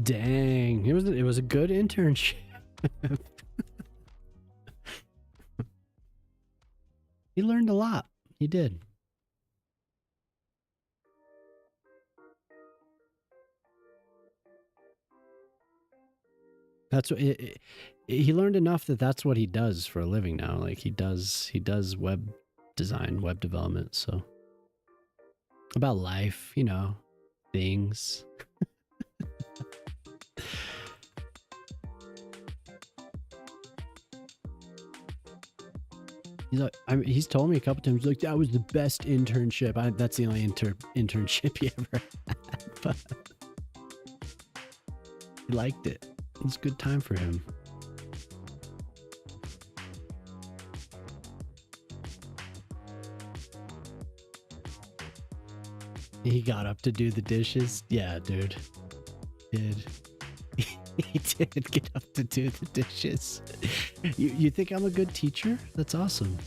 dang, it was a good internship. He learned a lot. He did. That's what he learned enough that that's what he does for a living now. Like he does web design, web development. So about life, you know, things. He's like, he's told me a couple times, like, that was the best internship. That's the only internship he ever had, but he liked it. It was a good time for him. He got up to do the dishes. Yeah, dude. Did. He did get up to do the dishes. You think I'm a good teacher? That's awesome.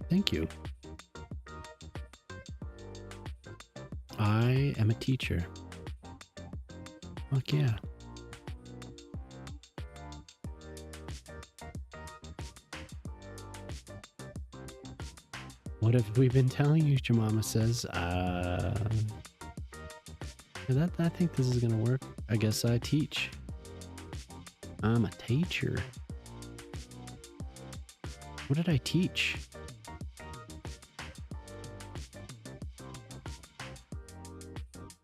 Thank you. I am a teacher. Fuck yeah. What have we been telling you? Jemima says. I think this is gonna work. I guess I teach. I'm a teacher. What did I teach?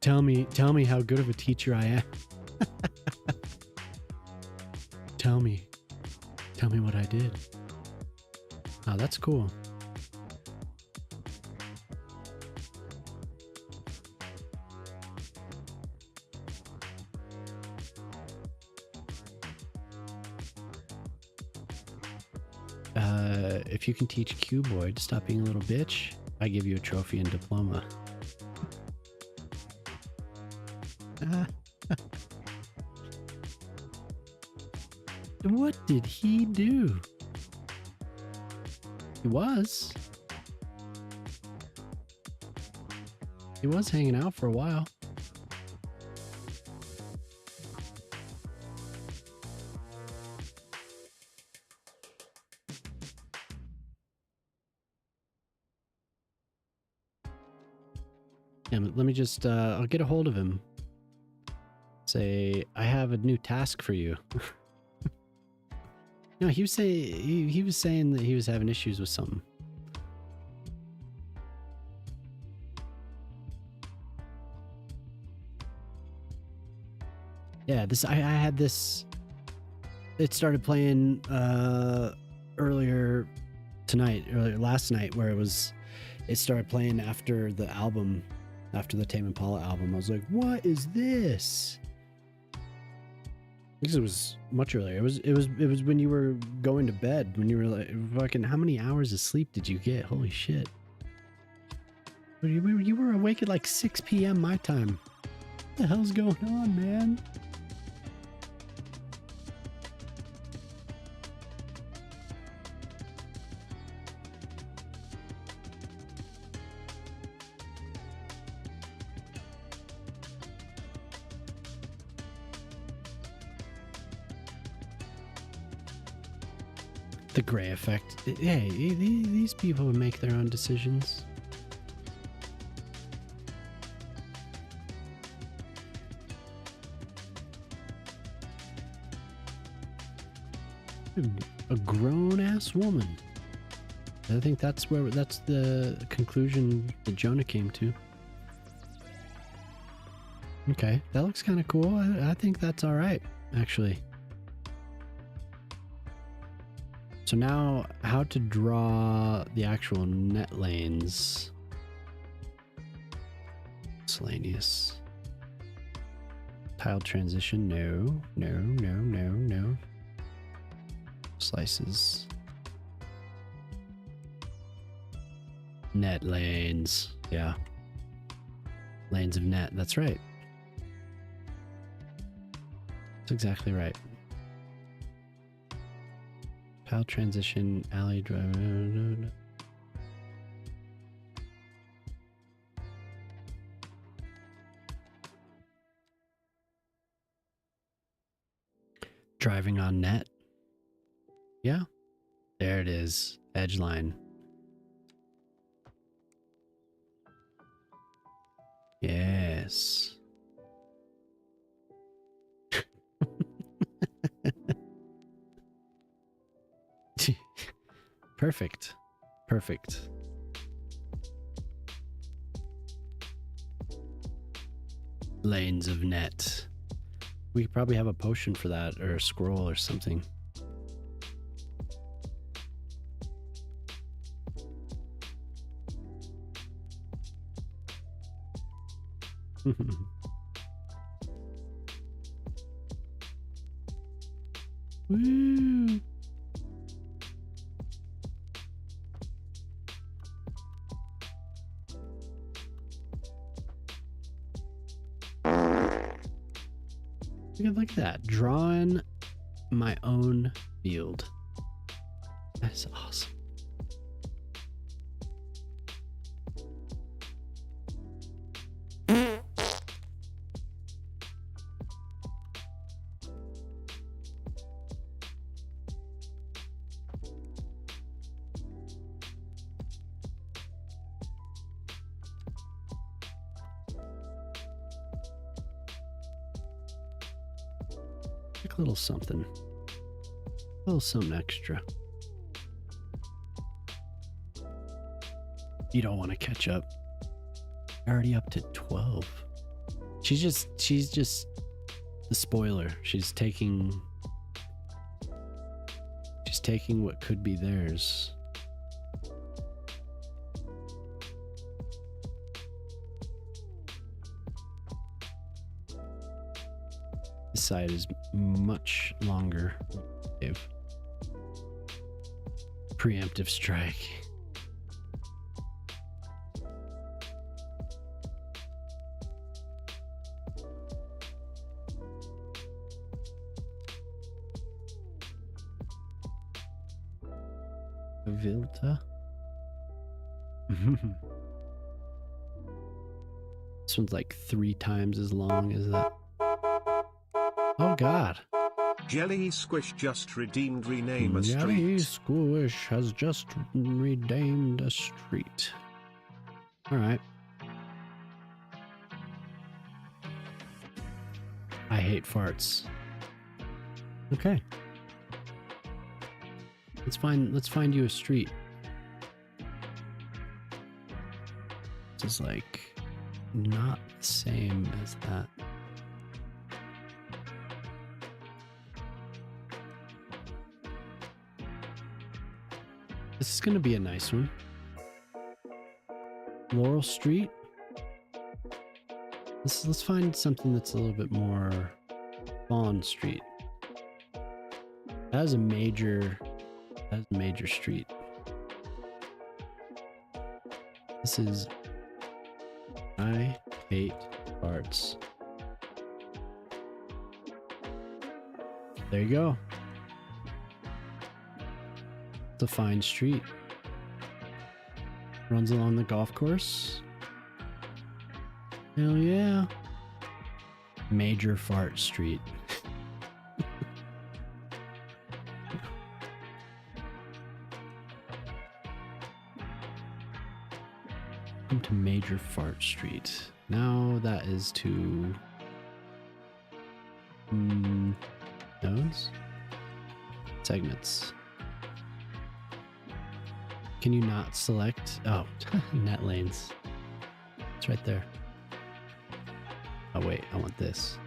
Tell me how good of a teacher I am. Tell me what I did. Oh, that's cool. If you can teach Cuboid to stop being a little bitch, I give you a trophy and diploma. What did he do? He was hanging out for a while. Yeah, let me just, I'll get a hold of him. Say, I have a new task for you. No, he was saying that he was having issues with something. Yeah, I had this. It started playing earlier last night, where it started playing after the album, after the Tame Impala album. I was like, what is this? Because it was much earlier. It was when you were going to bed, when you were like, fucking, how many hours of sleep did you get? Holy shit. You were awake at like 6 p.m. my time. What the hell's going on, man? The gray effect. Hey, these people would make their own decisions. A grown ass woman. I think that's the conclusion that Jonah came to. Okay, that looks kind of cool. I think that's all right, actually. So now, how to draw the actual net lanes? Miscellaneous. Tile transition, no. Slices. Net lanes, yeah. Lanes of net, that's right. That's exactly right. Tile transition, alley drive. No. Driving on net. Yeah. There it is. Edge line. Yes. Perfect. Perfect. Lanes of net. We could probably have a potion for that, or a scroll or something. Woo! Look at that. Drawing my own field. That is awesome. A little something. A little something extra. You don't want to catch up. Already up to 12. She's just the spoiler. She's taking what could be theirs. This side is much longer. Preemptive strike. Vilta. This one's like 3 times as long as that. Oh God. Jelly Squish just redeemed rename a Jelly street. Squish has just redeemed a street. All right. I hate farts. Okay. Let's find you a street. This is like not the same as that. This is gonna be a nice one. Laurel Street. Let's find something that's a little bit more Fawn Street. That is a major street. This is I hate farts. There you go. It's a fine street. Runs along the golf course. Hell yeah. Major fart street. Come to Major Fart Street. Now that is to nodes. segments. Can you not select? Oh, net lanes. It's right there. Oh wait, I want this.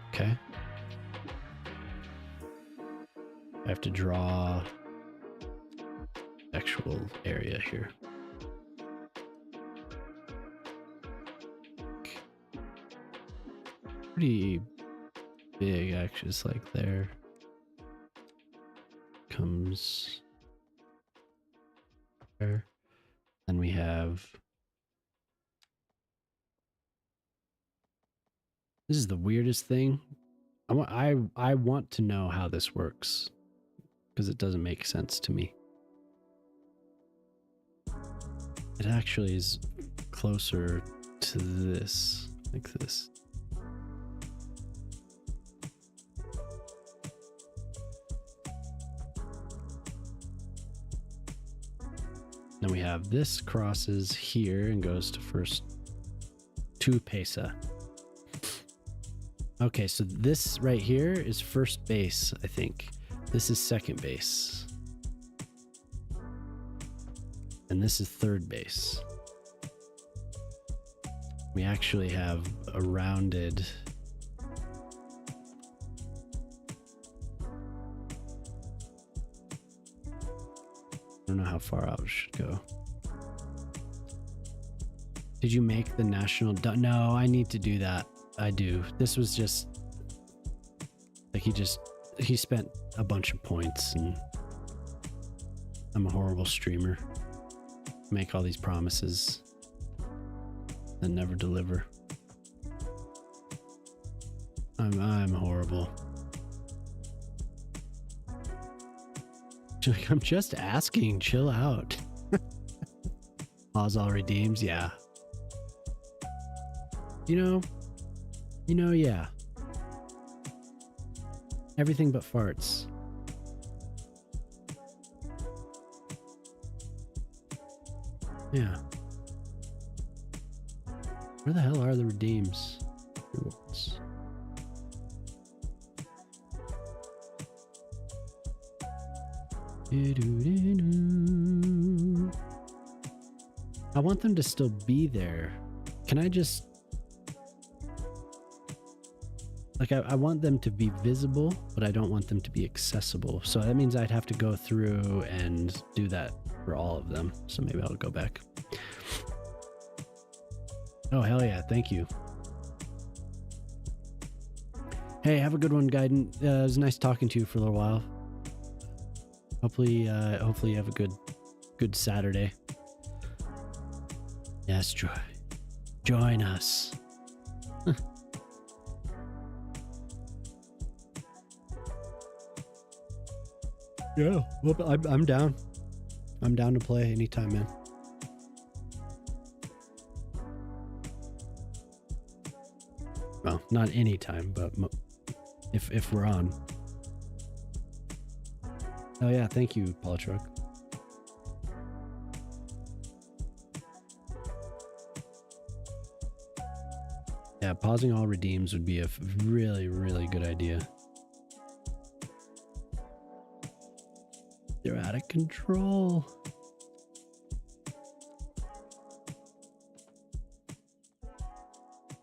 Okay. I have to draw actual area here. Pretty big, actually. It's like there comes there. Then we have. This is the weirdest thing. I want to know how this works because it doesn't make sense to me. It actually is closer to this, like this. Then we have this crosses here and goes to first to Pesa. Okay, so this right here is first base, I think. This is second base. And this is third base. We actually have a rounded... I don't know how far out it should go. Did you make the national? No, I need to do that. I do. This was just like he spent a bunch of points, and I'm a horrible streamer. Make all these promises and never deliver. I'm horrible. Like, I'm just asking, chill out. Pause all redeems, yeah. You know, yeah. Everything but farts. Yeah. Where the hell are the redeems? Rewards. I want them to still be there. Can I just... Like, I want them to be visible, but I don't want them to be accessible. So that means I'd have to go through and do that for all of them. So maybe I'll go back. Oh, hell yeah. Thank you. Hey, have a good one, Gaiden. It was nice talking to you for a little while. Hopefully you have a good Saturday. Yes, join us. Yeah, well, I'm down. I'm down to play anytime, man. Well, not anytime, but if we're on. Oh yeah, thank you, Polytruck. Yeah, pausing all redeems would be a really, really good idea. They're out of control.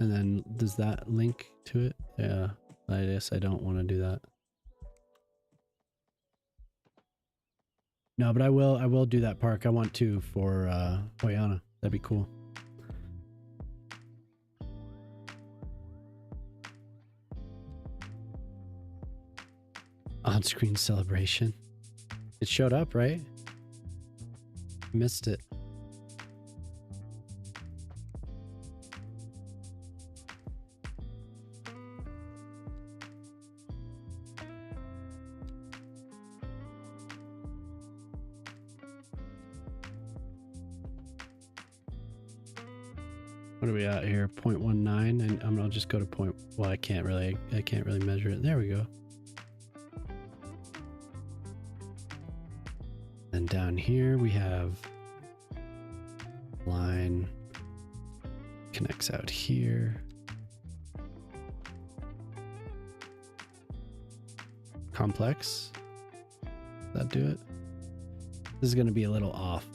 And then does that link to it? Yeah, I guess I don't want to do that. No, but I will do that park. I want to for Oyana. That'd be cool. On-screen celebration. It showed up, right? Missed it. What are we at here? 0.19, and I'll just go to point. Well, I can't really measure it. There we go. And down here we have line connects out here. complex. Does that do it? This is going to be a little off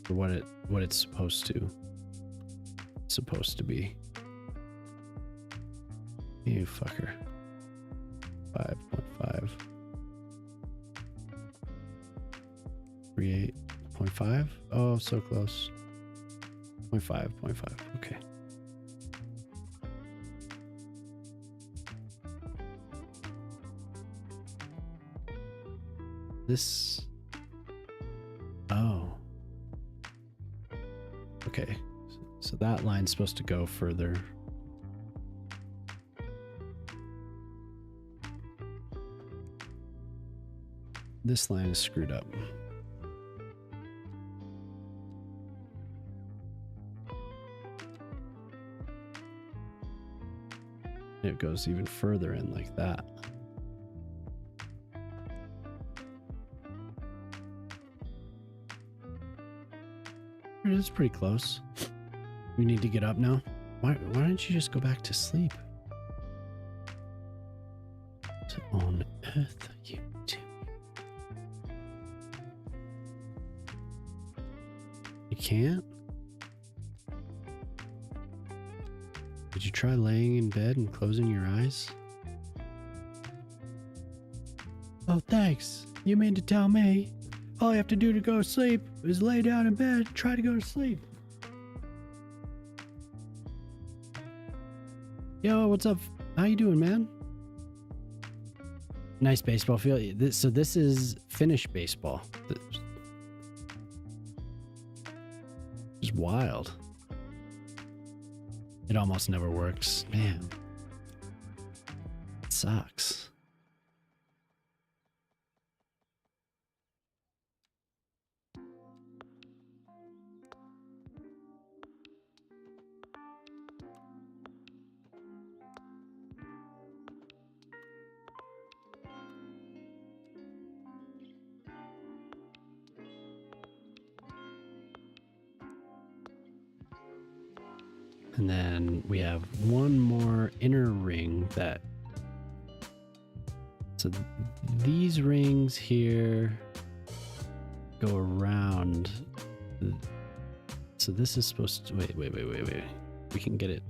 for what it's supposed to be. You fucker. 5.5. 38.5. Oh, so close. 0.5. Okay. This. Oh. Okay. So that line's supposed to go further. This line is screwed up. It goes even further in like that. It is pretty close. You need to get up now. Why don't you just go back to sleep? What on earth are you doing? You can't? Did you try laying in bed and closing your eyes? Oh, thanks. You mean to tell me all I have to do to go to sleep is lay down in bed and try to go to sleep? Yo, what's up? How you doing, man? Nice baseball field. So this is Finnish baseball. It's wild. It almost never works. Man. It sucks. And then we have one more inner ring that, so these rings here go around. So this is supposed to, wait. We can get it.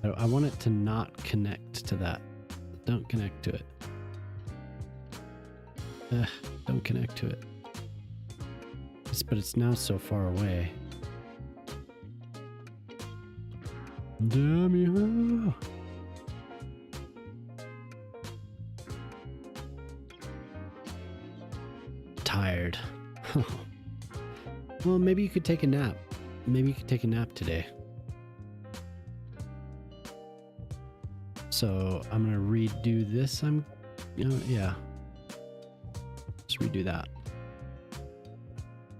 I want it to not connect to that. Don't connect to it. Don't connect to it. But it's now so far away. Damn you. Tired. Well, maybe you could take a nap. Maybe you could take a nap today. So I'm gonna redo this. Yeah. Just redo that.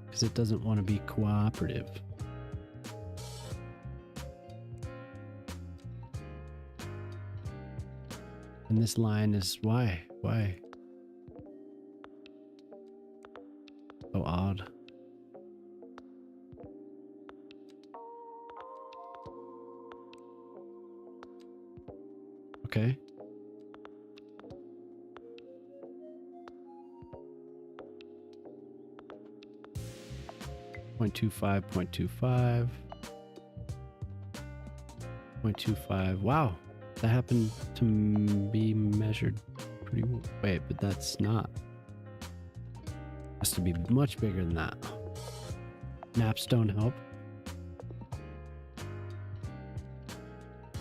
Because it doesn't want to be cooperative. And this line is why? So odd. Okay. Point 0.25. Wow. That happened to be measured pretty well. Wait, but that's not. Has to be much bigger than that. Naps don't help.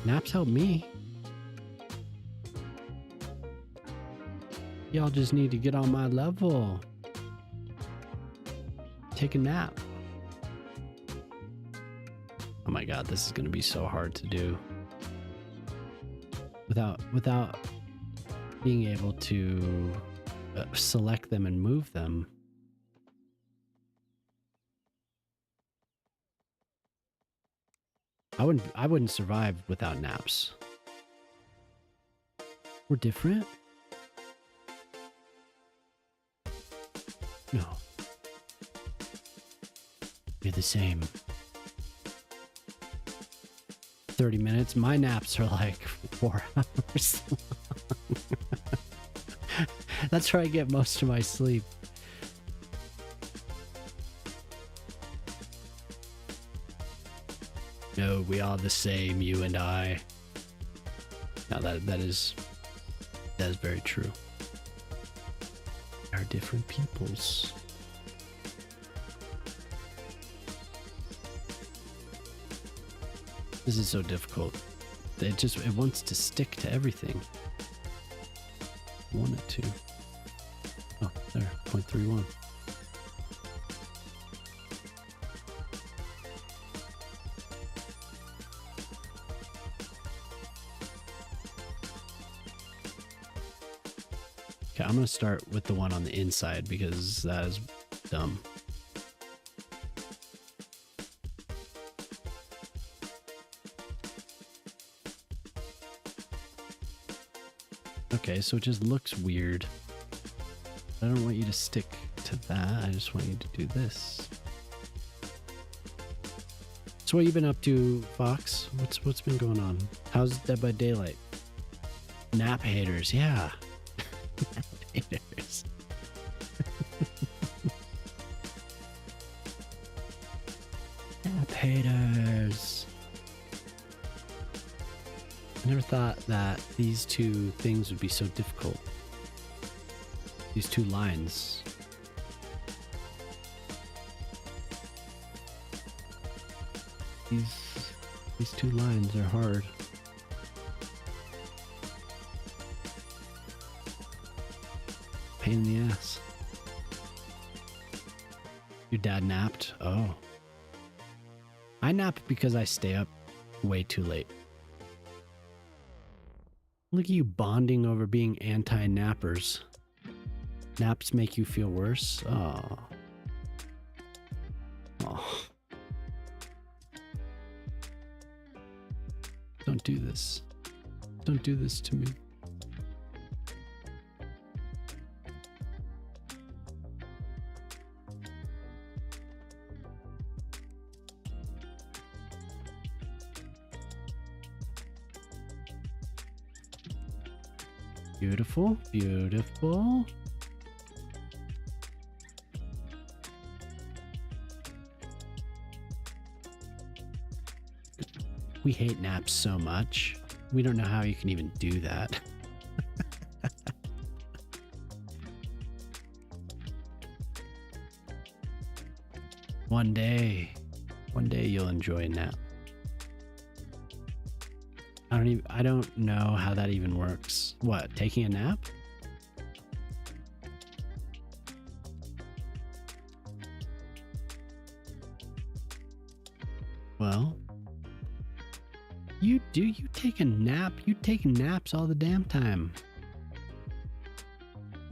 Naps help me. Y'all just need to get on my level. Take a nap. Oh my god, this is gonna be so hard to do. Without being able to select them and move them. I wouldn't survive without naps. We're different? No. You're the same. 30 minutes. My naps are like 4 hours long. That's where I get most of my sleep. No, we are the same, you and I. Now that is very true. We are different peoples. This is so difficult. It wants to stick to everything. I want it to. Oh, there, 0.31. Okay, I'm gonna start with the one on the inside because that is dumb. Okay, so it just looks weird. I don't want you to stick to that. I just want you to do this. So what you been up to, Fox? What's been going on? How's Dead by Daylight? Nap haters, yeah. Nap haters. Nap haters. I never thought that these two things would be so difficult. These two lines. These two lines are hard. Pain in the ass. Your dad napped? Oh. I nap because I stay up way too late. Look at you bonding over being anti-nappers. Naps make you feel worse? Oh. Oh. Don't do this. Don't do this to me. Beautiful, beautiful. We hate naps so much. We don't know how you can even do that. One day you'll enjoy a nap. I don't know how that even works. What, taking a nap? Well, you take a nap. You take naps all the damn time.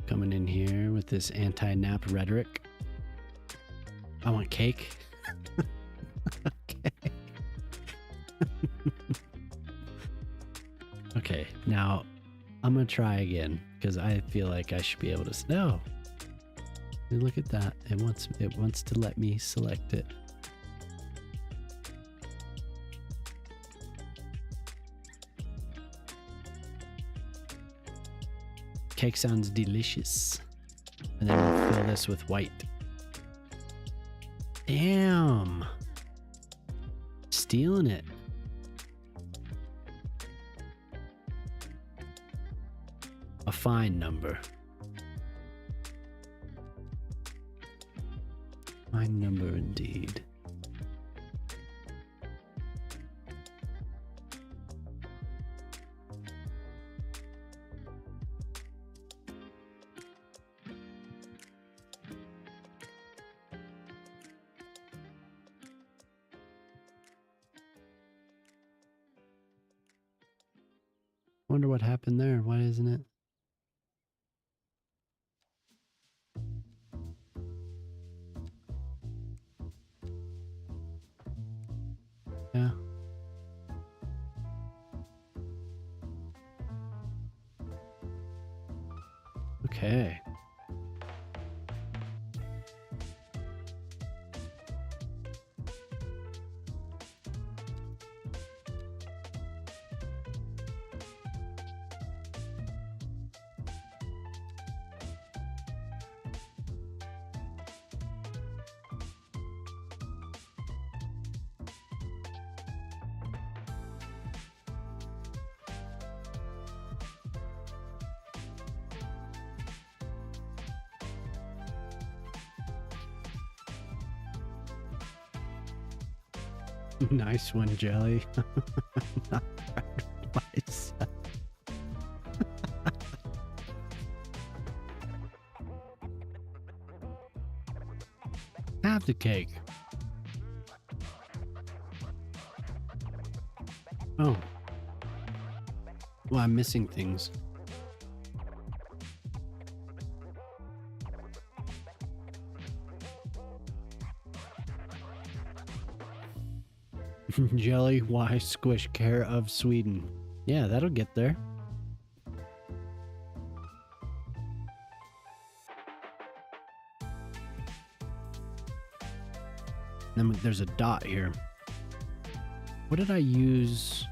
Coming in here with this anti-nap rhetoric. I want cake. Okay. Okay, now I'm gonna try again because I feel like I should be able to. No, look at that. It wants to let me select it. Cake sounds delicious, and then we'll fill this with white. Damn, stealing it. A fine number. Fine number indeed. Wonder what happened there. Why isn't it? Yeah. Okay. Nice one, Jelly. Not proud of myself. Have the cake. Oh. Well, I'm missing things. Jelly, why squish care of Sweden? Yeah, that'll get there. Then there's a dot here. What did I use?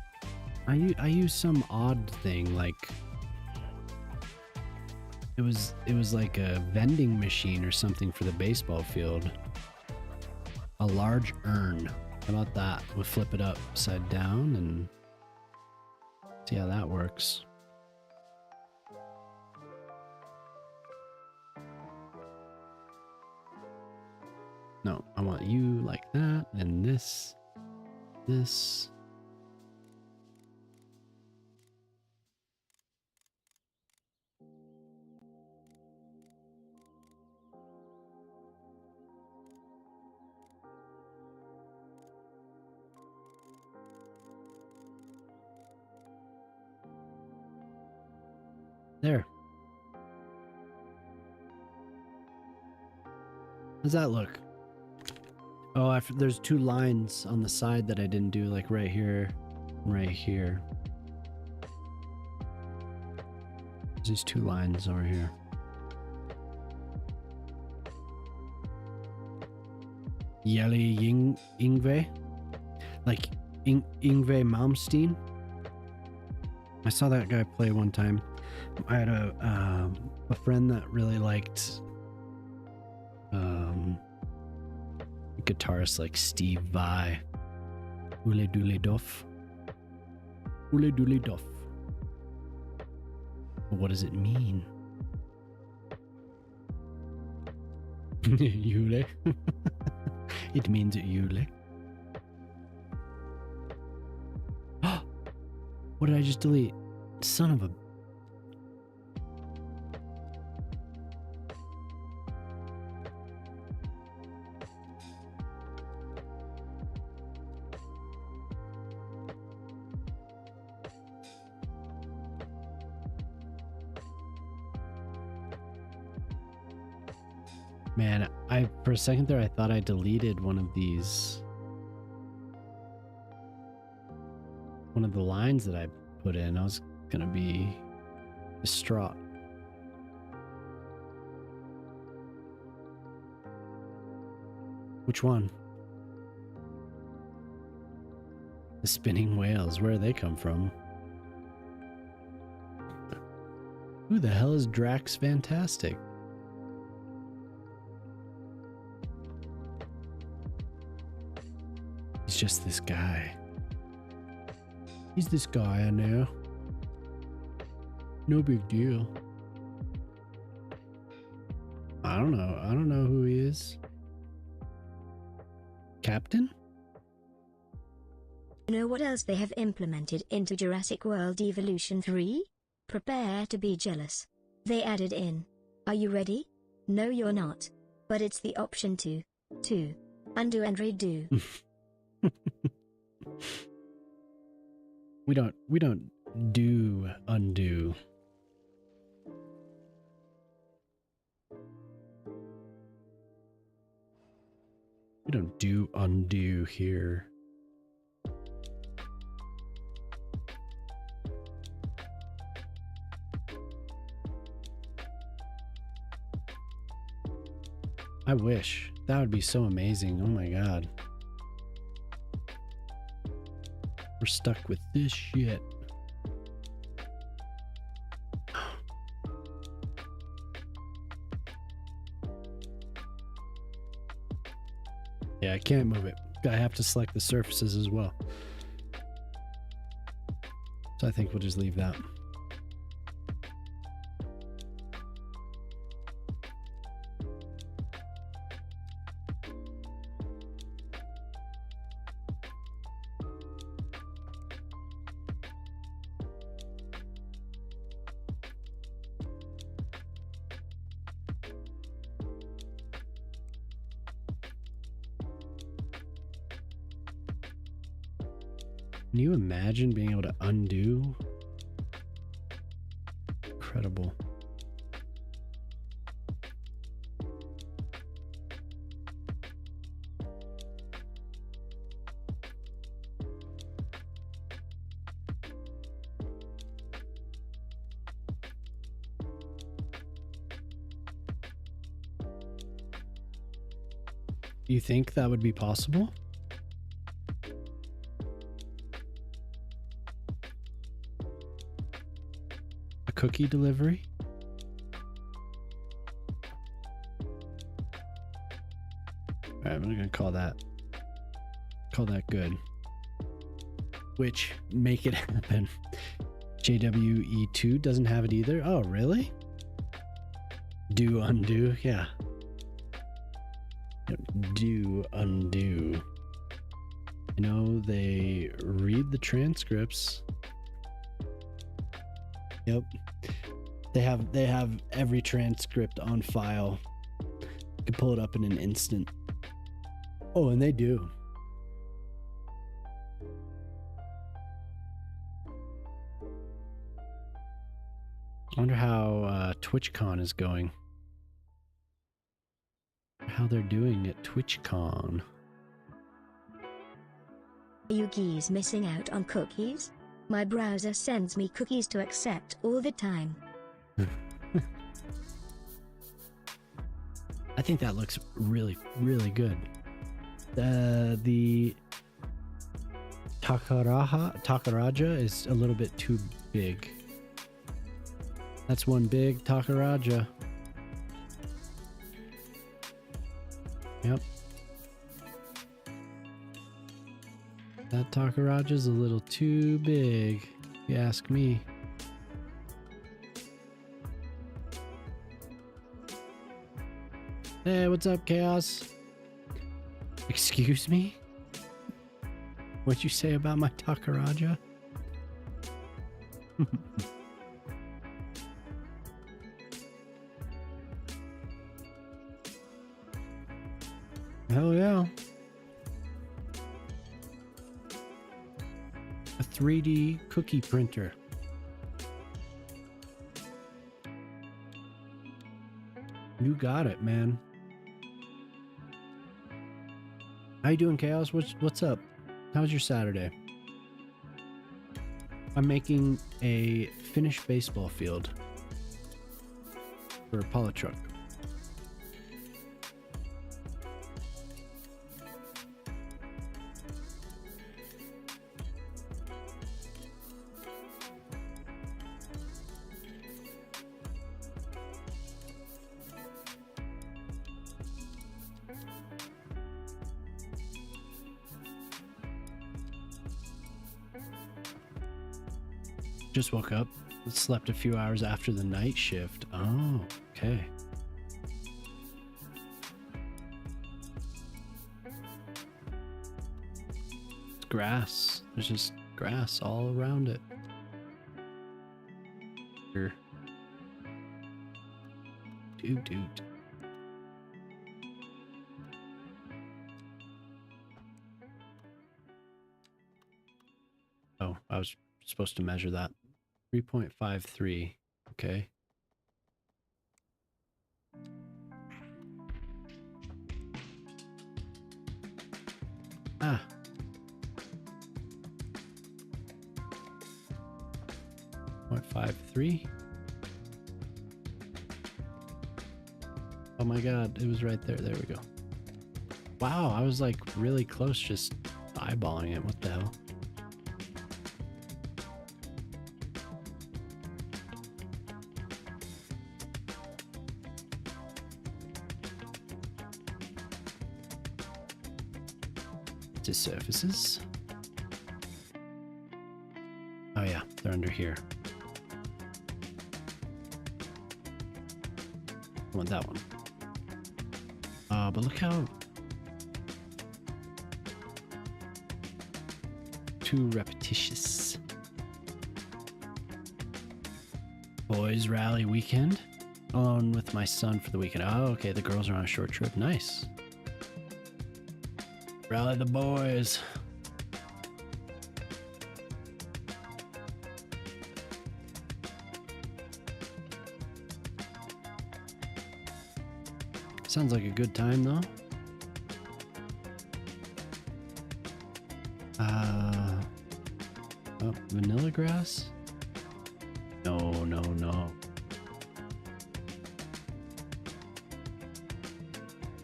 I used some odd thing, like it was like a vending machine or something for the baseball field. A large urn. How about that? We'll flip it upside down and see how that works. No, I want you like that, and this. There. How's that look? Oh, there's two lines on the side that I didn't do, like right here, right here. There's these two lines over here. Yeli Yngve? Like Yngve Malmsteen? I saw that guy play one time. I had a friend that really liked guitarists like Steve Vai. Ule Dule Doff. Ule Dule Doff. What does it mean? Yule. It means Yule. What did I just delete? Son of a... Man, for a second there I thought I deleted one of these. One of the lines that I put in. I was gonna be distraught. Which one? The spinning whales, where do they come from? Who the hell is Drax Fantastic? He's just this guy. He's this guy I know. No big deal. I don't know. I don't know who he is. Captain? You know what else they have implemented into Jurassic World Evolution 3? Prepare to be jealous. They added in. Are you ready? No, you're not. But it's the option to undo and redo. We don't do undo. We don't do undo here. I wish. That would be so amazing. Oh my god. We're stuck with this shit. Yeah, I can't move it. I have to select the surfaces as well. So I think we'll just leave that. Can you imagine being able to undo? Incredible. Do you think that would be possible? A cookie delivery? All right, I'm gonna call that good. Which make it happen. JWE2 doesn't have it either. Oh, really? Do undo, yeah. Do undo. I know they read the transcripts. Yep. They have every transcript on file. You can pull it up in an instant. Oh, and they do. I wonder how TwitchCon is going. How they're doing at TwitchCon. Are you geese missing out on cookies? My browser sends me cookies to accept all the time. I think that looks really, really good. The Takaraja is a little bit too big. That's one big Takaraja. Yep. That Takaraja's a little too big, if you ask me. Hey, what's up, Chaos? Excuse me? What'd you say about my Takaraja? Hell yeah. A 3D cookie printer. You got it, man. How you doing, Chaos? What's up? How's your Saturday? I'm making a finished baseball field for a pilot truck. Just woke up. Slept a few hours after the night shift. Oh, okay. It's grass. There's just grass all around it. Here. Doot. Oh, I was supposed to measure that. 3.53. Okay. Ah. .53. Oh my god, it was right there. There we go. Wow, I was like really close just eyeballing it. What the hell? To surfaces. Oh yeah, they're under here. I want that one. But look how too repetitious. Boys rally weekend. Alone with my son for the weekend. Oh, okay. The girls are on a short trip. Nice. Rally the boys. Sounds like a good time though. Oh, vanilla grass? No. We're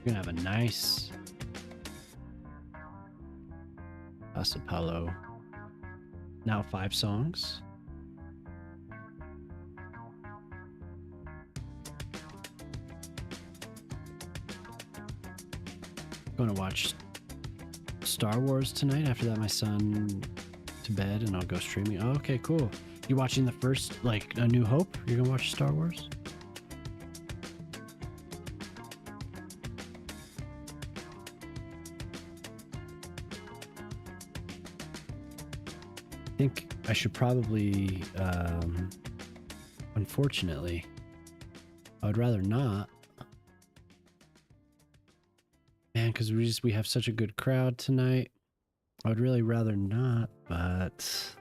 gonna have a nice Casa Paulo. Now 5 songs. Going to watch Star Wars tonight. After that, my son to bed, and I'll go streaming. Oh, okay, cool. You watching the first, like, A New Hope? You're gonna watch Star Wars? I think I should probably, unfortunately, I would rather not. Man, because we have such a good crowd tonight. I would really rather not, but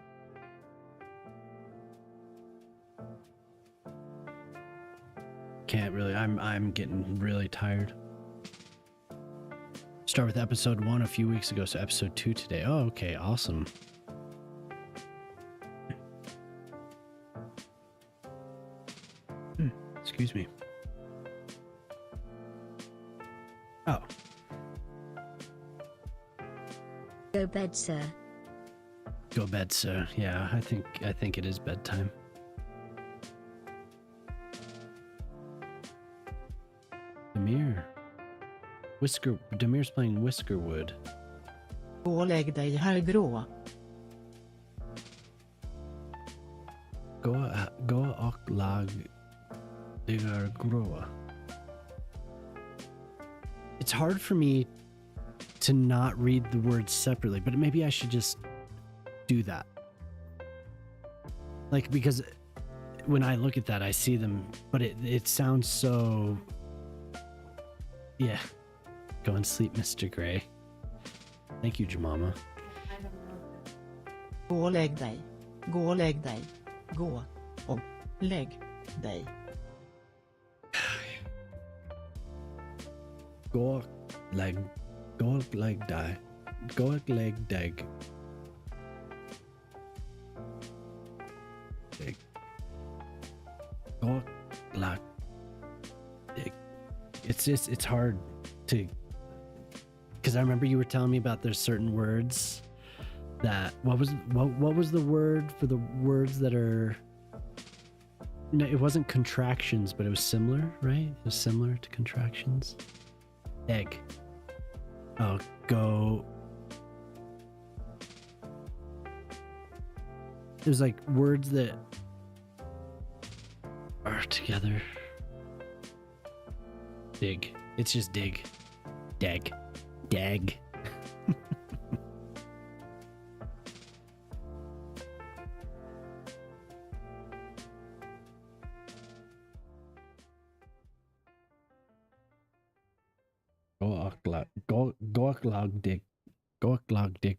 can't really. I'm getting really tired. Start with episode 1 a few weeks ago, so episode 2 today. Oh, okay, awesome. Excuse me. Oh. Go bed, sir. Go bed, sir. Yeah, I think it is bedtime. Demir. Demir's playing Whiskerwood. Gå och lägg dig här grå. Gå och lag diggar groa. It's hard for me to not read the words separately, but maybe I should just do that. Like, because when I look at that, I see them, but it sounds so... Yeah. Go and sleep, Mr. Gray. Thank you, Jemama. Gå och lägg dig. Gå och lägg dig. Gå och lägg dig. Go leg die. Go leg dig. Go lag dig. It's hard to, because I remember you were telling me about there's certain words that what was the word for the words that are, no, it wasn't contractions, but it was similar, right? It was similar to contractions. Egg. Oh, go. There's like words that are together. Dig. It's just dig. Dag. Dag. Go-log dick. Go-log dick.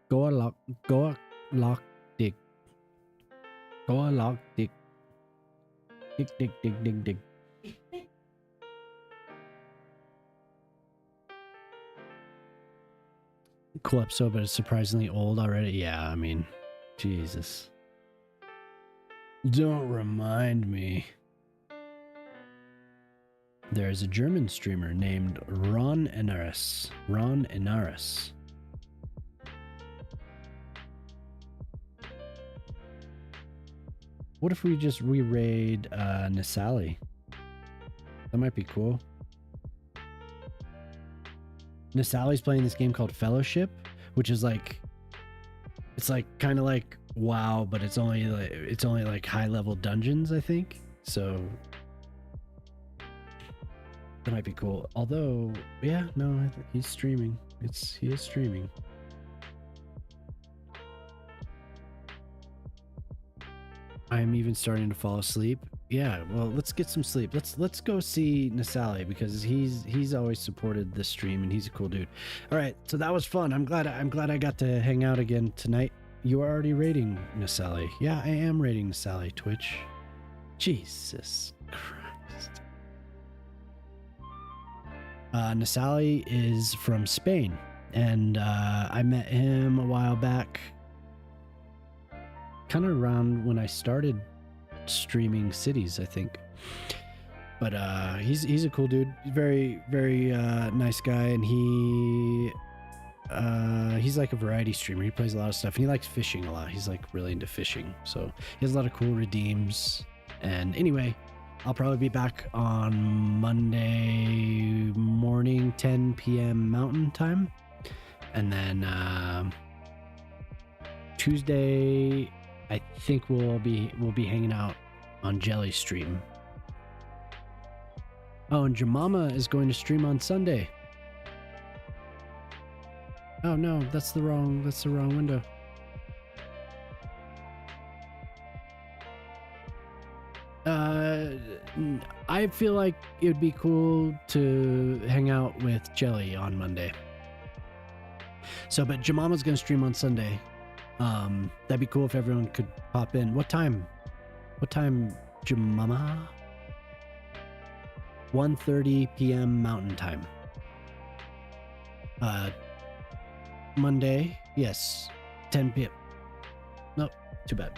Go-log dick. Go-log dick. Dig. Cool episode, but it's surprisingly old already. Yeah, I mean, Jesus. Don't remind me. There is a German streamer named Ron Enaris. What if we just re-raid Nisali? That might be cool. Nisali's playing this game called Fellowship, which is like, it's like kind of like WoW, but it's only like high level dungeons, I think. So that might be cool. Although, yeah, no, he's streaming. He is streaming. I'm even starting to fall asleep. Yeah, well, let's get some sleep. Let's go see Nisali, because he's always supported this stream and he's a cool dude. All right, so that was fun. I'm glad I got to hang out again tonight. You are already rating Nisali. Yeah, I am rating Nisali. Twitch. Jesus Christ. Nasali is from Spain, and I met him a while back, kind of around when I started streaming cities, I think. But he's a cool dude. He's very, very nice guy, and he's like a variety streamer. He plays a lot of stuff, and he likes fishing a lot. He's like really into fishing, so he has a lot of cool redeems. And anyway, I'll probably be back on Monday morning, 10 p.m. Mountain Time, and then Tuesday, I think we'll be hanging out on Jelly Stream. Oh, and Jemama is going to stream on Sunday. Oh no, that's the wrong window. I feel like it would be cool to hang out with Jelly on Monday. So, but Jemama's gonna stream on Sunday. That'd be cool if everyone could pop in. What time? What time, Jemama? 1:30 p.m. Mountain Time. Monday, yes, 10 p.m. Nope, too bad.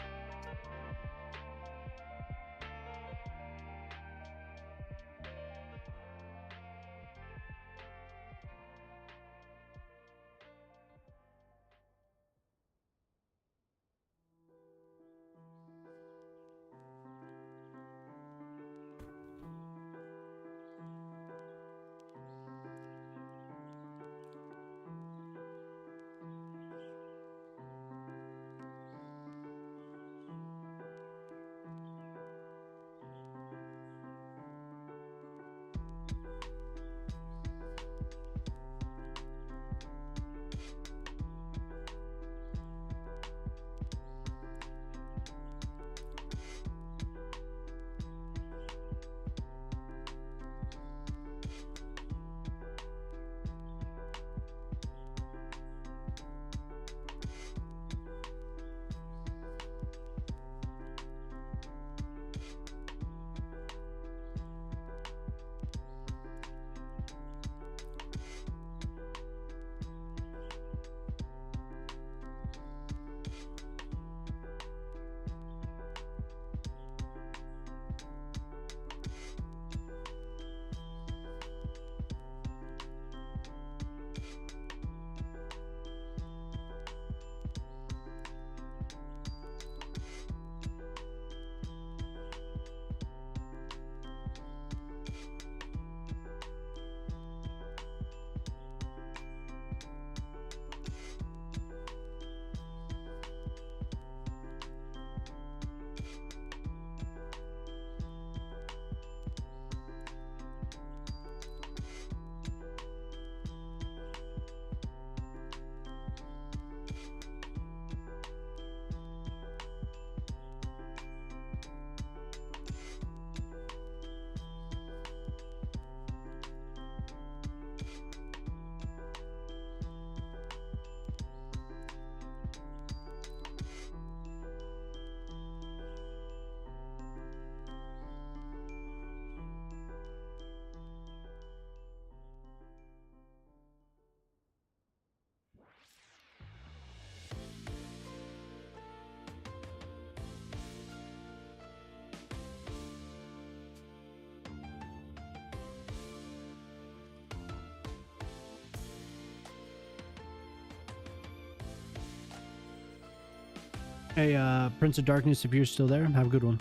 Hey, Prince of Darkness, if you're still there, have a good one.